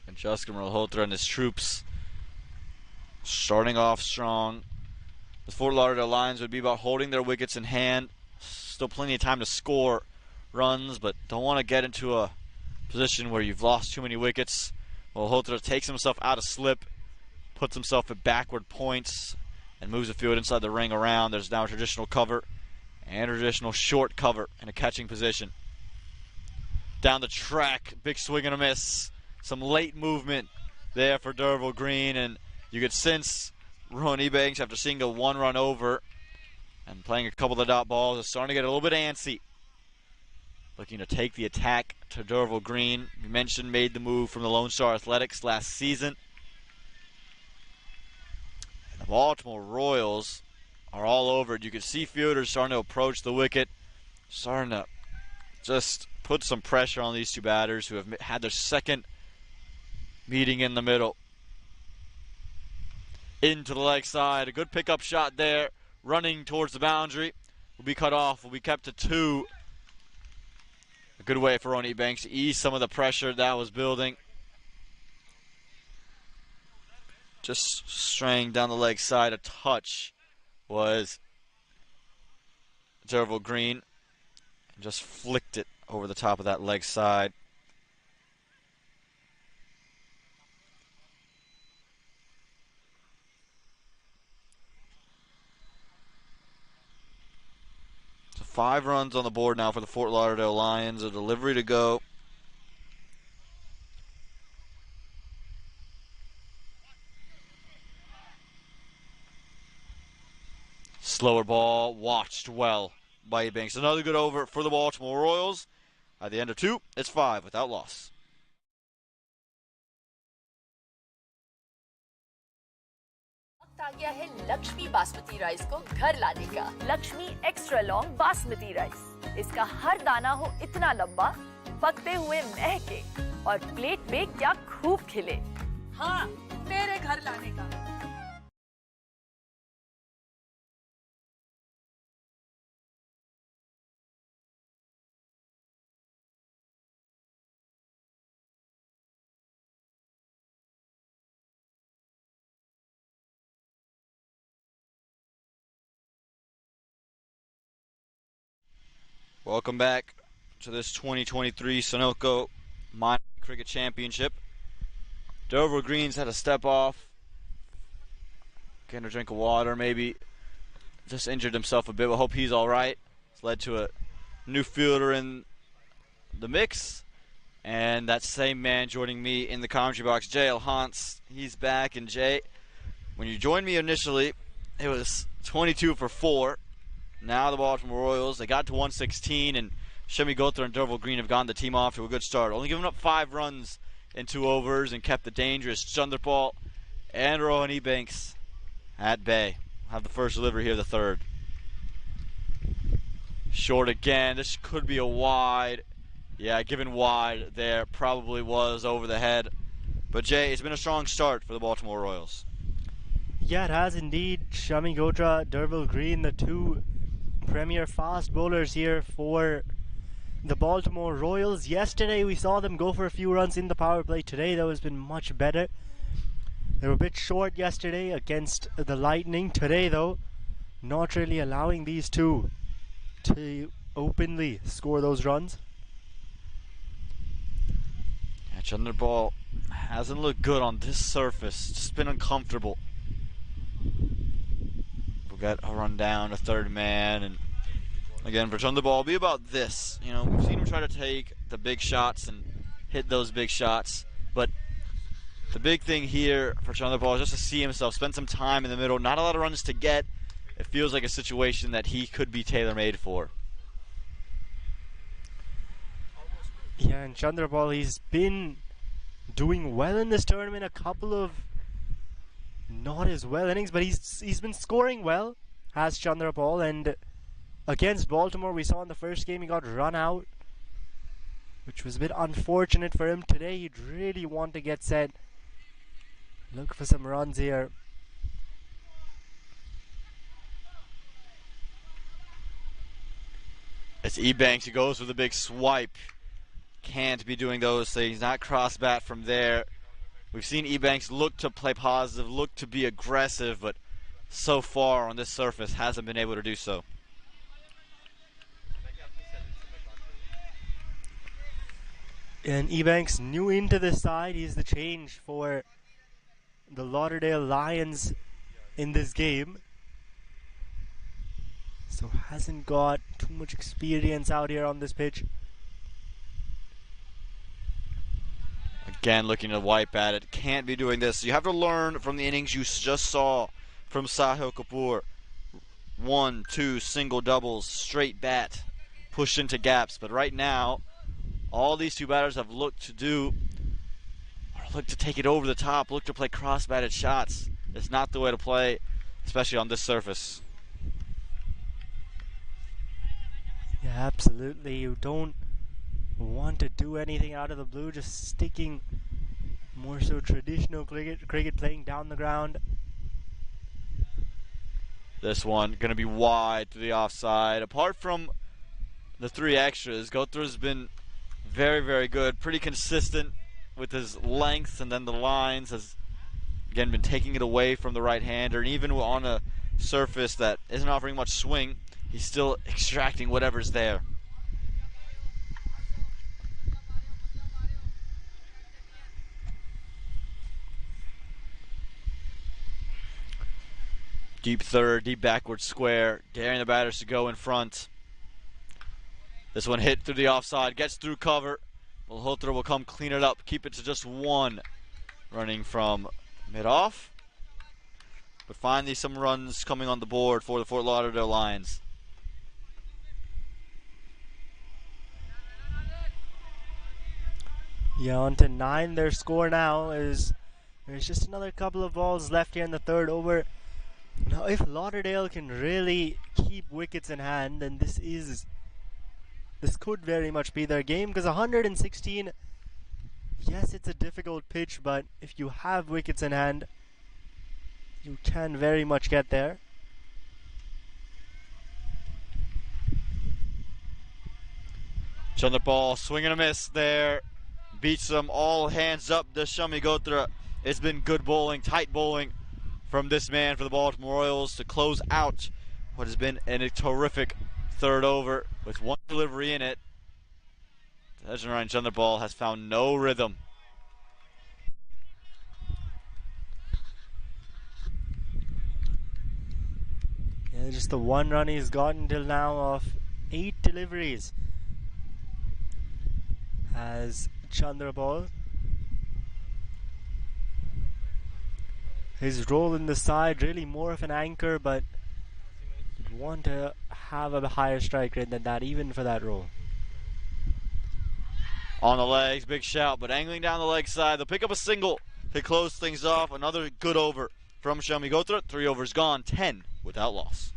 And Jaskar Malhotra and his troops starting off strong. The Fort Lauderdale Lions would be about holding their wickets in hand. Still plenty of time to score runs, but don't want to get into a position where you've lost too many wickets. Malhotra takes himself out of slip, puts himself at backward points, and moves the field inside the ring around. There's now a traditional cover and a traditional short cover in a catching position. Down the track, big swing and a miss. Some late movement there for Derval Green, and you could sense Rohan Ebanks, after seeing a 1-run over and playing a couple of dot balls, is starting to get a little bit antsy. Looking to take the attack to Derval Green. We mentioned made the move from the Lone Star Athletics last season. And the Baltimore Royals are all over it. You can see fielders starting to approach the wicket, starting to just put some pressure on these two batters who have had their second meeting in the middle. Into the leg side, a good pickup shot there, running towards the boundary. Will be cut off, will be kept to 2. A good way for Ron Banks to ease some of the pressure that was building. Just straying down the leg side a touch was Derval Green. And just flicked it over the top of that leg side. So 5 runs on the board now for the Fort Lauderdale Lions. A delivery to go. Slower ball, watched well by Banks. Another good over for the Baltimore Royals. At the end of 2, it's 5 without loss. वक्त आ गया है Lakshmi basmati rice को घर लाने का। Lakshmi extra long basmati rice. इसका हर दाना हो इतना लंबा, पकते हुए महके और प्लेट पे क्या खूब खिले। हाँ, मेरे घर लाने का। Welcome back to this 2023 Sunoco Minor League Cricket Championship. Derval Green's had to step off, getting a drink of water, maybe just injured himself a bit. We'll hope he's all right. It's led to a new fielder in the mix, and that same man joining me in the commentary box, Jay Alhans. He's back, and Jay, when you joined me initially, it was 22 for 4. Now the Baltimore Royals, they got to 116, and Shemi Gothar and Derval Green have gotten the team off to a good start. Only giving up 5 runs in 2 overs and kept the dangerous Chanderpaul and Rohan Ebanks at bay. We'll have the first delivery here, the 3rd. Short again. This could be a wide. Yeah, given wide there, probably was over the head. But Jay, it's been a strong start for the Baltimore Royals. Yeah, it has indeed. Shami Gotra, Derval Green, the 2 premier fast bowlers here for the Baltimore Royals. Yesterday we saw them go for a few runs in the power play. Today though has been much better. They were a bit short yesterday against the Lightning. Today though, not really allowing these 2 to openly score those runs. Yeah, Chanderpaul hasn't looked good on this surface. Just been uncomfortable. Got a run down, a 3rd man, and again for Chanderpaul, it'll be about this. You know, we've seen him try to take the big shots and hit those big shots, but the big thing here for Chanderpaul is just to see himself spend some time in the middle. Not a lot of runs to get. It feels like a situation that he could be tailor-made for. Yeah, and Chanderpaul, he's been doing well in this tournament. A couple of not as well innings, but he's been scoring well, has Chanderpaul. And against Baltimore, we saw in the first game he got run out, which was a bit unfortunate for him. Today he'd really want to get set, look for some runs here. It's Ebanks who goes with a big swipe. Can't be doing those things, not cross bat from there. We've seen Ebanks look to play positive, look to be aggressive, but so far on this surface hasn't been able to do so. And Ebanks new into the side. He's the change for the Lauderdale Lions in this game. So hasn't got too much experience out here on this pitch. Again, looking to wipe at it. Can't be doing this. You have to learn from the innings you just saw from Sahil Kapoor. 1, 2 single doubles, straight bat, pushed into gaps. But right now, all these 2 batters have looked to do, or look to take it over the top, look to play cross-batted shots. It's not the way to play, especially on this surface. Yeah, absolutely. You don't want to do anything out of the blue, just sticking more so traditional cricket playing down the ground. This one going to be wide to the offside. Apart from the 3 extras, Gothar's been very, very good. Pretty consistent with his length, and then the lines has, again, been taking it away from the right-hander. And even on a surface that isn't offering much swing, he's still extracting whatever's there. Deep third, deep backward square, daring the batters to go in front. This one hit through the offside, gets through cover. Malhotra will come clean it up, keep it to just one. Running from mid-off. But finally some runs coming on the board for the Fort Lauderdale Lions. Yeah, on to 9. Their score now is there's just another couple of balls left here in the third over. Now, if Lauderdale can really keep wickets in hand, then this could very much be their game, because 116, yes, it's a difficult pitch, but if you have wickets in hand, you can very much get there. Chandrapal swing and a miss there. Beats them all hands up. The Shamighotra. It's been good bowling, tight bowling from this man for the Baltimore Royals to close out what has been a terrific third over with one delivery in it. Ryan Chandrapal has found no rhythm. Yeah, just the one run he's gotten till now of 8 deliveries as Chandrapal. His role in the side really more of an anchor, but you'd want to have a higher strike rate than that, even for that role. On the legs, big shout, but angling down the leg side. They'll pick up a single to close things off. Another good over from Shamighotra. 3 overs gone, 10 without loss.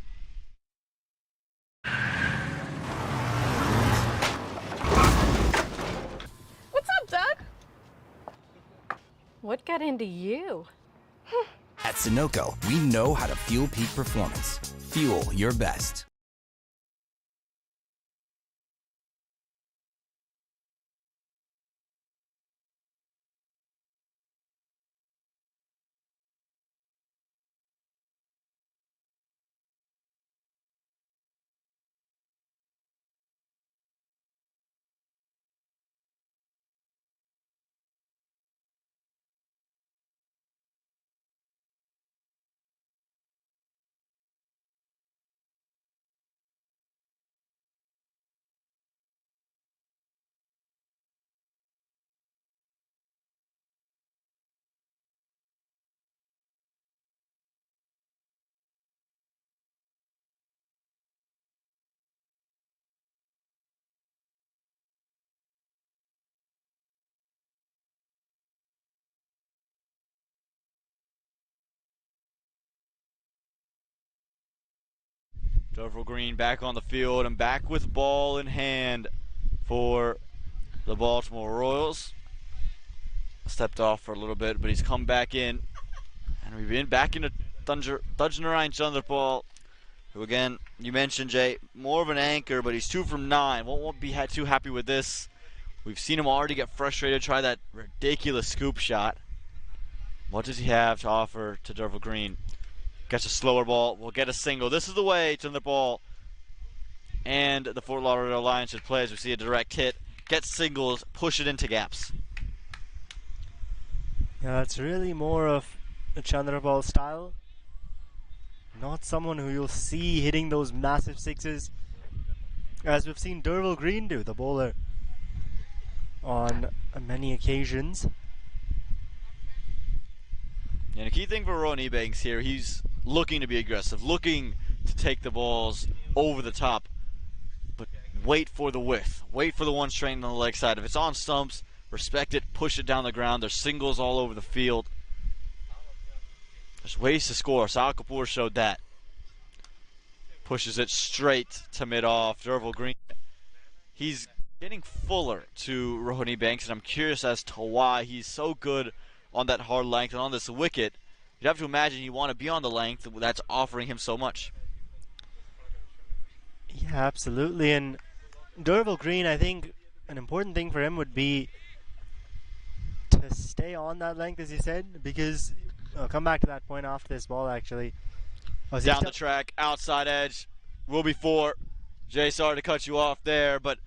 What's up, Doug? What got into you? At Sunoco, we know how to fuel peak performance. Fuel your best. Derval Green back on the field and back with ball in hand for the Baltimore Royals. Stepped off for a little bit, but he's come back in. And we've been back into Thajnarayan Chandrapal, who again, you mentioned, Jay, more of an anchor, but he's 2 from 9. Won't be too happy with this. We've seen him already get frustrated, try that ridiculous scoop shot. What does he have to offer to Derval Green? Gets a slower ball, will get a single. This is the way Chandrapal and the Fort Lauderdale Lions should play, as we see a direct hit. Get singles, push it into gaps. Yeah, that's really more of a Chandrapal style. Not someone who you'll see hitting those massive sixes, as we've seen Derval Green do, the bowler, on many occasions. And a key thing for Rowan Ebanks here, he's looking to be aggressive, looking to take the balls over the top, but wait for the width, wait for the one straight on the leg side. If it's on stumps, respect it, push it down the ground. There's singles all over the field. There's ways to score. Sal Kapoor showed that. Pushes it straight to mid-off. Derval Green, he's getting fuller to Rowan Ebanks, and I'm curious as to why he's so good on that hard length and on this wicket. You'd have to imagine you want to be on the length that's offering him so much. Yeah, absolutely. And Derval Green, I think, an important thing for him would be to stay on that length, as you said, because I'll come back to that point after this ball, actually. Down the track, outside edge, will be 4. Jay, sorry to cut you off there, but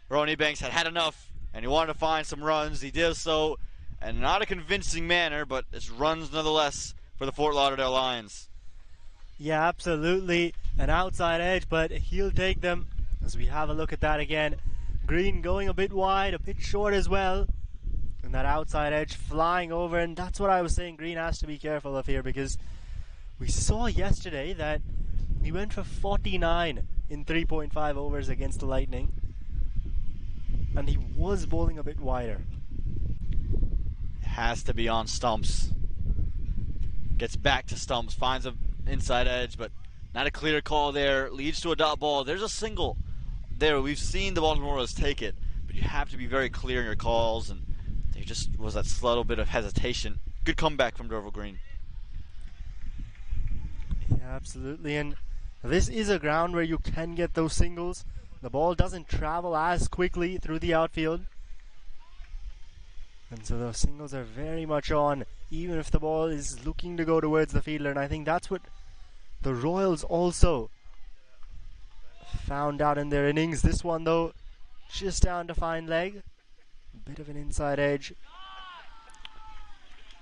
Ronnie Banks had enough, and he wanted to find some runs. He did so, and not a convincing manner, but it's runs nonetheless for the Fort Lauderdale Lions. Yeah, absolutely. An outside edge, but he'll take them as we have a look at that again. Green going a bit wide, a bit short as well. And that outside edge flying over, and that's what I was saying Green has to be careful of here, because we saw yesterday that he went for 49 in 3.5 overs against the Lightning. And he was bowling a bit wider. Has to be on stumps. Gets back to stumps, finds an inside edge, but not a clear call there. Leads to a dot ball. There's a single there. We've seen the Baltimore Orioles take it, but you have to be very clear in your calls, and there just was that little bit of hesitation. Good comeback from Derval Green. Yeah, absolutely. And this is a ground where you can get those singles. The ball doesn't travel as quickly through the outfield. And so those singles are very much on, even if the ball is looking to go towards the fielder. And I think that's what the Royals also found out in their innings. This one, though, just down to fine leg. A bit of an inside edge.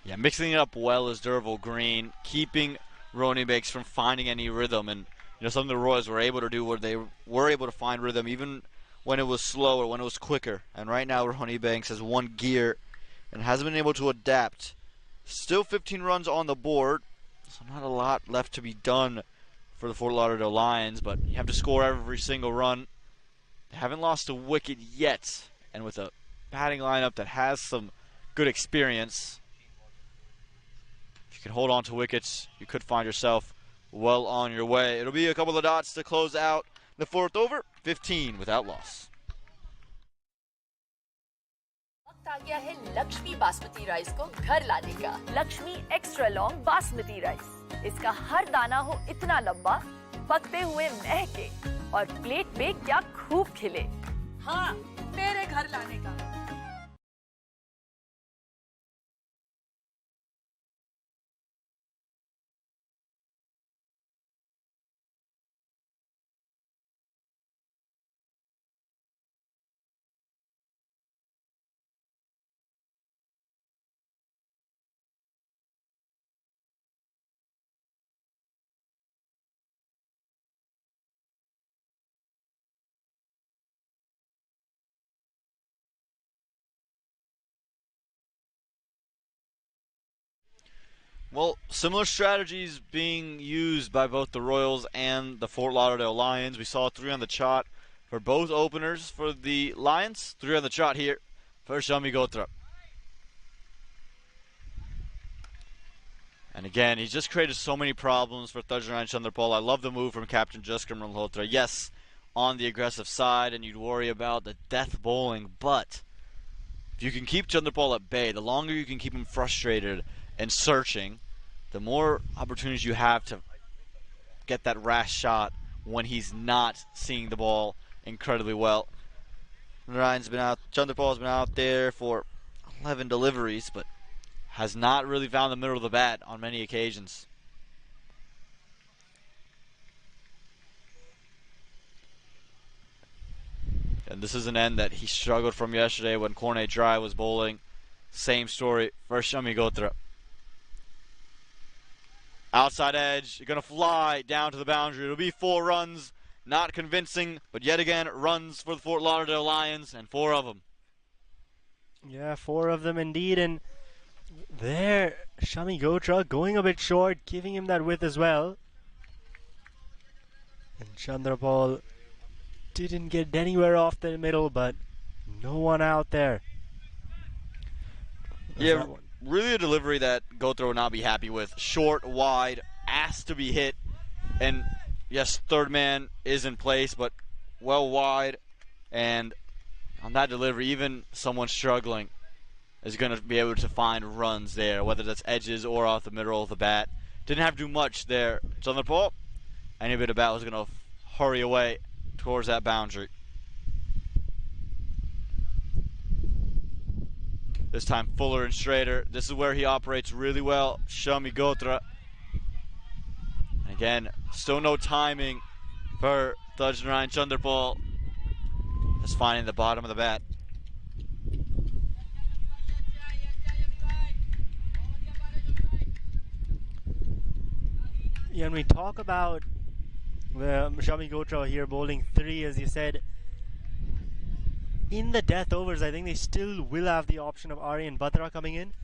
Yeah, mixing it up well is Derval Green, keeping Ronnie Banks from finding any rhythm. And something the Royals were able to do where they were able to find rhythm even when it was slower, when it was quicker. And right now Ronnie Banks has one gear and hasn't been able to adapt. Still 15 runs on the board, so not a lot left to be done for the Fort Lauderdale Lions, but you have to score every single run. They haven't lost a wicket yet, and with a batting lineup that has some good experience, if you can hold on to wickets, you could find yourself well on your way. It'll be a couple of dots to close out the 4th over, 15 without loss. वक्त आ गया है Lakshmi basmati rice को घर लाने का। Lakshmi extra long basmati rice. इसका हर दाना हो इतना लंबा, पकते हुए महके और प्लेट पे क्या खूब खिले। हाँ, मेरे घर लाने का। Well, similar strategies being used by both the Royals and the Fort Lauderdale Lions. We saw 3 on the trot for both openers for the Lions. 3 on the trot here for Shami Gotra. And again, he's just created so many problems for Tajran Chandrapal. I love the move from Captain Jaskar Malhotra. Yes, on the aggressive side, and you'd worry about the death bowling, but if you can keep Chandrapal at bay, the longer you can keep him frustrated and searching, the more opportunities you have to get that rash shot when he's not seeing the ball incredibly well. Ryan's been out, Chandrapal's been out there for 11 deliveries, but has not really found the middle of the bat on many occasions. And this is an end that he struggled from yesterday when Cornet Dry was bowling. Same story for Shami Gotra. Outside edge, you're going to fly down to the boundary. It'll be 4 runs. Not convincing, but yet again, runs for the Fort Lauderdale Lions, and 4 of them. Yeah, 4 of them indeed. And there, Shami Gotra going a bit short, giving him that width as well. And Chandrapal didn't get anywhere off the middle, but no one out there. Yeah, really a delivery that Gotra would not be happy with. Short, wide, asked to be hit. And yes, third man is in place, but well wide. And on that delivery, even someone struggling is going to be able to find runs there, whether that's edges or off the middle of the bat. Didn't have to do much there. Chandrapal, any bit of bat was going to hurry away towards that boundary. This time fuller and straighter. This is where he operates really well. Shami Gotra. Again, still no timing for Thajnarayan Chanderpaul. Just finding the bottom of the bat. Yeah, and we talk about Shami Gotra here bowling 3, as you said. In the death overs, I think they still will have the option of Aryan Batra coming in,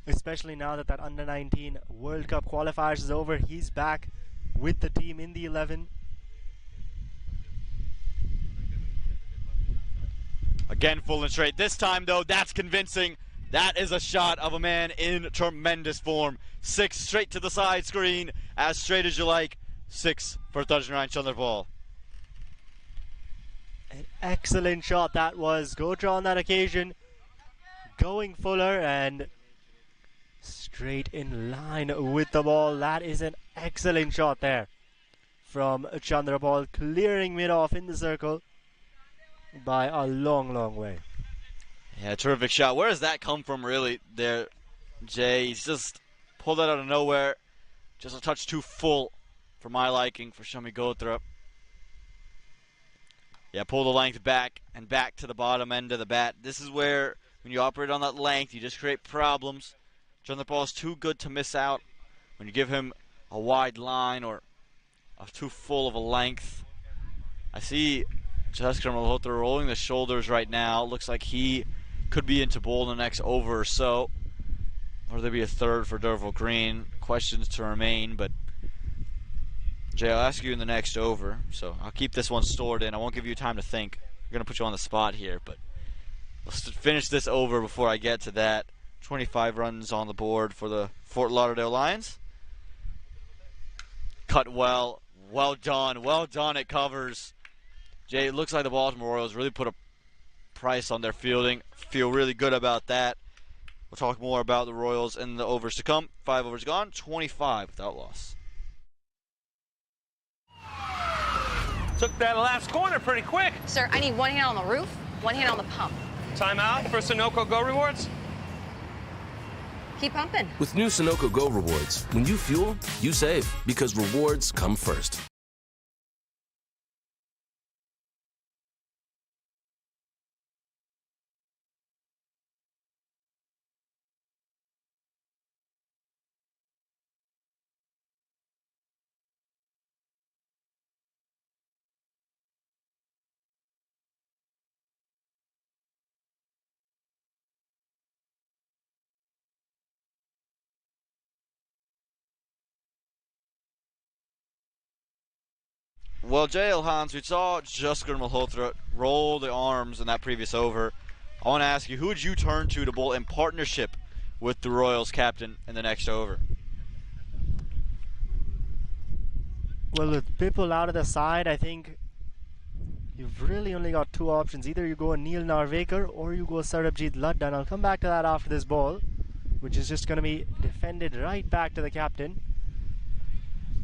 especially now that Under-19 World Cup qualifiers is over. He's back with the team in the 11. Again, full and straight. This time, though, that's convincing. That is a shot of a man in tremendous form. 6 straight to the side screen, as straight as you like. 6 for Thajnarayan Chanderpaul. An excellent shot that was. Gotra on that occasion, going fuller and straight in line with the ball. That is an excellent shot there from Chanderpaul, clearing mid-off in the circle by a long, long way. Yeah, terrific shot. Where does that come from, really, there, Jay? He's just pulled that out of nowhere. Just a touch too full for my liking for Shami Gotra. Yeah, pull the length back and back to the bottom end of the bat. This is where, when you operate on that length, you just create problems. Chanderpaul is too good to miss out when you give him a wide line or too full of a length. I see Jaskar Malhotra rolling the shoulders right now. Looks like he could be into bowl in the next over or so. Or there be a third for Derval Green. Questions to remain, but Jay, I'll ask you in the next over, so I'll keep this one stored in. I won't give you time to think. I'm going to put you on the spot here, but let's finish this over before I get to that. 25 runs on the board for the Fort Lauderdale Lions. Cut well. Well done. Well done. It covers. Jay, it looks like the Baltimore Royals really put a price on their fielding. Feel really good about that. We'll talk more about the Royals in the overs to come. 5 overs gone. 25 without loss. Took that last corner pretty quick. Sir, I need 1 hand on the roof, 1 hand on the pump. Timeout for Sunoco Go Rewards. Keep pumping. With new Sunoco Go rewards, when you fuel, you save because rewards come first. Well, JL Hans, we saw Jaskar Malhotra roll the arms in that previous over. I want to ask you, who would you turn to bowl in partnership with the Royals captain in the next over? Well, with Bipul out of the side, I think you've really only got 2 options. Either you go Neil Narvekar or you go Sarabjit Ladda. And I'll come back to that after this ball, which is just going to be defended right back to the captain.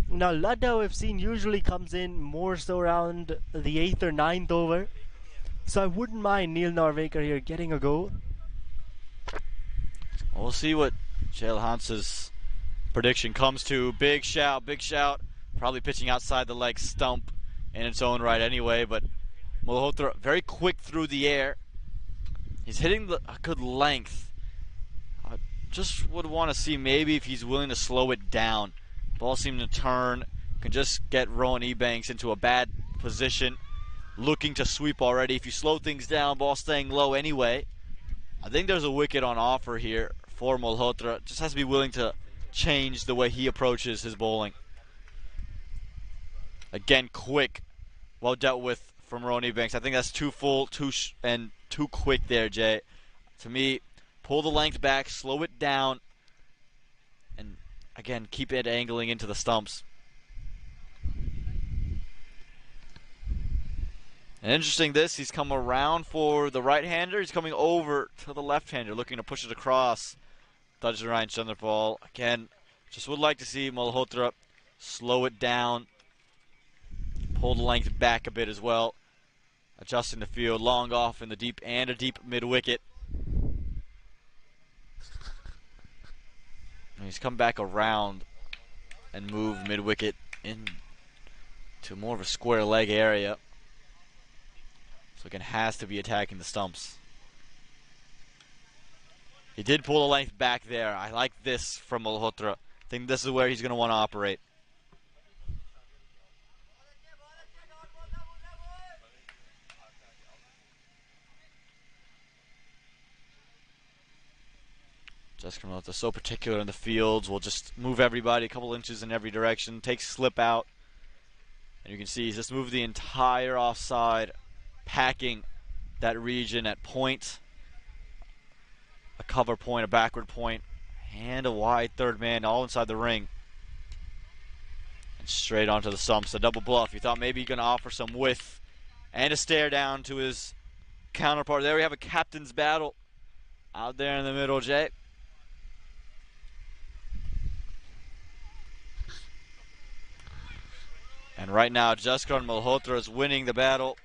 Now, Ladda, we've seen, usually comes in more so around the 8th or 9th over. So I wouldn't mind Neil Narvekar here getting a go. We'll see what JL Hans's prediction comes to. Big shout, big shout. Probably pitching outside the leg stump in its own right anyway, but Malhotra very quick through the air. He's hitting a good length. I just would want to see maybe if he's willing to slow it down. Ball seemed to turn. Can just get Rowan Ebanks into a bad position. Looking to sweep already. If you slow things down, ball staying low anyway. I think there's a wicket on offer here for Malhotra. Just has to be willing to change the way he approaches his bowling. Again, quick. Well dealt with from Rowan Ebanks. I think that's too full, too quick there, Jay. To me, pull the length back, slow it down, and again, keep it angling into the stumps. And interesting he's come around for the right-hander. He's coming over to the left-hander, looking to push it across. Thajnarayan Chanderpaul. Again, just would like to see Malhotra slow it down. Pull the length back a bit as well. Adjusting the field, long off in the deep and a deep mid-wicket. He's come back around and moved mid-wicket into more of a square leg area. So again, has to be attacking the stumps. He did pull the length back there. I like this from Malhotra. I think this is where he's going to want to operate. Jessica Malhotra so particular in the fields. Will just move everybody a couple inches in every direction. Take slip out. And you can see he's just moved the entire offside, packing that region at point. A cover point, a backward point, and a wide third man all inside the ring. And straight onto the stumps. A double bluff. You thought maybe he's going to offer some width and a stare down to his counterpart. There we have a captain's battle out there in the middle, Jay. And right now, Jaskar Malhotra is winning the battle.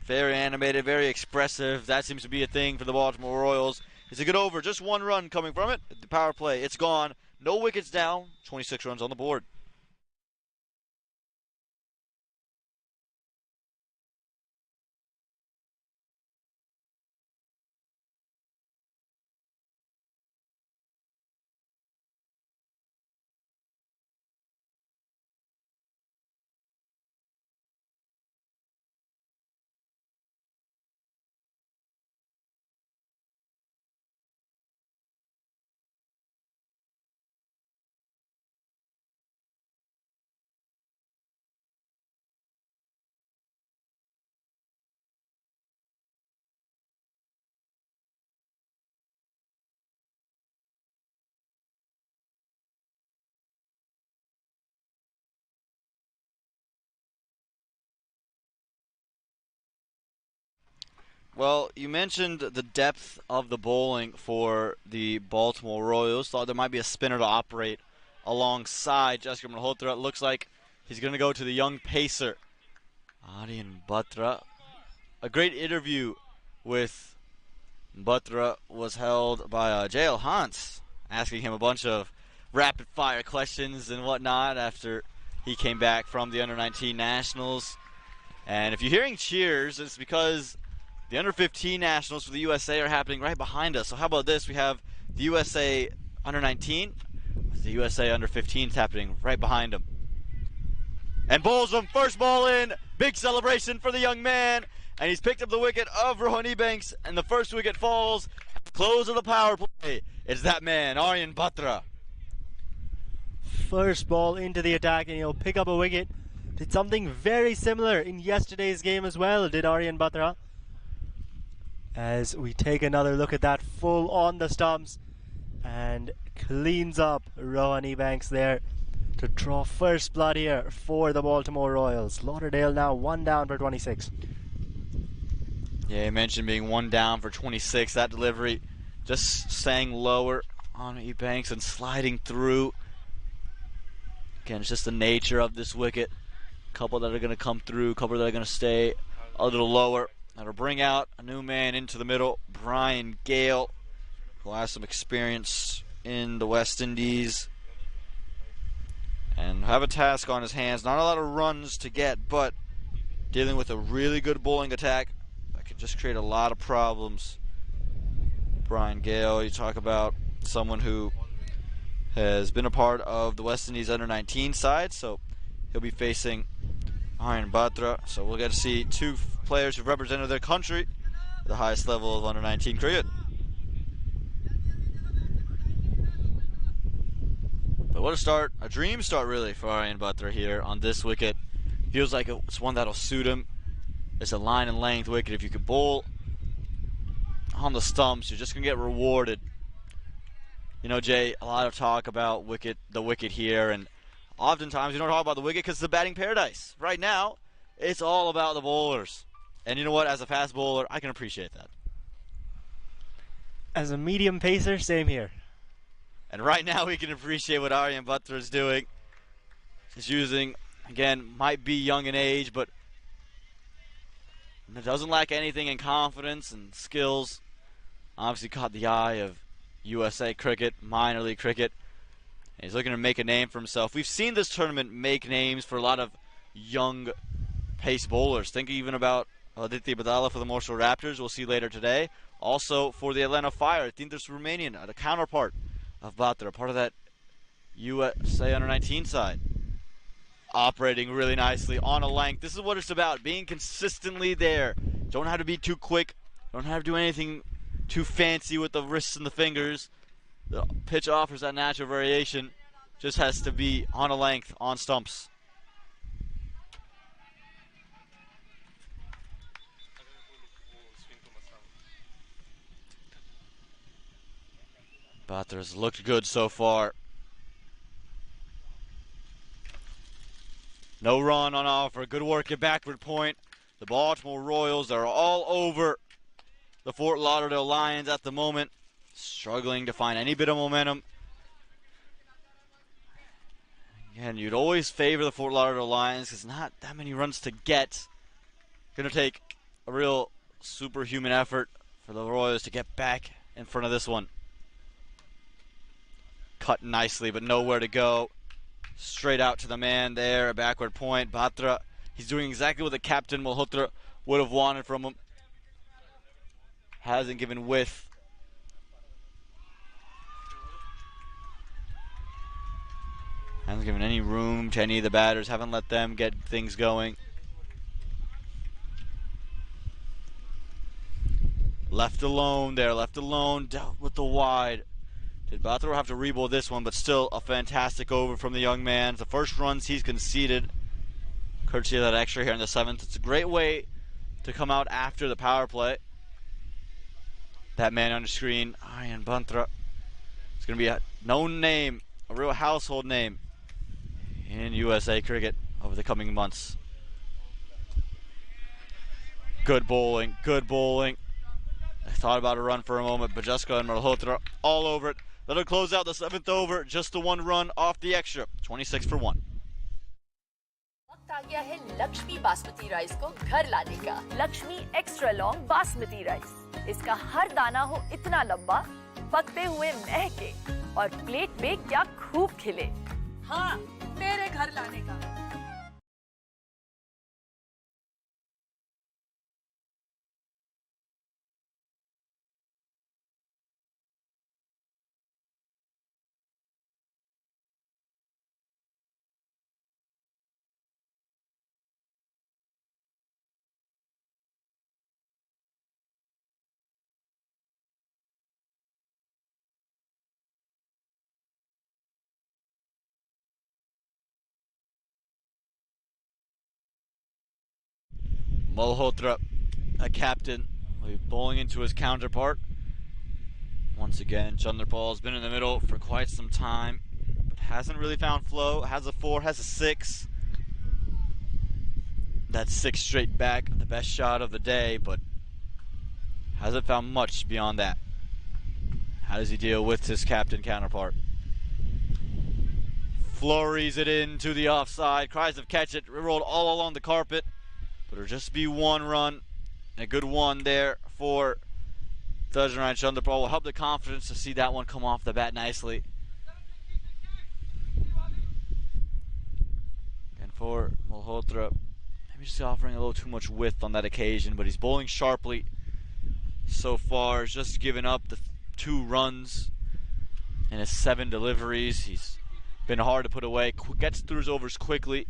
Very animated, very expressive. That seems to be a thing for the Baltimore Royals. It's a good over. Just one run coming from it. The power play, it's gone. No wickets down. 26 runs on the board. Well, you mentioned the depth of the bowling for the Baltimore Royals. Thought there might be a spinner to operate alongside Jessica Malhotra. It looks like he's going to go to the young pacer, Aryan Batra. A great interview with Batra was held by J.L. Hans, asking him a bunch of rapid-fire questions and whatnot after he came back from the Under-19 Nationals. And if you're hearing cheers, it's because the Under-15 Nationals for the USA are happening right behind us. So how about this? We have the USA Under-19, the USA Under-15 happening right behind them. And bowls him, first ball in, big celebration for the young man, and he's picked up the wicket of Rohan Ebanks, and the first wicket falls at the close of the power play. It's that man, Aryan Batra. First ball into the attack, and he'll pick up a wicket. Did something very similar in yesterday's game as well, did Aryan Batra. As we take another look at that, full on the stumps, and cleans up Rohan Ebanks there to draw first blood here for the Baltimore Royals. Lauderdale now 1 down for 26. Yeah, you mentioned being 1 down for 26. That delivery just staying lower on Ebanks and sliding through. Again, it's just the nature of this wicket. A couple that are going to come through, a couple that are going to stay a little lower. That'll bring out a new man into the middle, Brian Gale, who has some experience in the West Indies and have a task on his hands. Not a lot of runs to get, but dealing with a really good bowling attack that could just create a lot of problems. Brian Gale, you talk about someone who has been a part of the West Indies Under-19 side, so he'll be facing Aryan Batra. So we'll get to see two players who've represented their country at the highest level of Under-19 cricket. But what a start, a dream start really for Aryan Batra here on this wicket. Feels like it's one that'll suit him. It's a line and length wicket. If you could bowl on the stumps, you're just going to get rewarded. You know, Jay, a lot of talk about the wicket here, and oftentimes we don't talk about the wicket because it's the batting paradise. Right now, it's all about the bowlers. And you know what? As a fast bowler, I can appreciate that. As a medium pacer, same here. And right now we can appreciate what Aryan Batra is doing. He's using, again, might be young in age, but doesn't lack anything in confidence and skills. Obviously caught the eye of USA cricket, minor league cricket. And he's looking to make a name for himself. We've seen this tournament make names for a lot of young pace bowlers. Think even about Aditya Badala for the Marshall Raptors, we'll see later today. Also for the Atlanta Fire, I think there's Romanian, the counterpart of Batra, part of that USA Under-19 side. Operating really nicely on a length. This is what it's about, being consistently there. Don't have to be too quick. Don't have to do anything too fancy with the wrists and the fingers. The pitch offers that natural variation. Just has to be on a length, on stumps. Batra's looked good so far. No run on offer. Good work at backward point. The Baltimore Royals are all over the Fort Lauderdale Lions at the moment, struggling to find any bit of momentum. Again, you'd always favor the Fort Lauderdale Lions because not that many runs to get. Going to take a real superhuman effort for the Royals to get back in front of this one. Cut nicely, but nowhere to go. Straight out to the man there, a backward point. Batra, he's doing exactly what the captain Malhotra would have wanted from him. Hasn't given width. Hasn't given any room to any of the batters. Haven't let them get things going. Left alone there, left alone, dealt with the wide. Did Batra have to rebowl this one, but still a fantastic over from the young man. The first runs he's conceded, courtesy of that extra here in the 7th. It's a great way to come out after the power play. That man on the screen, Aryan Batra, is going to be a known name, a real household name in USA cricket over the coming months. Good bowling, good bowling. I thought about a run for a moment, but Jaska and Malhotra all over it. That'll close out the 7th over, just the one run off the extra, 26 for 1. वक्त आ गया है Lakshmi basmati rice को घर लाने का। Lakshmi extra long basmati rice. इसका हर दाना हो इतना लंबा, पकते हुए महके और प्लेट पे क्या खूब खिले। हाँ, मेरे घर लाने का। Malhotra, a captain, will be bowling into his counterpart. Once again, Chandrapal's been in the middle for quite some time, but hasn't really found flow. Has a 4, has a 6. That's 6 straight back, the best shot of the day, but hasn't found much beyond that. How does he deal with his captain counterpart? Flurries it into the offside, cries of catch it, rolled all along the carpet. But it'll just be one run, and a good one there for Thajran Chandrapal. Will help the confidence to see that one come off the bat nicely. And for Malhotra, maybe just offering a little too much width on that occasion, but he's bowling sharply so far. He's just given up the 2 runs in his 7 deliveries. He's been hard to put away, gets through his overs quickly.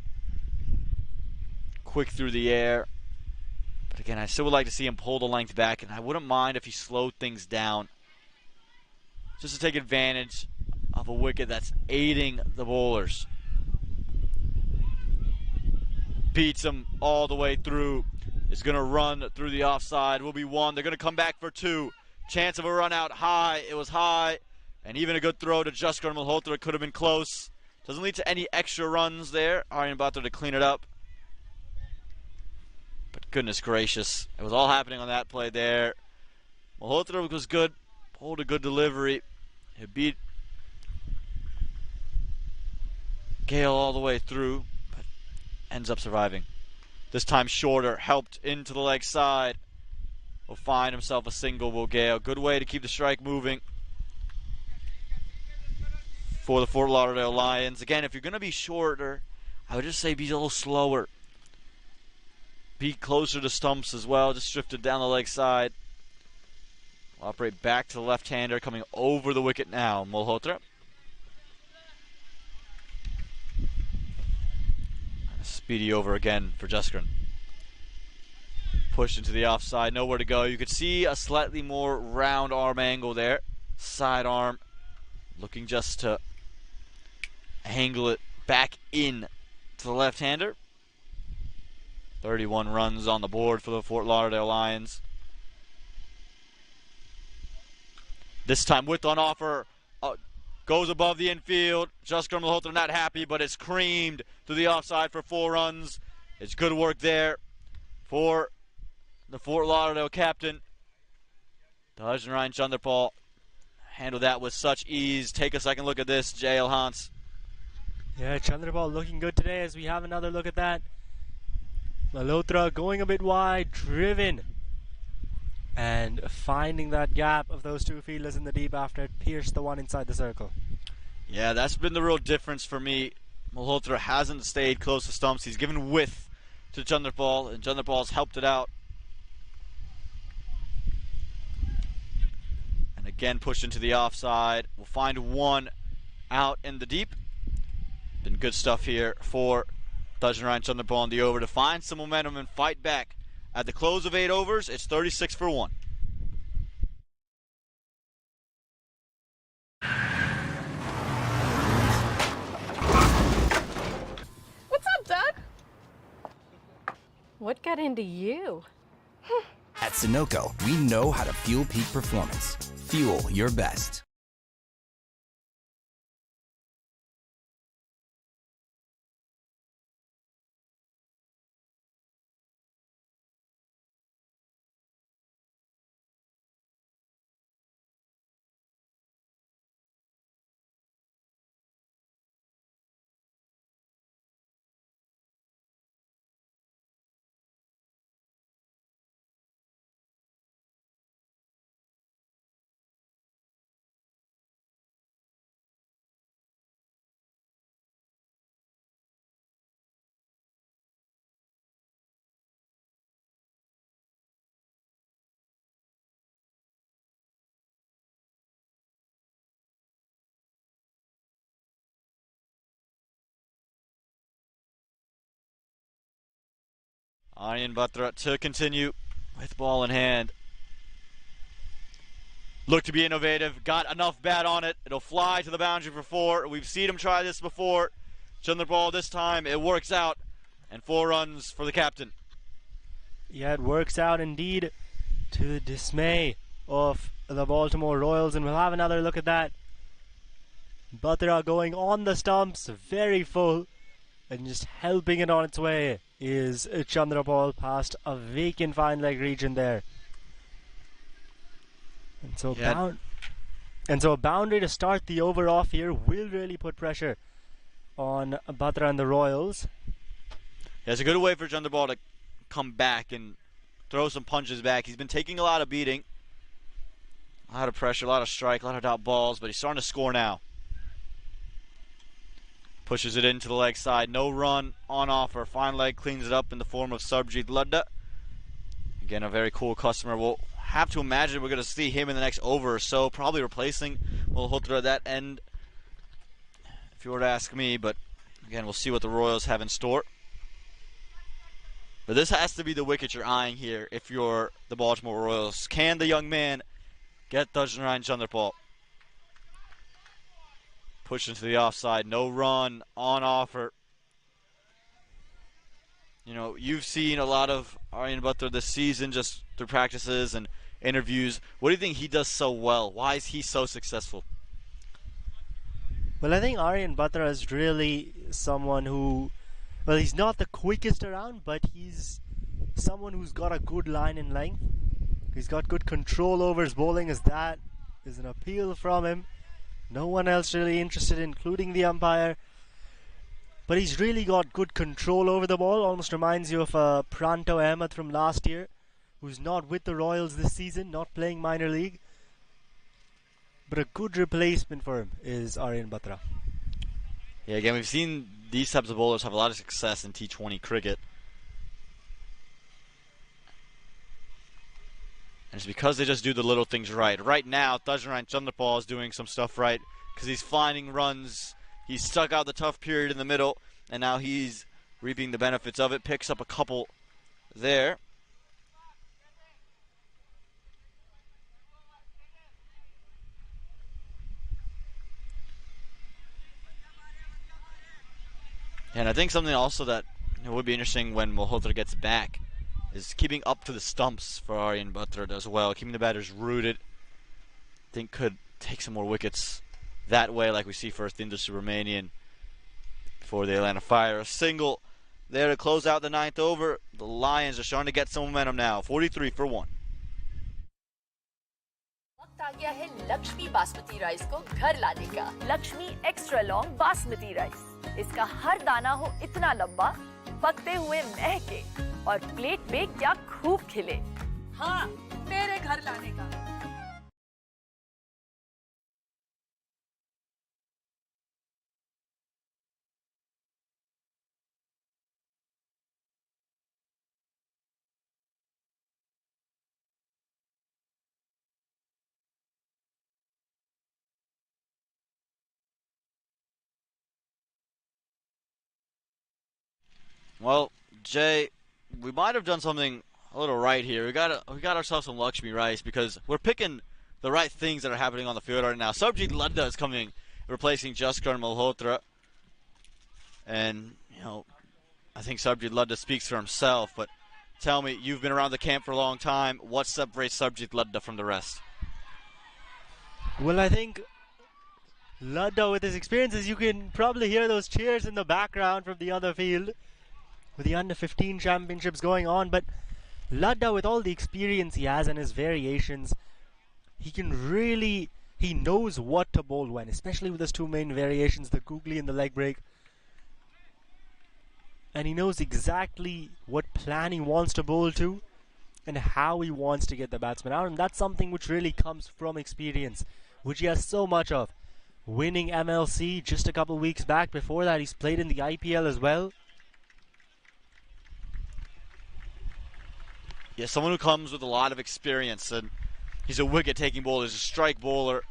Quick through the air. But again, I still would like to see him pull the length back, and I wouldn't mind if he slowed things down just to take advantage of a wicket that's aiding the bowlers. Beats him all the way through. Is going to run through the offside. Will be 1. They're going to come back for 2. Chance of a run out high. It was high. And even a good throw to Jaskar Malhotra could have been close. Doesn't lead to any extra runs there. Aryan Batra to clean it up. But goodness gracious, it was all happening on that play there. Malhotra was good, pulled a good delivery. He beat Gale all the way through, but ends up surviving. This time shorter, helped into the leg side. Will find himself a single, will Gale. Good way to keep the strike moving. for the Fort Lauderdale Lions. Again, if you're going to be shorter, I would just say be a little slower. Be closer to stumps as well. Just drifted down the leg side. We'll operate back to the left-hander, coming over the wicket now, Malhotra. Speedy over again for Jaskran. Pushed into the offside, nowhere to go. You could see a slightly more round arm angle there. Side arm, looking just to angle it back in to the left-hander. 31 runs on the board for the Fort Lauderdale Lions. This time with on offer, goes above the infield. Jaskran Malhotra not happy, but it's creamed to the offside for 4 runs. It's good work there for the Fort Lauderdale captain. Ryan Chanderpaul handled that with such ease. Take a second look at this, J.L. Hans. Yeah, Chanderpaul looking good today as we have another look at that. Malhotra going a bit wide, driven, and finding that gap of those 2 fielders in the deep after it pierced the one inside the circle. Yeah, that's been the real difference for me. Malhotra hasn't stayed close to stumps. He's given width to Chanderpaul, and Chanderpaul's helped it out. And again, pushed into the offside. We'll find one out in the deep. Been good stuff here for Ryan Chanderpaul on the over to find some momentum and fight back. At the close of 8 overs, it's 36 for 1. What's up, Doug? What got into you? At Sunoco, we know how to fuel peak performance. Fuel your best. Aryan Batra to continue with ball in hand. Look to be innovative. Got enough bat on it. It'll fly to the boundary for 4. We've seen him try this before. Chanderpaul this time. It works out. And 4 runs for the captain. Yeah, it works out indeed to the dismay of the Baltimore Royals. And we'll have another look at that. Batra going on the stumps. Very full. And just helping it on its way is Chanderpaul past a vacant fine leg region there. And so, a boundary to start the over off here will really put pressure on Batra and the Royals. Yeah, it's a good way for Chanderpaul to come back and throw some punches back. He's been taking a lot of beating, a lot of pressure, a lot of strike, a lot of dot balls, but he's starting to score now. Pushes it into the leg side. No run on offer. Fine leg cleans it up in the form of Sarbjeet Ladda. Again, a very cool customer. We'll have to imagine we're going to see him in the next over or so, probably replacing Malhotra at that end, if you were to ask me. But again, we'll see what the Royals have in store. But this has to be the wicket you're eyeing here if you're the Baltimore Royals. Can the young man get Ryan Chanderpaul? Push into the offside. No run on offer. You know, you've seen a lot of Aryan Batra this season just through practices and interviews. What do you think he does so well? Why is he so successful? Well, I think Aryan Batra is really someone who, well, he's not the quickest around, but he's someone who's got a good line in length. He's got good control over his bowling, as that is an appeal from him. No one else really interested, including the umpire. But he's really got good control over the ball. Almost reminds you of Pranto Ahmed from last year, who's not with the Royals this season, not playing minor league. But a good replacement for him is Aryan Batra. Yeah, again, we've seen these types of bowlers have a lot of success in T20 cricket. And it's because they just do the little things right. Right now, Tajnaran Chanderpaul is doing some stuff right because he's finding runs. He's stuck out the tough period in the middle, and now he's reaping the benefits of it. Picks up a couple there. And I think something also that would be interesting when Malhotra gets back is keeping up to the stumps for Aryan Butler as well. Keeping the batters rooted. I think could take some more wickets that way, like we see for Arthinder Subramanian before they land a fire. A single there to close out the 9th over. The Lions are starting to get some momentum now. 43 for 1. वक्त आ गया है Lakshmi basmati rice को घर लाने का। Lakshmi extra long basmati rice. इसका हर दाना हो इतना लंबा, पकते हुए महके और प्लेट पे क्या खूब खिले। हाँ, मेरे घर लाने का। Well, Jay, we might have done something a little right here. We got ourselves some Lakshmi rice because we're picking the right things that are happening on the field right now. Sarabjit Ladda is coming, replacing Jaskar Malhotra. And, I think Sarabjit Ladda speaks for himself, but tell me, you've been around the camp for a long time. What separates Sarabjit Ladda from the rest? Well, I think Ladda, with his experiences, you can probably hear those cheers in the background from the other field with the under-15 championships going on. But Ladda, with all the experience he has and his variations, he knows what to bowl when, especially with his two main variations, the googly and the leg break. And he knows exactly what plan he wants to bowl to and how he wants to get the batsman out. And that's something which really comes from experience, which he has so much of. Winning MLC just a couple weeks back. Before that, he's played in the IPL as well. Yeah, someone who comes with a lot of experience, and he's a wicket-taking bowler, he's a strike bowler,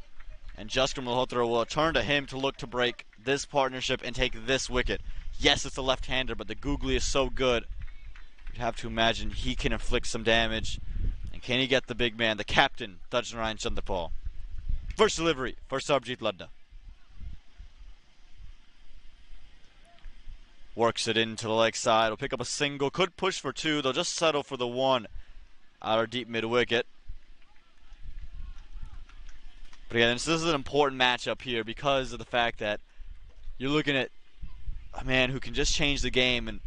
and Jaskar Malhotra will turn to him to look to break this partnership and take this wicket. Yes, it's a left-hander, but the googly is so good, you'd have to imagine he can inflict some damage. And can he get the big man, the captain, Tajnaran Chanderpaul? First delivery for Sarabjit Ladda. Works it into the leg side. Will pick up a single. Could push for two. They'll just settle for the one out of deep mid-wicket. But again, this is an important matchup here because of the fact that you're looking at a man who can just change the game. And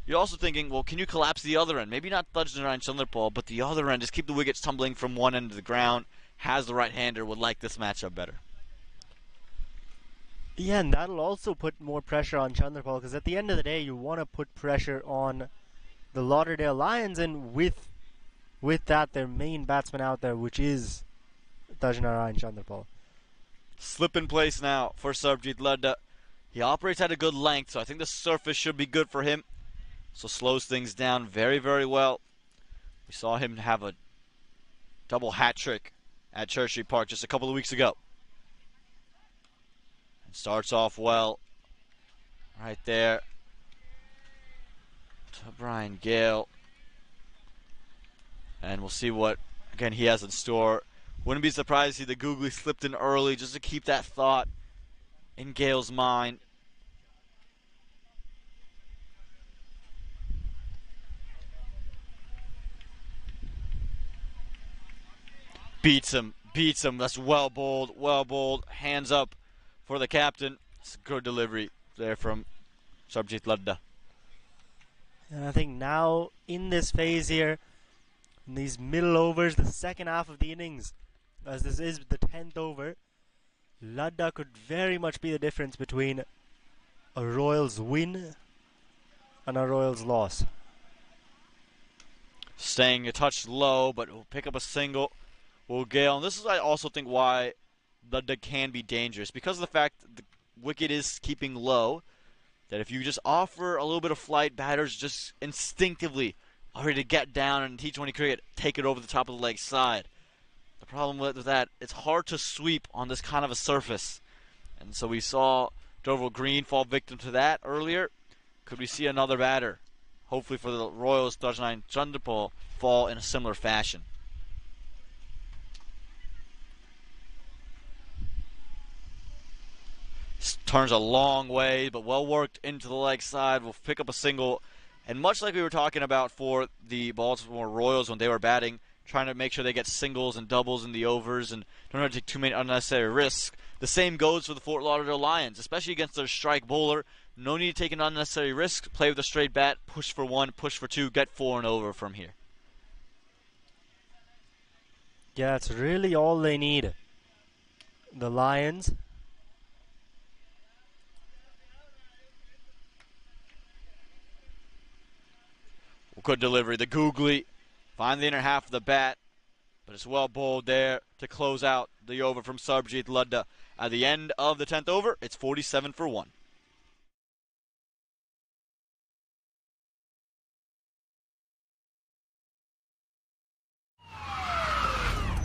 you're also thinking, well, can you collapse the other end? Maybe not Tajnaran Chanderpaul, but the other end. Just keep the wickets tumbling from one end of the ground. Has the right-hander. Would like this matchup better. Yeah, and that'll also put more pressure on Chanderpaul, because at the end of the day, you want to put pressure on the Lauderdale Lions, and with that, their main batsman out there, which is Tajnaran Chanderpaul. Slip in place now for Sarabjit Ladda. He operates at a good length, so I think the surface should be good for him. So slows things down very, very well. We saw him have a double hat trick at Church Street Park just a couple of weeks ago. Starts off well right there to Brian Gale. And we'll see what, again, he has in store. Wouldn't be surprised to see the googly slipped in early just to keep that thought in Gale's mind. Beats him. That's well bowled. Hands up for the captain. It's a good delivery there from Sarabjit Ladda. And I think now, in this phase here, in these middle overs, the second half of the innings, as this is the 10th over, Ladda could very much be the difference between a Royals win and a Royals loss. Staying a touch low, but will pick up a single. Will Gale. And this is, I also think, why Ladda can be dangerous, because of the fact that Wicket is keeping low, that if you just offer a little bit of flight, batters just instinctively are ready to get down and T20 cricket, take it over the top of the leg side. The problem with that, it's hard to sweep on this kind of a surface. And so we saw Dover Green fall victim to that earlier. Could we see another batter? Hopefully for the Royals, Tajnai Chanderpaul fall in a similar fashion. Turns a long way, but well worked into the leg side. Will pick up a single. And much like we were talking about for the Baltimore Royals when they were batting, trying to make sure they get singles and doubles in the overs and don't have to take too many unnecessary risks. The same goes for the Fort Lauderdale Lions, especially against their strike bowler. No need to take an unnecessary risk. Play with a straight bat, push for one, push for two, get 4 and over from here. Yeah, it's really all they need. The Lions. Good delivery. The googly find the inner half of the bat, but it's well bowled there to close out the over from Sarbjeet Ludda. At the end of the 10th over, it's 47 for 1.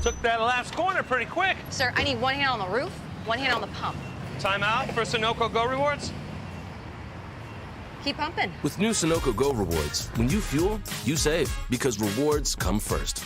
Took that last corner pretty quick. Sir, I need one hand on the roof, one hand on the pump. Timeout for Sunoco Go rewards. Keep pumping. With new Sunoco Go rewards, when you fuel, you save because rewards come first.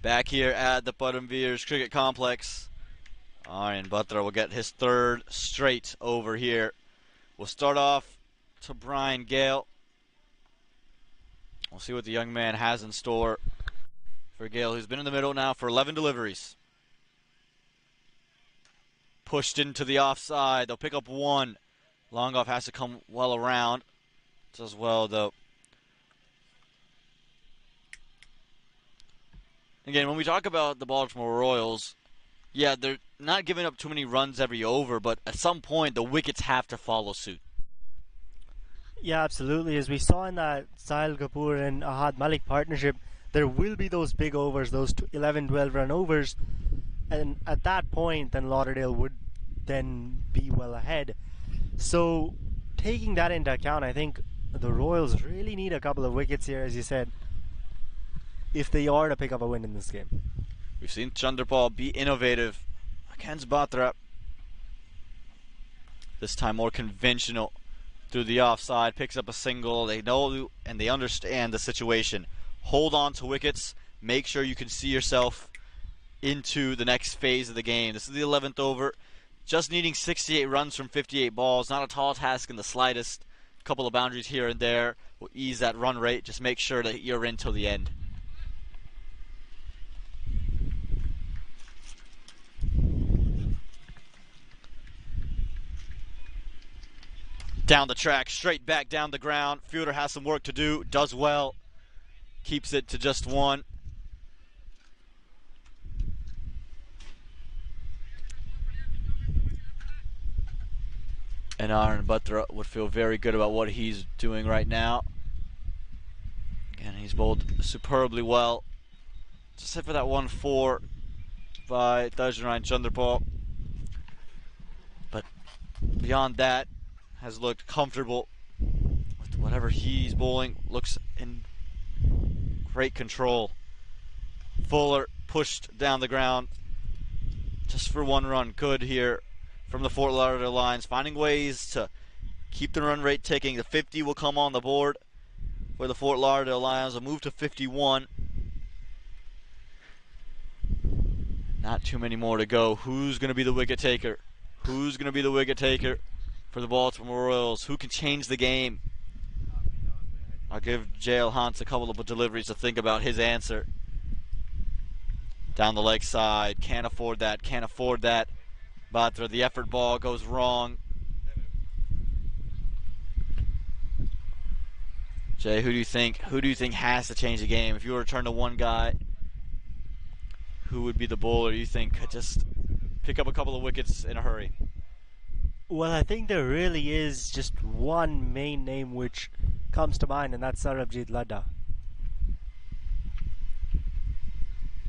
Back here at the Padamveers Cricket Complex, Aryan Batra will get his 3rd straight over here. We'll start off to Brian Gale. We'll see what the young man has in store for Gale, who's been in the middle now for 11 deliveries. Pushed into the offside. They'll pick up 1. Long off has to come well around. Does well, though. Again, when we talk about the Baltimore Royals, yeah, they're not giving up too many runs every over, but at some point the wickets have to follow suit. Yeah, absolutely. As we saw in that Sahil Kapoor and Ahad Malik partnership, there will be those big overs, those 11, 12 run overs. And at that point, then Lauderdale would then be well ahead. So taking that into account, I think the Royals really need a couple of wickets here, as you said, if they are to pick up a win in this game. We've seen Chanderpaul be innovative against Batra. This time more conventional through the offside, picks up a single. They know and they understand the situation. Hold on to wickets. Make sure you can see yourself into the next phase of the game. This is the 11th over. Just needing 68 runs from 58 balls. Not a tall task in the slightest. A couple of boundaries here and there will ease that run rate. Just make sure that you're in till the end. Down the track, straight back down the ground. Fielder has some work to do, does well. Keeps it to just 1. And Aryan Batra would feel very good about what he's doing right now. Again, he's bowled superbly well. Just hit for that 1-4 by Tajnai Chanderpaul. But beyond that, has looked comfortable with whatever he's bowling. Looks in great control. Fuller pushed down the ground just for 1 run. Good here from the Fort Lauderdale Lions, finding ways to keep the run rate ticking. The 50 will come on the board for the Fort Lauderdale Lions. A move to 51. Not too many more to go. Who's going to be the wicket taker? Who's going to be the wicket taker for the Baltimore Royals? Who can change the game? I'll give Jael Hans a couple of deliveries to think about his answer. Down the leg side. Can't afford that. Can't afford that. Batra, the effort ball goes wrong. Jay, who do you think has to change the game? If you were to turn to one guy, who would be the bowler you think could just pick up a couple of wickets in a hurry? Well, I think there really is just one main name which comes to mind, and that's Sarabjit Ladda.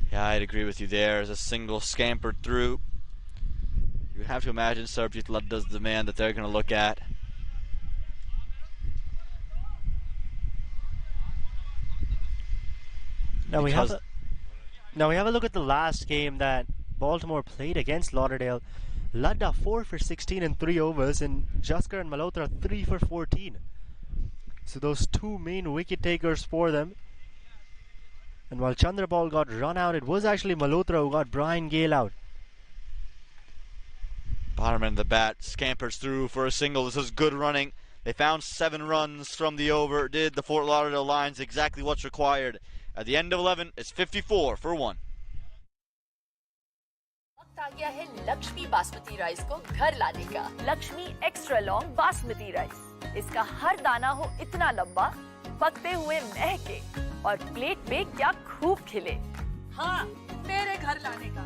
Yeah, I'd agree with you there. As a single scampered through, you have to imagine Sarabjit Ladda's the man that they're going to look at. Now we have a look at the last game that Baltimore played against Lauderdale. Ladda 4 for 16 in 3 overs, and Jaskar and Malhotra 3 for 14. So those two main wicket takers for them. And while Chandrapal got run out, it was actually Malhotra who got Brian Gale out. Bottom end of the bat scampers through for a single. This is good running. They found 7 runs from the over. Did the Fort Lauderdale Lions exactly what's required. At the end of 11, it's 54 for 1. वक्त आ गया है Lakshmi basmati rice को घर लाने का। Lakshmi extra long basmati rice. इसका हर दाना हो इतना लंबा, पकते हुए महके और प्लेट पे क्या खूब खिले। हाँ, मेरे घर लाने का।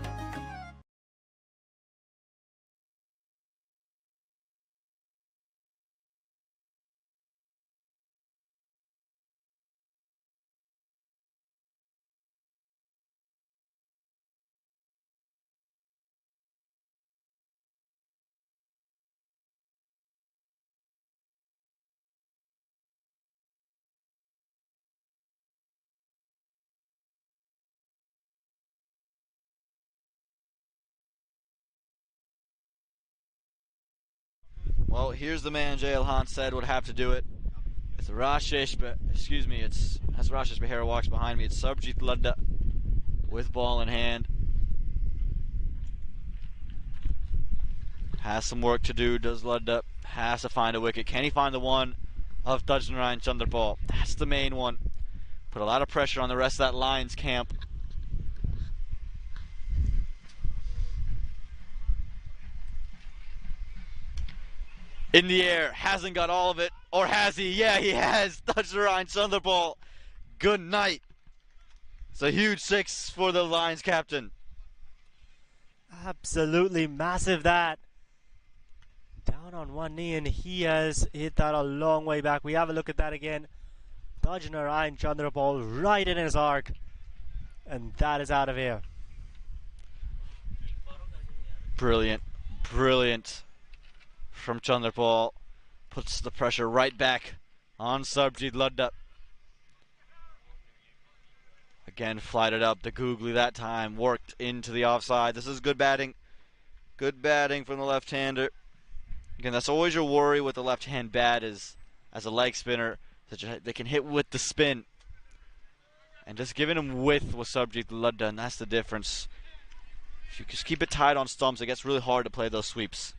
Well, here's the man Jay Alhan said would have to do it. It's Rashesh Behera walks behind me. It's Sarabjit Ladda with ball in hand. Has some work to do, does Ladda. Has to find a wicket. Can he find the one of Tajnarayan Chandrapal? That's the main one. Put a lot of pressure on the rest of that Lions camp. In the air, hasn't got all of it, or has he? Yeah, he has. Tajnarayan Chandrapal. Good night. It's a huge 6 for the Lions captain. Absolutely massive that. Down on one knee, and he has hit that a long way back. We have a look at that again. Tajnarayan Chandrapal right in his arc, and that is out of here. Brilliant, brilliant from Chandrapal. Puts the pressure right back on Sarabjit Ladda. Again, flighted up the googly that time. Worked into the offside. This is good batting. Good batting from the left-hander. Again, that's always your worry with the left-hand bat is, as a leg spinner, that they can hit with the spin. And just giving him width with Sarabjit Ladda, and that's the difference. If you just keep it tight on stumps, it gets really hard to play those sweeps.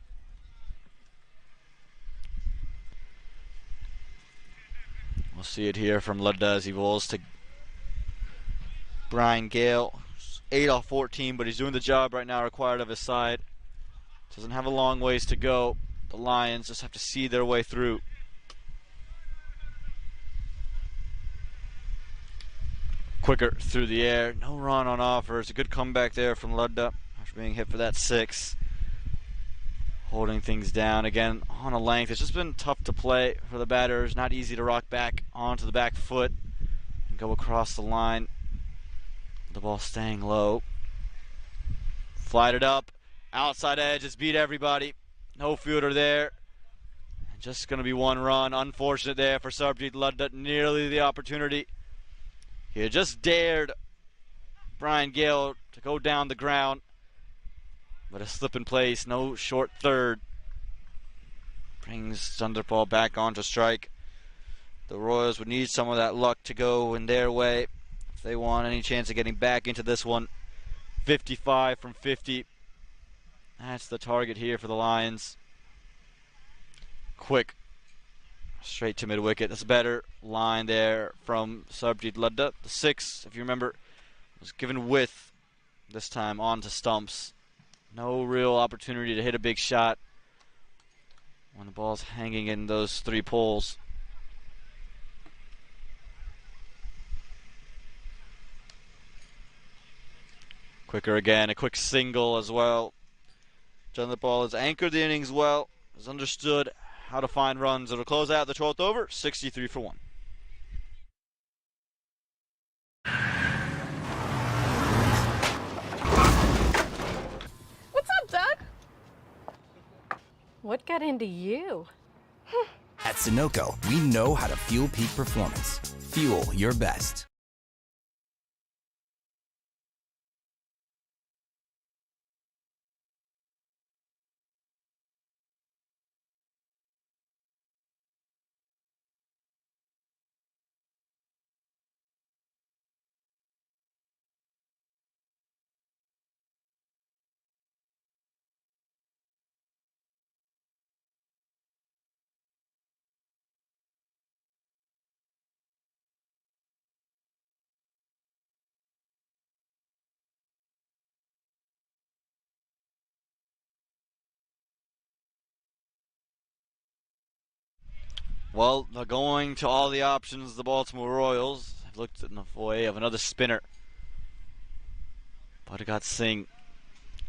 We'll see it here from Ladda as he rolls to Brian Gale. 8 off 14, but he's doing the job right now required of his side. Doesn't have a long ways to go. The Lions just have to see their way through. Quicker through the air. No run on offer. It's a good comeback there from Ladda after being hit for that 6. Holding things down again on a length. It's just been tough to play for the batters. Not easy to rock back onto the back foot and go across the line. The ball staying low. Flied it up. Outside edge. It's beat everybody. No fielder there. And just going to be 1 run. Unfortunate there for Sarabjit Ladda. Nearly the opportunity. He had just dared Brian Gale to go down the ground. But a slip in place, no short third. Brings Chandrapal back onto strike. The Royals would need some of that luck to go in their way if they want any chance of getting back into this one. 55 from 50. That's the target here for the Lions. Quick. Straight to mid-wicket. That's a better line there from Sarabjit Ladda. The 6, if you remember, was given width this time onto stumps. No real opportunity to hit a big shot when the ball's hanging in those 3 poles. Quicker again, a quick single as well. Jonathan Ball has anchored the innings well, has understood how to find runs. It'll close out the 12th over, 63 for 1. What's up, Doug? What got into you? At Sunoco, we know how to fuel peak performance. Fuel your best. Well, they're going to all the options. The Baltimore Royals have looked in the way of another spinner. Buttergot Singh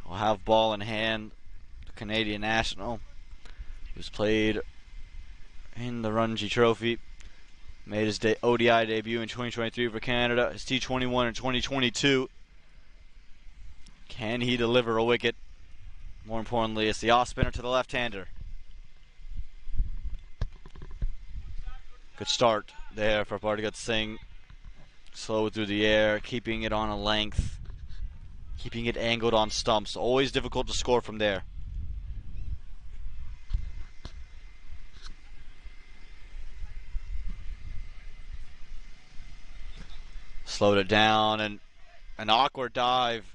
will have ball in hand. The Canadian national, who's played in the Ranji Trophy, made his ODI debut in 2023 for Canada, his T21 in 2022. Can he deliver a wicket? More importantly, it's the off spinner to the left-hander. Good start there for Buttergut Singh. Slow through the air, keeping it on a length, keeping it angled on stumps. Always difficult to score from there. Slowed it down, and an awkward dive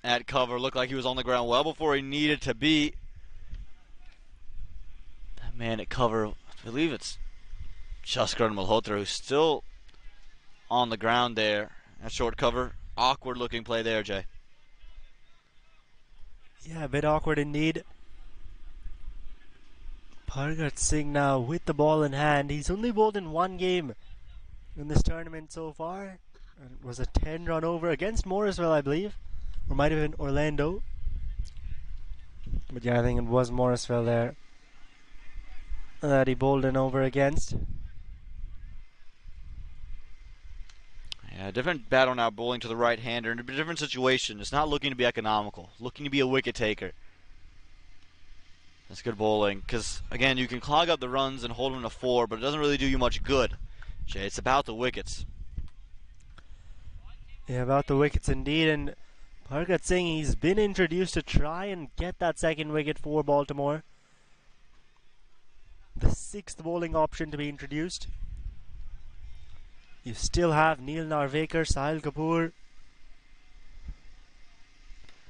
at cover. Looked like he was on the ground well before he needed to be. That man at cover, I believe it's Jaskar Malhotra, who's still on the ground there at short cover. Awkward looking play there, Jay. Yeah, a bit awkward indeed. Buttergut Singh now with the ball in hand. He's only bowled in one game in this tournament so far. And it was a 10-run over against Morrisville, I believe. Or might have been Orlando. But yeah, I think it was Morrisville there that he bowled an over against. Yeah, different battle now, bowling to the right-hander in a different situation. It's not looking to be economical, looking to be a wicket taker. That's good bowling, because again, you can clog up the runs and hold them to 4, but it doesn't really do you much good, Jay. It's about the wickets. Yeah, about the wickets indeed. And Buttergut Singh, he's been introduced to try and get that second wicket for Baltimore. The 6th bowling option to be introduced. You still have Neil Narvekar, Sahil Kapoor.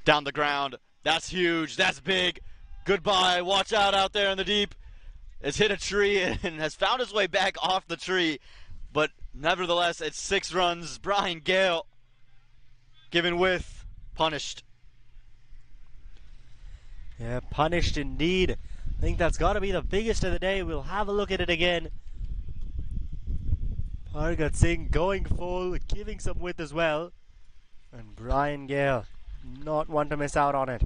Down the ground. That's huge. That's big. Goodbye. Watch out there in the deep. It's hit a tree and has found its way back off the tree. But nevertheless, it's 6 runs. Brian Gale given with, punished. Yeah, punished indeed. I think that's got to be the biggest of the day. We'll have a look at it again. Buttergut Singh going full, giving some width as well. And Brian Gale, not one to miss out on it.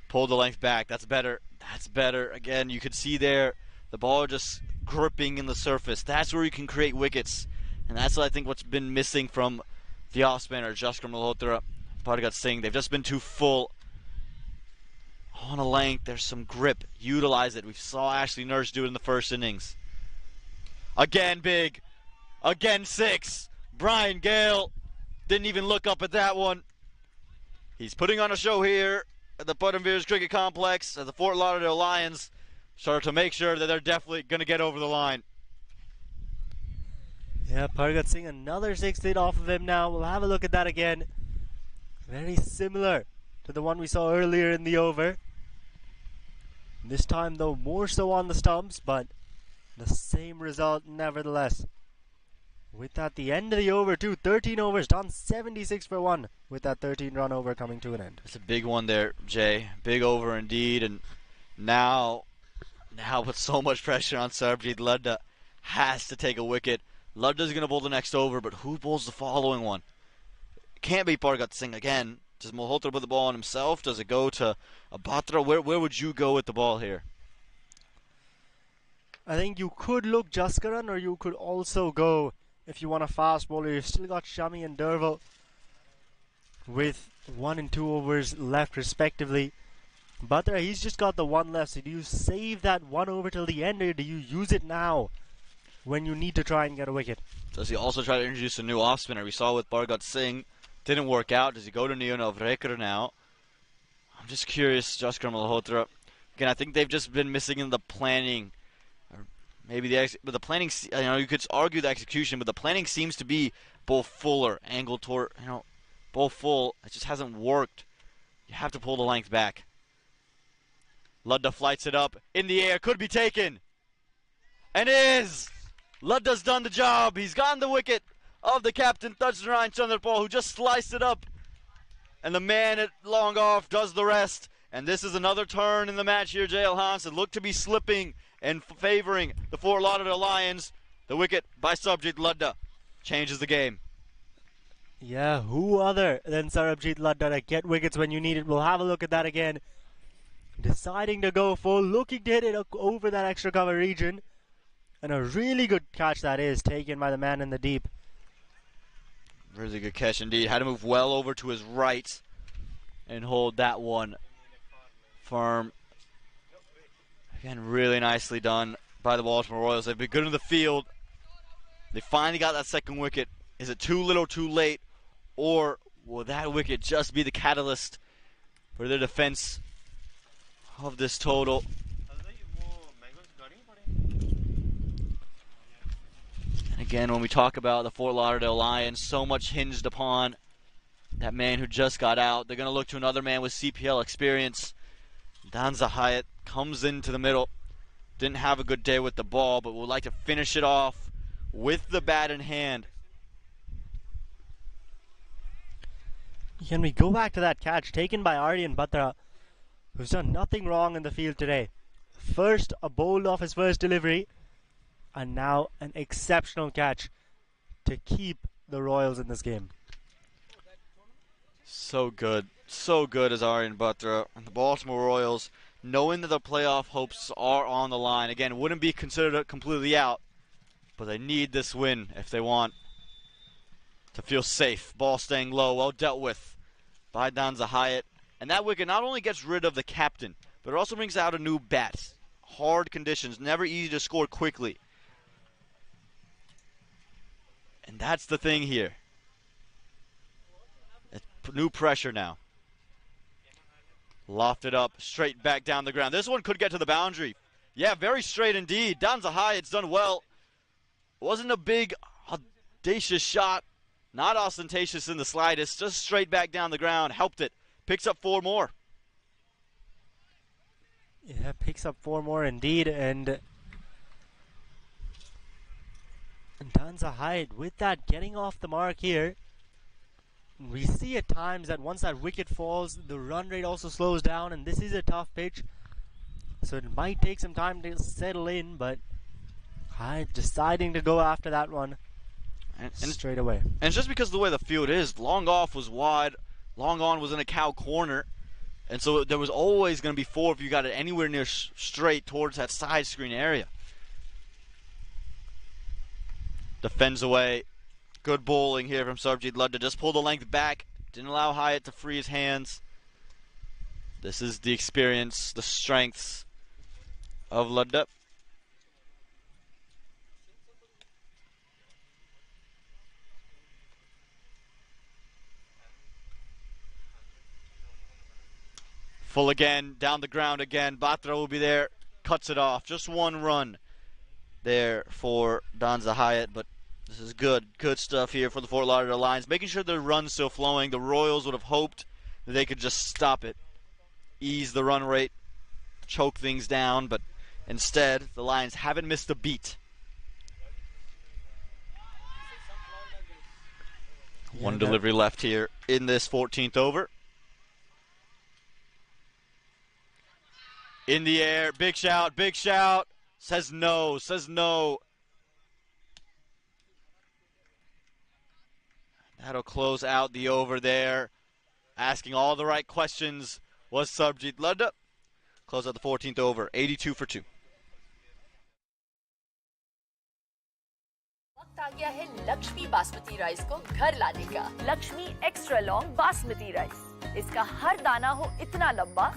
Pulled the length back. That's better. That's better. Again, you could see there the ball just gripping in the surface. That's where you can create wickets. And that's, I think, what's been missing from the off-spinner, Jaskar Malhotra, Buttergut Singh. They've just been too full on a length. There's some grip. Utilize it. We saw Ashley Nurse do it in the first innings. Again, big. Again, 6. Brian Gale didn't even look up at that one. He's putting on a show here at the Putnam Veers Cricket Complex as the Fort Lauderdale Lions start to make sure that they're definitely going to get over the line. Yeah, Buttergut Singh, another 6th hit off of him now. We'll have a look at that again. Very similar to the one we saw earlier in the over. This time, though, more so on the stumps, but the same result nevertheless. With that, the end of the over, too. 13 overs, done 76 for 1 with that 13-run over coming to an end. It's a big one there, Jay. Big over indeed. And now with so much pressure on Sarbjeet Ladda, has to take a wicket Ludda's going to bowl the next over, but who bowls the following one? It can't be Bhargat Singh again. Does Malhotra put the ball on himself? Does it go to Abatra? Where would you go with the ball here? I think you could look Jaskaran, or you could also go, if you want a fast bowler, you've still got Shami and Derval with 1 and 2 overs left respectively. Batra, he's just got the one left, so do you save that one over till the end, or do you use it now when you need to try and get a wicket? Does he also try to introduce a new off spinner? We saw with Bhargat Singh, didn't work out. Does he go to Neona Avrekar now? I'm just curious, Jaskaran Malhotra. Again, I think they've just been missing in the planning. Maybe the planning, you could argue the execution, but the planning seems to be bowl fuller, angle toward, bowl full. It just hasn't worked. You have to pull the length back. Ludda flights it up in the air, could be taken, and is. Ludda's done the job. He's gotten the wicket of the captain, Tajnarayan Chandrapal, who just sliced it up, and the man at long off does the rest. And this is another turn in the match here, J.L. Hans. It looked to be slipping and favoring the Fort Lauderdale Lions. The wicket by Sarabjit Ludda changes the game. Yeah, who other than Sarabjit Ludda to get wickets when you need it? We'll have a look at that again. Deciding to go full, looking to hit it over that extra cover region. And a really good catch that is, taken by the man in the deep. Really good catch indeed. Had to move well over to his right and hold that one firm. Again, really nicely done by the Baltimore Royals. They've been good in the field. They finally got that second wicket. Is it too little, too late? Or will that wicket just be the catalyst for their defense of this total? And again, when we talk about the Fort Lauderdale Lions, so much hinged upon that man who just got out. They're going to look to another man with CPL experience. Danza Hyatt comes into the middle. Didn't have a good day with the ball, but would like to finish it off with the bat in hand. Can we go back to that catch taken by Aryan Batra, who's done nothing wrong in the field today? First, a bowl off his first delivery, and now an exceptional catch to keep the Royals in this game. So good as Aryan Batra. And the Baltimore Royals, knowing that the playoff hopes are on the line, again, wouldn't be considered completely out, but they need this win if they want to feel safe. Ball staying low, well dealt with by Danza Hyatt. And that wicket not only gets rid of the captain, but it also brings out a new bat. Hard conditions, never easy to score quickly. And that's the thing here. New pressure now. Lofted up, straight back down the ground. This one could get to the boundary. Yeah, very straight indeed. Danza Hyatt's done well. Wasn't a big, audacious shot. Not ostentatious in the slightest. Just straight back down the ground. Helped it. Picks up 4 more. Yeah, picks up 4 more indeed. And Danza Hyatt with that getting off the mark here. We see at times that once that wicket falls, the run rate also slows down, and this is a tough pitch. So it might take some time to settle in, but Hyatt deciding to go after that one and straight away. And it's just because of the way the field is. Long off was wide. Long on was in a cow corner. And so there was always going to be 4 if you got it anywhere near straight towards that side screen area. Defends away. Good bowling here from Sarabjit Ludda. Just pull the length back. Didn't allow Hyatt to free his hands. This is the experience, the strengths of Ludda. Full again, down the ground again. Batra will be there, cuts it off. Just 1 run there for Danza Hyatt, but this is good stuff here for the Fort Lauderdale Lions. Making sure their run's still flowing. The Royals would have hoped that they could just stop it, ease the run rate, choke things down, but instead the Lions haven't missed a beat. One delivery left here in this 14th over. In the air, big shout, says no. That'll close out the over there. Asking all the right questions was Sarbjeet Ladda. Close out the 14th over, 82 for 2. वक्त आ गया है Lakshmi basmati rice को घर लाने का। Lakshmi extra long basmati rice. इसका हर दाना हो इतना लंबा,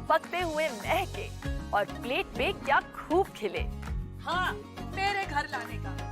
पकते हुए महके और प्लेट पे क्या खूब खिले। हाँ, मेरे घर लाने का।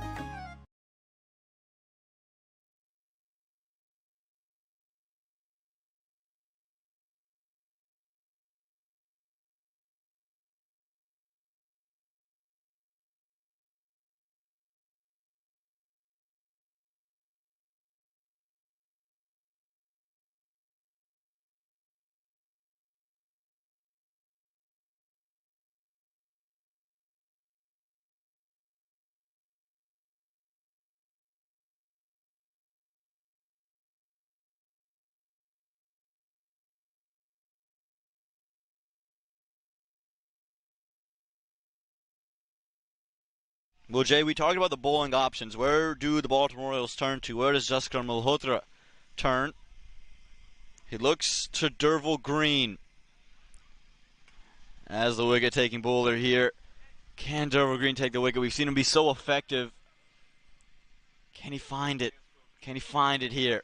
Well, Jay, we talked about the bowling options. Where do the Baltimore Orioles turn to? Where does Jaskar Malhotra turn? He looks to Derval Green as the wicket-taking bowler here. Can Derval Green take the wicket? We've seen him be so effective. Can he find it? Can he find it here?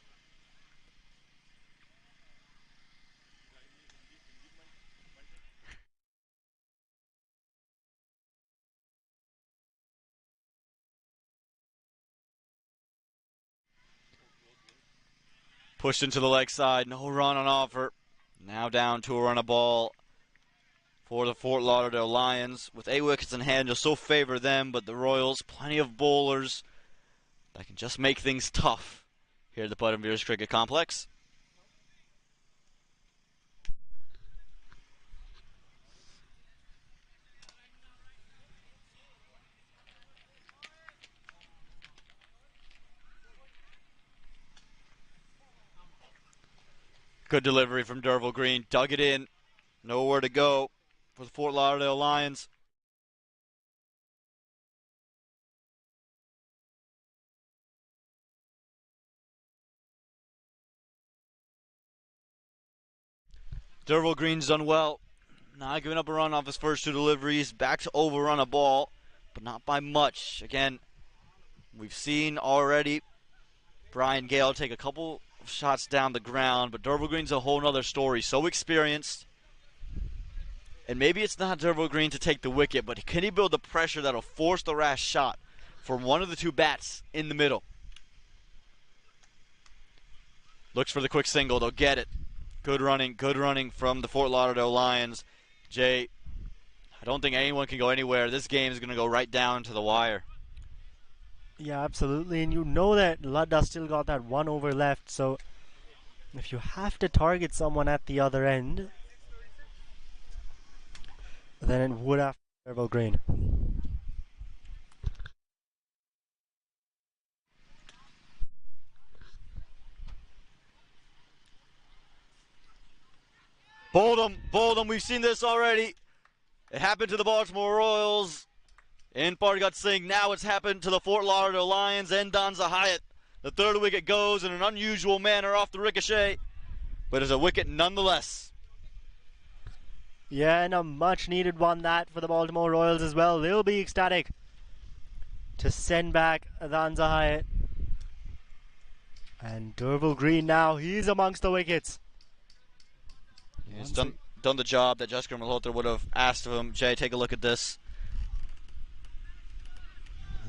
Pushed into the leg side, no run on offer. Now down to a run a ball for the Fort Lauderdale Lions. With 8 wickets in hand, you'll so favor them, but the Royals, plenty of bowlers that can just make things tough here at the Putnam Veers Cricket Complex. Good delivery from Derval Green. Dug it in. Nowhere to go for the Fort Lauderdale Lions. Derval Green's done well. Not giving up a run off his first 2 deliveries. Back to overrun a ball, but not by much. Again, we've seen already Brian Gale take a couple of shots down the ground, but Derval Green's a whole nother story. So experienced. And maybe it's not Derval Green to take the wicket, but can he build the pressure that'll force the rash shot from one of the 2 bats in the middle? Looks for the quick single. They'll get it. Good running from the Fort Lauderdale Lions. Jay, I don't think anyone can go anywhere. This game is going to go right down to the wire. Yeah, absolutely. And you know that Ladda still got that 1 over left, so if you have to target someone at the other end, then it would have to be Derval Green. Bowled him. We've seen this already. It happened to the Baltimore Royals in Pargat Singh. Now it's happened to the Fort Lauderdale Lions and Danza Hyatt. The 3rd wicket goes in an unusual manner off the ricochet, but it's a wicket nonetheless. Yeah, and a much needed one that for the Baltimore Royals as well. They'll be ecstatic to send back Danza Hyatt. And Derval Green now, he's amongst the wickets. He's done the job that Jaskar Malhotra would have asked of him. Jay, take a look at this.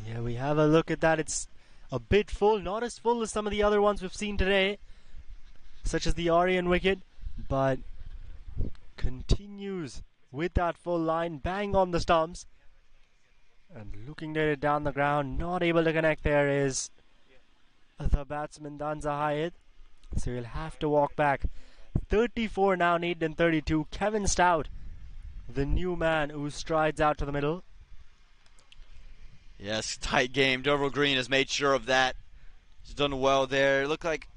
Yeah, we have a look at that. It's a bit full, not as full as some of the other ones we've seen today, such as the Aryan wicket, but continues with that full line, bang on the stumps, and looking at it down the ground, not able to connect there is the batsman Danza Hyatt, so he'll have to walk back. 34 now needed in 32. Kevin Stout, the new man who strides out to the middle. Yes, tight game. Derval Green has made sure of that. He's done well there. It looked like,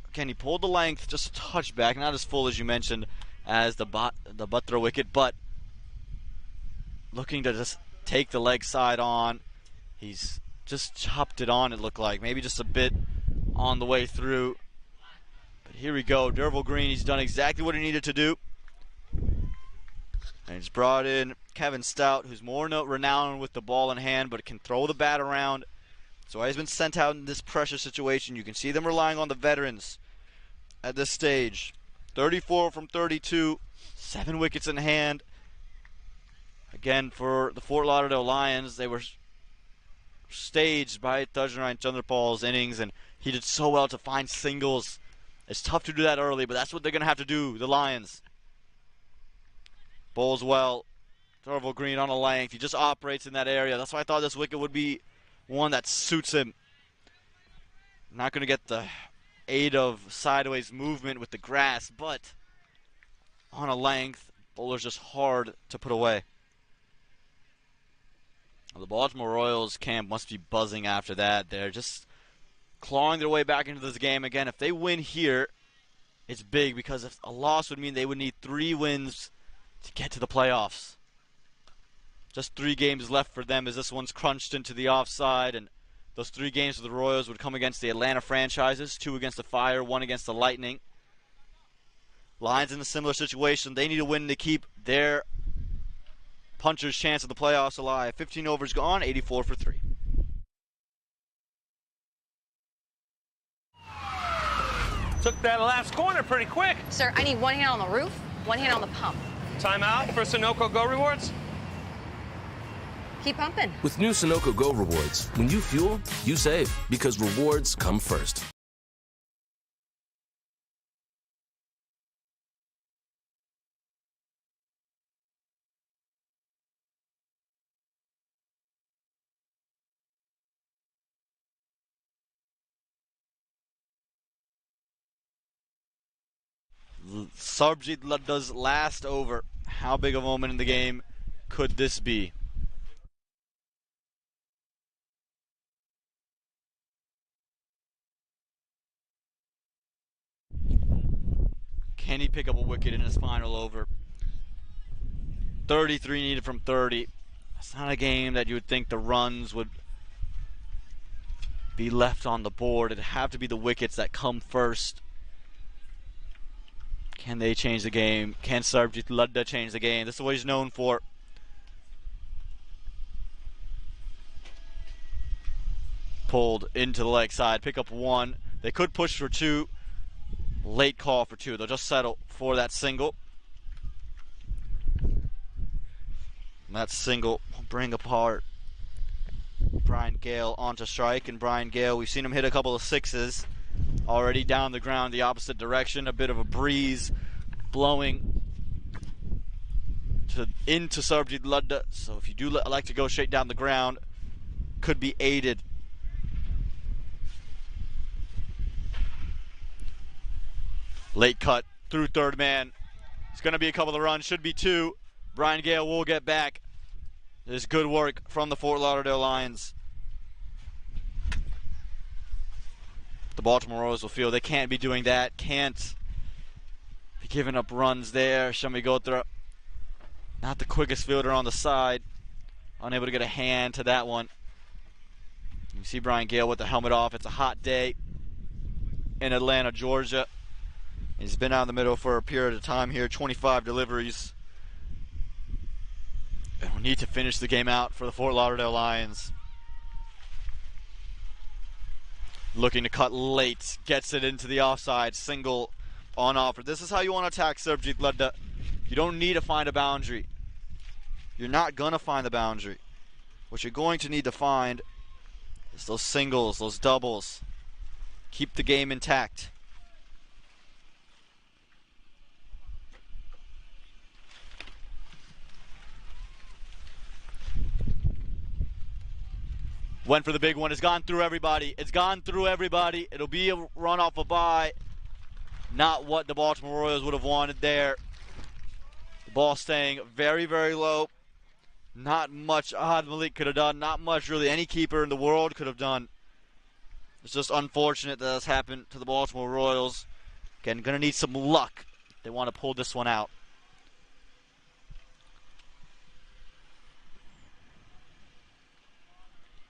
again, he pulled the length just a touch back, not as full as you mentioned as the Batra wicket, but looking to just take the leg side on. He's just chopped it on, it looked like. Maybe just a bit on the way through. here we go. Derville Green, he's done exactly what he needed to do. And he's brought in Kevin Stout, who's more renowned with the ball in hand, but can throw the bat around. So he's been sent out in this pressure situation. You can see them relying on the veterans at this stage. 34 from 32, 7 wickets in hand. Again, for the Fort Lauderdale Lions, they were staged by Thajnarai Chandrapal's innings, and he did so well to find singles. It's tough to do that early, but that's what they're going to have to do, the Lions. Bowls well. Derville Green on a length. He just operates in that area. That's why I thought this wicket would be one that suits him. Not going to get the aid of sideways movement with the grass, but on a length, bowler's just hard to put away. The Baltimore Royals camp must be buzzing after that. They're just clawing their way back into this game. Again, if they win here, it's big, because if a loss would mean they would need 3 wins to get to the playoffs. Just 3 games left for them, as this one's crunched into the offside, and those 3 games for the Royals would come against the Atlanta franchises, 2 against the Fire, 1 against the Lightning. Lions in a similar situation. They need a win to keep their puncher's chance of the playoffs alive. 15 overs gone, 84 for 3. Took that last corner pretty quick. Sir, I need one hand on the roof, one hand on the pump. Timeout for Sunoco Go Rewards. Keep pumping. With new Sunoco Go rewards, when you fuel, you save, because rewards come first. Sarbjit Ladda's last over. How big a moment in the game could this be? Can he pick up a wicket in his final over? 33 needed from 30. It's not a game that you would think the runs would be left on the board. It'd have to be the wickets that come first. Can they change the game? Can Sarbjit Ladda change the game? This is what he's known for. Pulled into the leg side. Pick up 1. They could push for 2. Late call for 2. They'll just settle for that single. And that single will bring apart Brian Gale onto strike. And Brian Gale, we've seen him hit a couple of 6s already down the ground the opposite direction. A bit of a breeze blowing into Sarbjit Ladda. So if you do like to go straight down the ground, could be aided. Late cut through third man. It's going to be a couple of runs. Should be 2. Brian Gale will get back. There's good work from the Fort Lauderdale Lions. The Baltimore Royals will feel they can't be doing that. Can't be giving up runs there. Shami Gotra, not the quickest fielder on the side. Unable to get a hand to that one. You see Brian Gale with the helmet off. It's a hot day in Atlanta, Georgia. He's been out in the middle for a period of time here. 25 deliveries. And we need to finish the game out for the Fort Lauderdale Lions. Looking to cut late. Gets it into the offside. Single on offer. This is how you want to attack Sarbjit Ladda. You don't need to find a boundary. You're not going to find the boundary. What you're going to need to find is those singles, those doubles. Keep the game intact. Went for the big one. It's gone through everybody. It's gone through everybody. It'll be a run off a bye. Not what the Baltimore Royals would have wanted there. The ball staying very, very low. Not much Ahad Malik could have done. Not much really any keeper in the world could have done. It's just unfortunate that this happened to the Baltimore Royals. Again, going to need some luck. They want to pull this one out.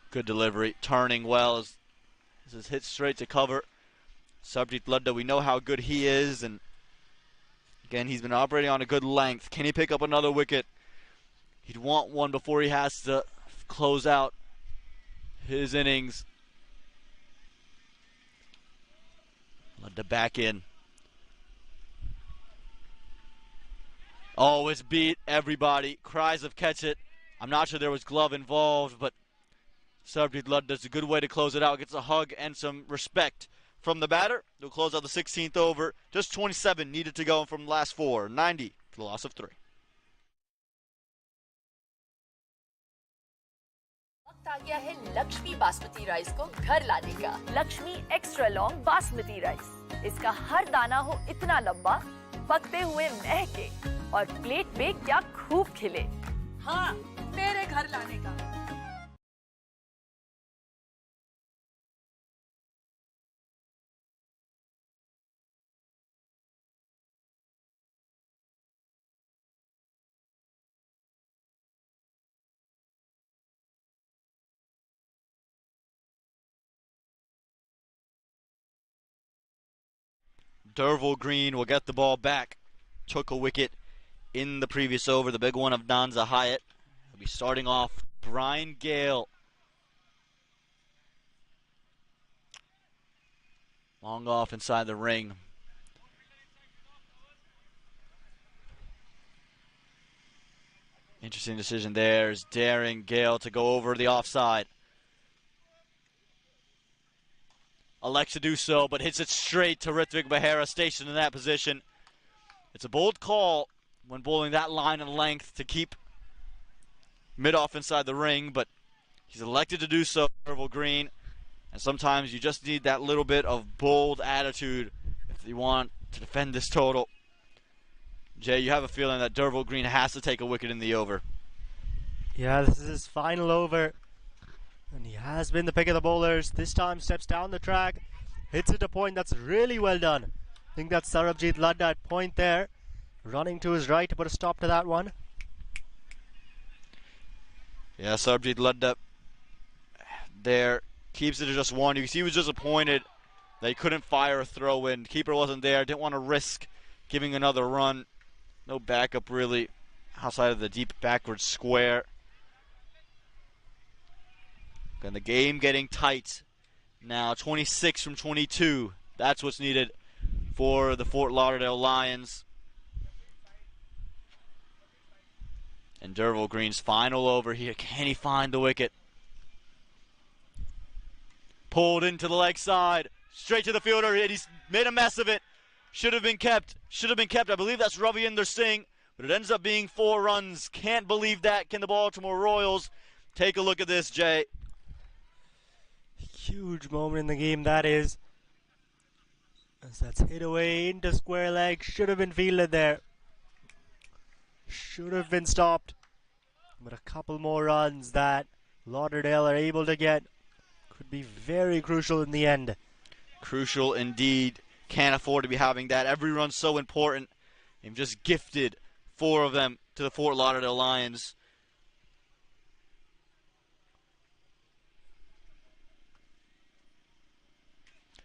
Good delivery, turning well as this is hit straight to cover. Sarabjit Ludda, we know how good he is, and again, he's been operating on a good length. Can he pick up another wicket? He'd want one before he has to close out his innings. Ludda back in. Oh, it's beat everybody. Cries of catch it. I'm not sure there was glove involved, but Sarabjit Ludda does a good way to close it out. Gets a hug and some respect from the batter. He'll close out the 16th over. Just 27 needed to go from the last 4. 90 for the loss of 3. वक्त आ गया है Lakshmi basmati rice को घर लाने का। Lakshmi extra long basmati rice. इसका हर दाना हो इतना लंबा, पकते हुए महके और प्लेट पे क्या खूब खिले। हाँ, मेरे घर लाने का। Derval Green will get the ball back. Took a wicket in the previous over, the big one of Nanza Hyatt. He'll be starting off Brian Gale. Long off inside the ring. Interesting decision there is daring Gale to go over the offside. Elects to do so, but hits it straight to Ritvik Behera, stationed in that position. It's a bold call when bowling that line and length to keep mid-off inside the ring, but he's elected to do so, Derval Green. And sometimes you just need that little bit of bold attitude if you want to defend this total. Jay, you have a feeling that Derval Green has to take a wicket in the over. Yeah, this is his final over. And he has been the pick of the bowlers. This time steps down the track, hits it a point that's really well done. I think that's Sarabjit Ludda at point there. Running to his right to put a stop to that one. Yeah, Sarabjit Ludda there keeps it to just one. You can see he was disappointed that he couldn't fire a throw in. Keeper wasn't there, didn't want to risk giving another run. No backup really outside of the deep backward square. And the game getting tight now, 26 from 22. That's what's needed for the Fort Lauderdale Lions. And Derval Green's final over here. Can he find the wicket? Pulled into the leg side, straight to the fielder, and he's made a mess of it. Should have been kept. Should have been kept. I believe that's Ravinder Singh, but it ends up being 4 runs. Can't believe that. Can the Baltimore Royals take a look at this, Jay? Huge moment in the game that is. As that's hit away into square leg. Should have been fielded there. Should have been stopped. But a couple more runs that Lauderdale are able to get could be very crucial in the end. Crucial indeed. Can't afford to be having that. Every run's so important. They've just gifted 4 of them to the Fort Lauderdale Lions.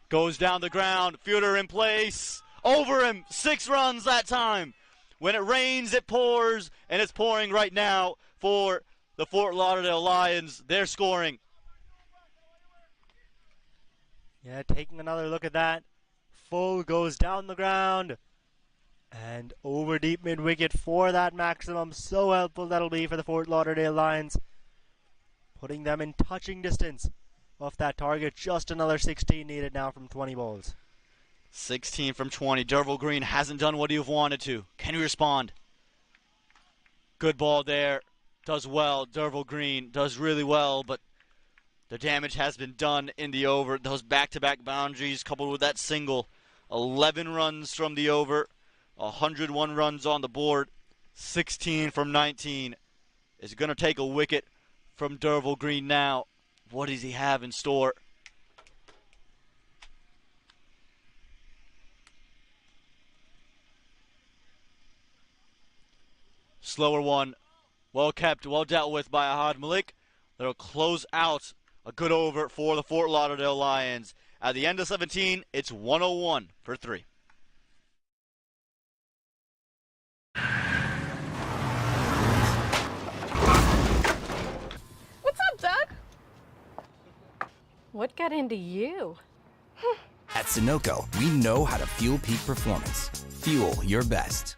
Goes down the ground, fielder in place, over him, 6 runs that time. When it rains, it pours, and it's pouring right now for the Fort Lauderdale Lions. They're scoring. Yeah, taking another look at that. Full goes down the ground and over deep mid-wicket for that maximum. So helpful that'll be for the Fort Lauderdale Lions. Putting them in touching distance off that target. Just another 16 needed now from 20 balls. 16 from 20. Derval Green hasn't done what you've wanted to. Can he respond? Good ball there. Does well. Derval Green does really well, but the damage has been done in the over. Those back-to-back boundaries coupled with that single. 11 runs from the over. 101 runs on the board. 16 from 19. Is going to take a wicket from Derval Green now. What does he have in store? Slower one. Well kept, well dealt with by Ahad Malik. That'll close out a good over for the Fort Lauderdale Lions. At the end of 17, it's 101 for 3. What's up, Doug? What got into you? At Sunoco, we know how to fuel peak performance. Fuel your best.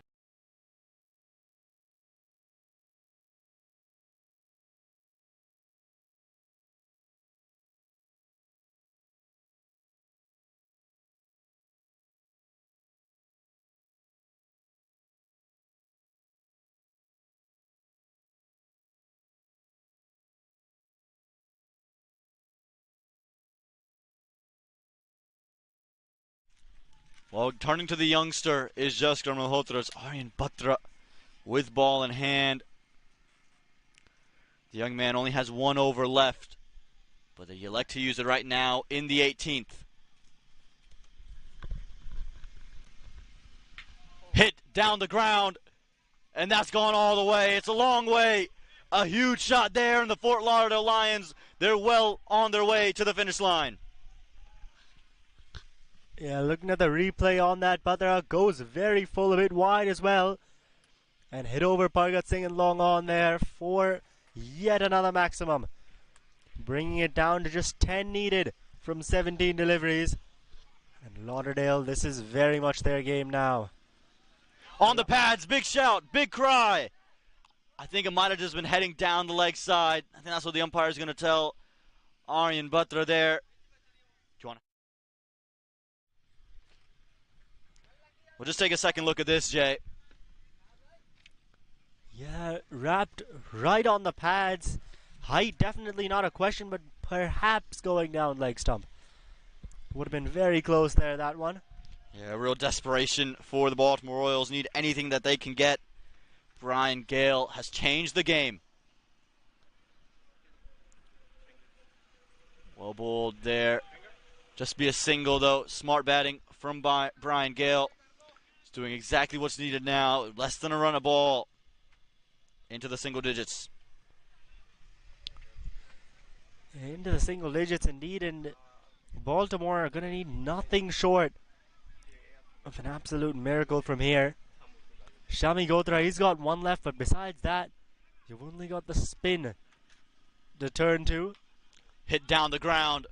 Well, turning to the youngster is just Malhotra's Aryan Batra with ball in hand. The young man only has 1 over left, but they elect to use it right now in the 18th. Hit down the ground, and that's gone all the way. It's a long way. A huge shot there, and the Fort Lauderdale Lions, they're well on their way to the finish line. Yeah, looking at the replay on that, Batra goes very full, a bit wide as well. And hit over Pargat Singh and long on there for yet another maximum. Bringing it down to just 10 needed from 17 deliveries. And Lauderdale, this is very much their game now. On the pads, big shout, big cry. I think it might have just been heading down the leg side. I think that's what the umpire is going to tell Aryan Batra there. Do you want to? We'll just take a second look at this, Jay. Yeah, wrapped right on the pads. Height definitely not a question, but perhaps going down leg stump. Would have been very close there, that one. Yeah, real desperation for the Baltimore Royals. Need anything that they can get. Brian Gale has changed the game. Well bowled there. Just be a single, though. Smart batting from Brian Gale. He's doing exactly what's needed now. Less than a run a ball into the single digits. Into the single digits indeed, and Baltimore are going to need nothing short of an absolute miracle from here. Shami Gotra, he's got 1 left, but besides that, you've only got the spin to turn to. Hit down the ground.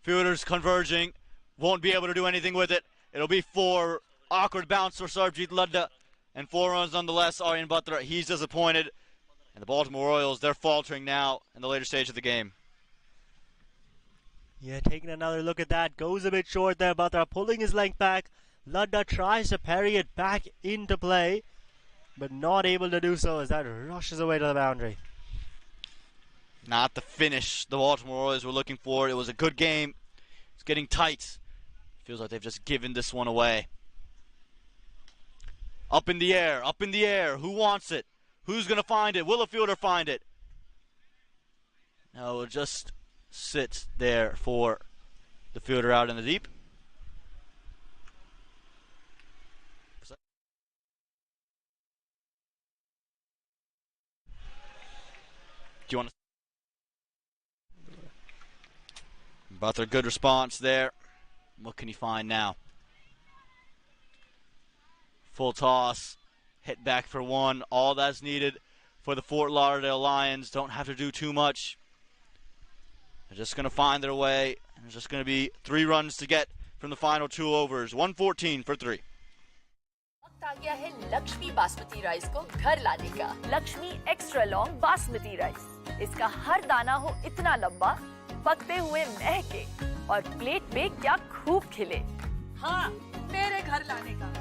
Fielders converging. Won't be able to do anything with it. It'll be 4. Awkward bounce for Sarbjeet Ladda. And 4 runs nonetheless. Aryan Batra, he's disappointed. And the Baltimore Royals, they're faltering now in the later stage of the game. Yeah, taking another look at that. Goes a bit short there, Batra pulling his length back. Ladda tries to parry it back into play, but not able to do so as that rushes away to the boundary. Not the finish the Baltimore Royals were looking for. It was a good game. It's getting tight. Feels like they've just given this one away. Up in the air, up in the air. Who wants it? Who's going to find it? Will a fielder find it? No, it'll just sit there for the fielder out in the deep. Do you want to? Butler, good response there. What can he find now? Full toss, hit back for 1. All that's needed for the Fort Lauderdale Lions. Don't have to do too much. They're just going to find their way. There's just going to be 3 runs to get from the final 2 overs. 114 for 3. आ गया है Lakshmi basmati rice को घर लाने का। Lakshmi extra long basmati rice. इसका हर दाना हो इतना लंबा, पकते हुए महके और प्लेट पे क्या खूब खिले। हाँ, मेरे घर लाने का।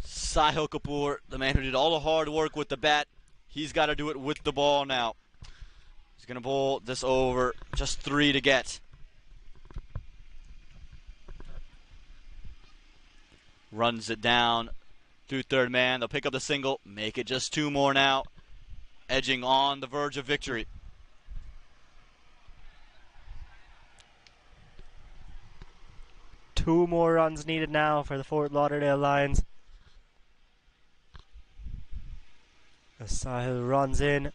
Sahil Kapoor, the man who did all the hard work with the bat, he's got to do it with the ball now. He's going to bowl this over, just 3 to get. runs it down through third man. They'll pick up the single, make it just 2 more now, edging on the verge of victory. Two more runs needed now for the Fort Lauderdale Lions. As Sahil runs in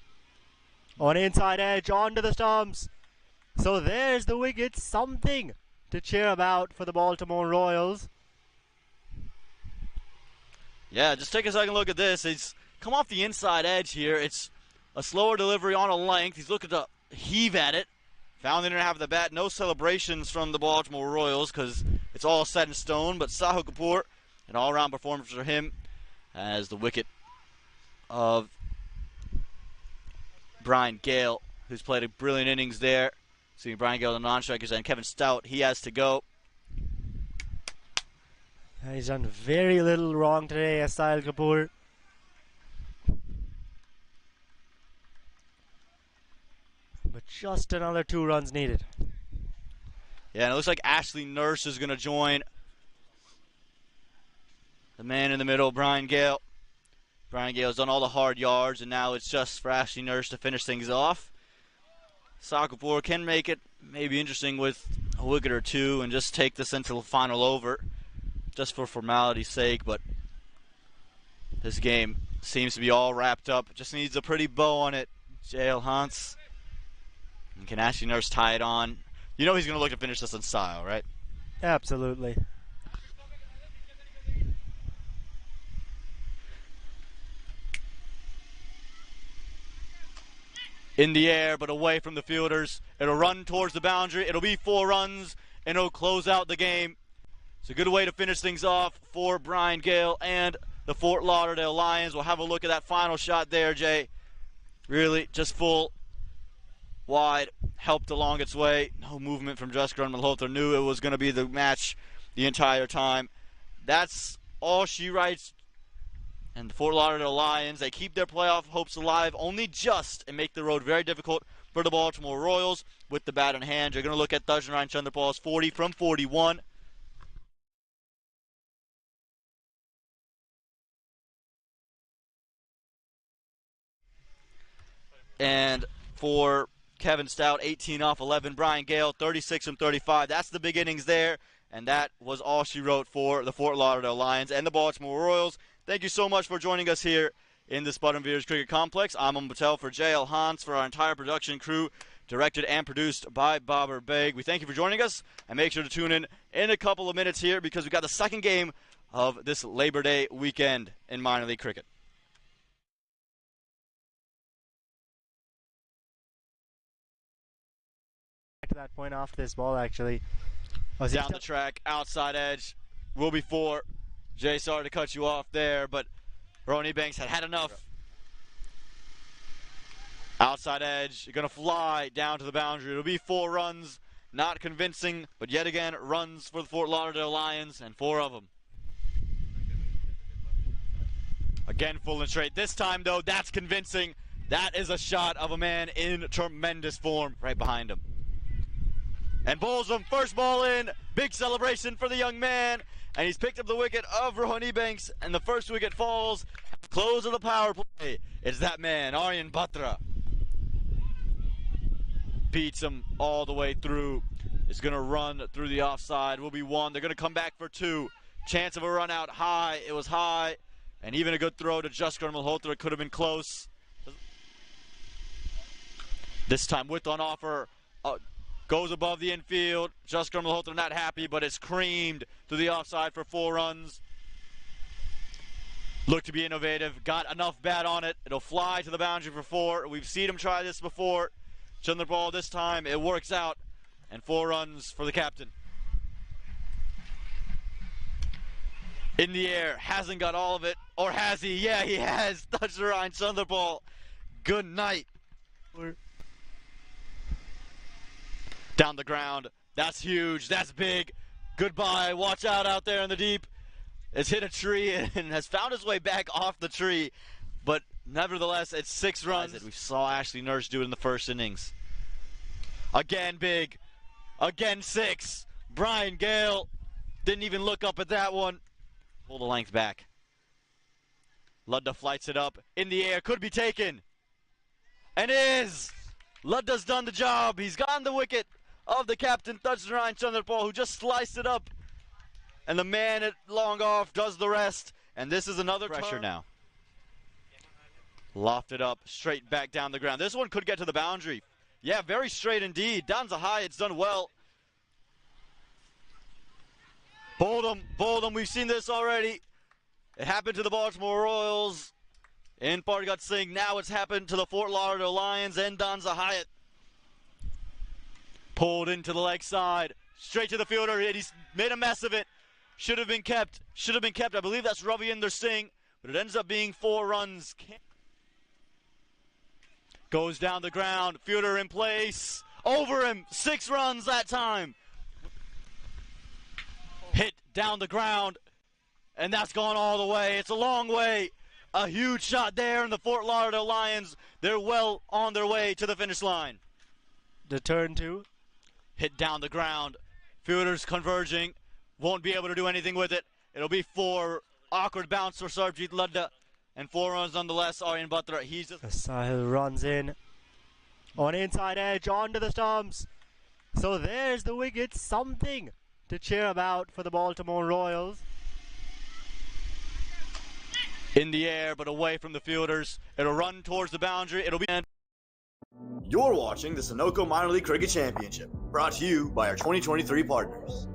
on inside edge onto the stumps. So there's the wicket, something to cheer about for the Baltimore Royals. Yeah, just take a second look at this. He's come off the inside edge here. It's a slower delivery on a length. He's looking to heave at it. Found the inner half of the bat. No celebrations from the Baltimore Royals because it's all set in stone. But Sahil Kapoor, an all-around performance for him as the wicket of Brian Gale, who's played a brilliant innings there. Seeing Brian Gale, the non-strikers, and Kevin Stout, he has to go. He's done very little wrong today as Sahil Kapoor. But just another 2 runs needed. Yeah, and it looks like Ashley Nurse is going to join the man in the middle, Brian Gale. Brian Gale's done all the hard yards, and now it's just for Ashley Nurse to finish things off. Sahil Kapoor can make it maybe interesting with a wicket or 2 and just take this into the final over, just for formality's sake, but this game seems to be all wrapped up. Just needs a pretty bow on it. J.L. Hans. And can Ashley Nurse tie it on? You know he's going to look to finish this in style, right? Absolutely. In the air, but away from the fielders. It'll run towards the boundary. It'll be 4 runs, and it'll close out the game. It's a good way to finish things off for Brian Gale and the Fort Lauderdale Lions. We'll have a look at that final shot there, Jay. Really, just full, wide, helped along its way. No movement from Jaskar Malhotra. Knew it was going to be the match the entire time. That's all she writes. And the Fort Lauderdale Lions, they keep their playoff hopes alive only just and make the road very difficult for the Baltimore Royals with the bat in hand. You're going to look at Dajnaran Chanderpal's 40 from 41. And for Kevin Stout, 18 off 11. Brian Gale, 36 from 35. That's the big innings there. And that was all she wrote for the Fort Lauderdale Lions and the Baltimore Royals. Thank you so much for joining us here in the Spud and Veers Cricket Complex. I'm Aman Patel for J.L. Hans, for our entire production crew, directed and produced by Babar Beg. We thank you for joining us, and make sure to tune in a couple of minutes here because we've got the second game of this Labor Day weekend in minor league cricket. To that point after this ball, actually. Down the track, outside edge, will be 4. Jay, sorry to cut you off there, but Rowan Ebanks had enough. Outside edge, you're going to fly down to the boundary. It'll be 4 runs. Not convincing, but yet again, runs for the Fort Lauderdale Lions, and 4 of them. Again, full and straight. This time, though, that's convincing. That is a shot of a man in tremendous form right behind him. And bowls him, first ball in, big celebration for the young man, and he's picked up the wicket of Rohan Ebanks, and the first wicket falls. Close of the power play. It's that man, Aryan Batra. Beats him all the way through. Is going to run through the offside. Will be 1. They're going to come back for 2. Chance of a run out high. It was high. And even a good throw to Jaskar Malhotra could have been close. This time width on offer. Goes above the infield. Jaskar Malhotra not happy, but it's creamed to the offside for 4 runs. Looked to be innovative. Got enough bat on it. It'll fly to the boundary for 4. We've seen him try this before. Chanderpal this time. It works out. And 4 runs for the captain. In the air. Hasn't got all of it. Or has he? Yeah, he has. Dajnaran Chanderpal. Good night. Down the ground. That's huge. That's big. Goodbye. Watch out there in the deep. It's hit a tree and has found his way back off the tree. But nevertheless, it's 6 runs. We saw Ashley Nurse do it in the first innings. Again big. Again 6. Brian Gale didn't even look up at that one. Pull the length back. Ludda flights it up in the air, could be taken. And is! Ludda's done the job. He's gotten the wicket of the captain, Tajrine Chandrapal, who just sliced it up. And the man at long off does the rest. And this is another pressure now. Lofted up, straight back down the ground. This one could get to the boundary. Yeah, very straight indeed. Danza high, it's done well. Bowled him. We've seen this already. It happened to the Baltimore Royals in Pargat Singh. Now it's happened to the Fort Lauderdale Lions and Danza Hyatt. Pulled into the leg side, straight to the fielder. He's made a mess of it. Should have been kept. I believe that's Ravinder Singh, but it ends up being 4 runs. Goes down the ground. Fielder in place. Over him. 6 runs that time. Hit down the ground. And that's gone all the way. It's a long way. A huge shot there, and the Fort Lauderdale Lions, they're well on their way to the finish line. The turn 2. Hit down the ground. Fielders converging. Won't be able to do anything with it. It'll be 4. Awkward bounce for Sarbjeet Ludda. And 4 runs nonetheless. Aryan Batra, he's just... Sahil runs in. On inside edge, onto the stumps. So there's the wicket. Something to cheer about for the Baltimore Royals. In the air, but away from the fielders. It'll run towards the boundary. It'll be... You're watching the Sunoco Minor League Cricket Championship, brought to you by our 2023 partners.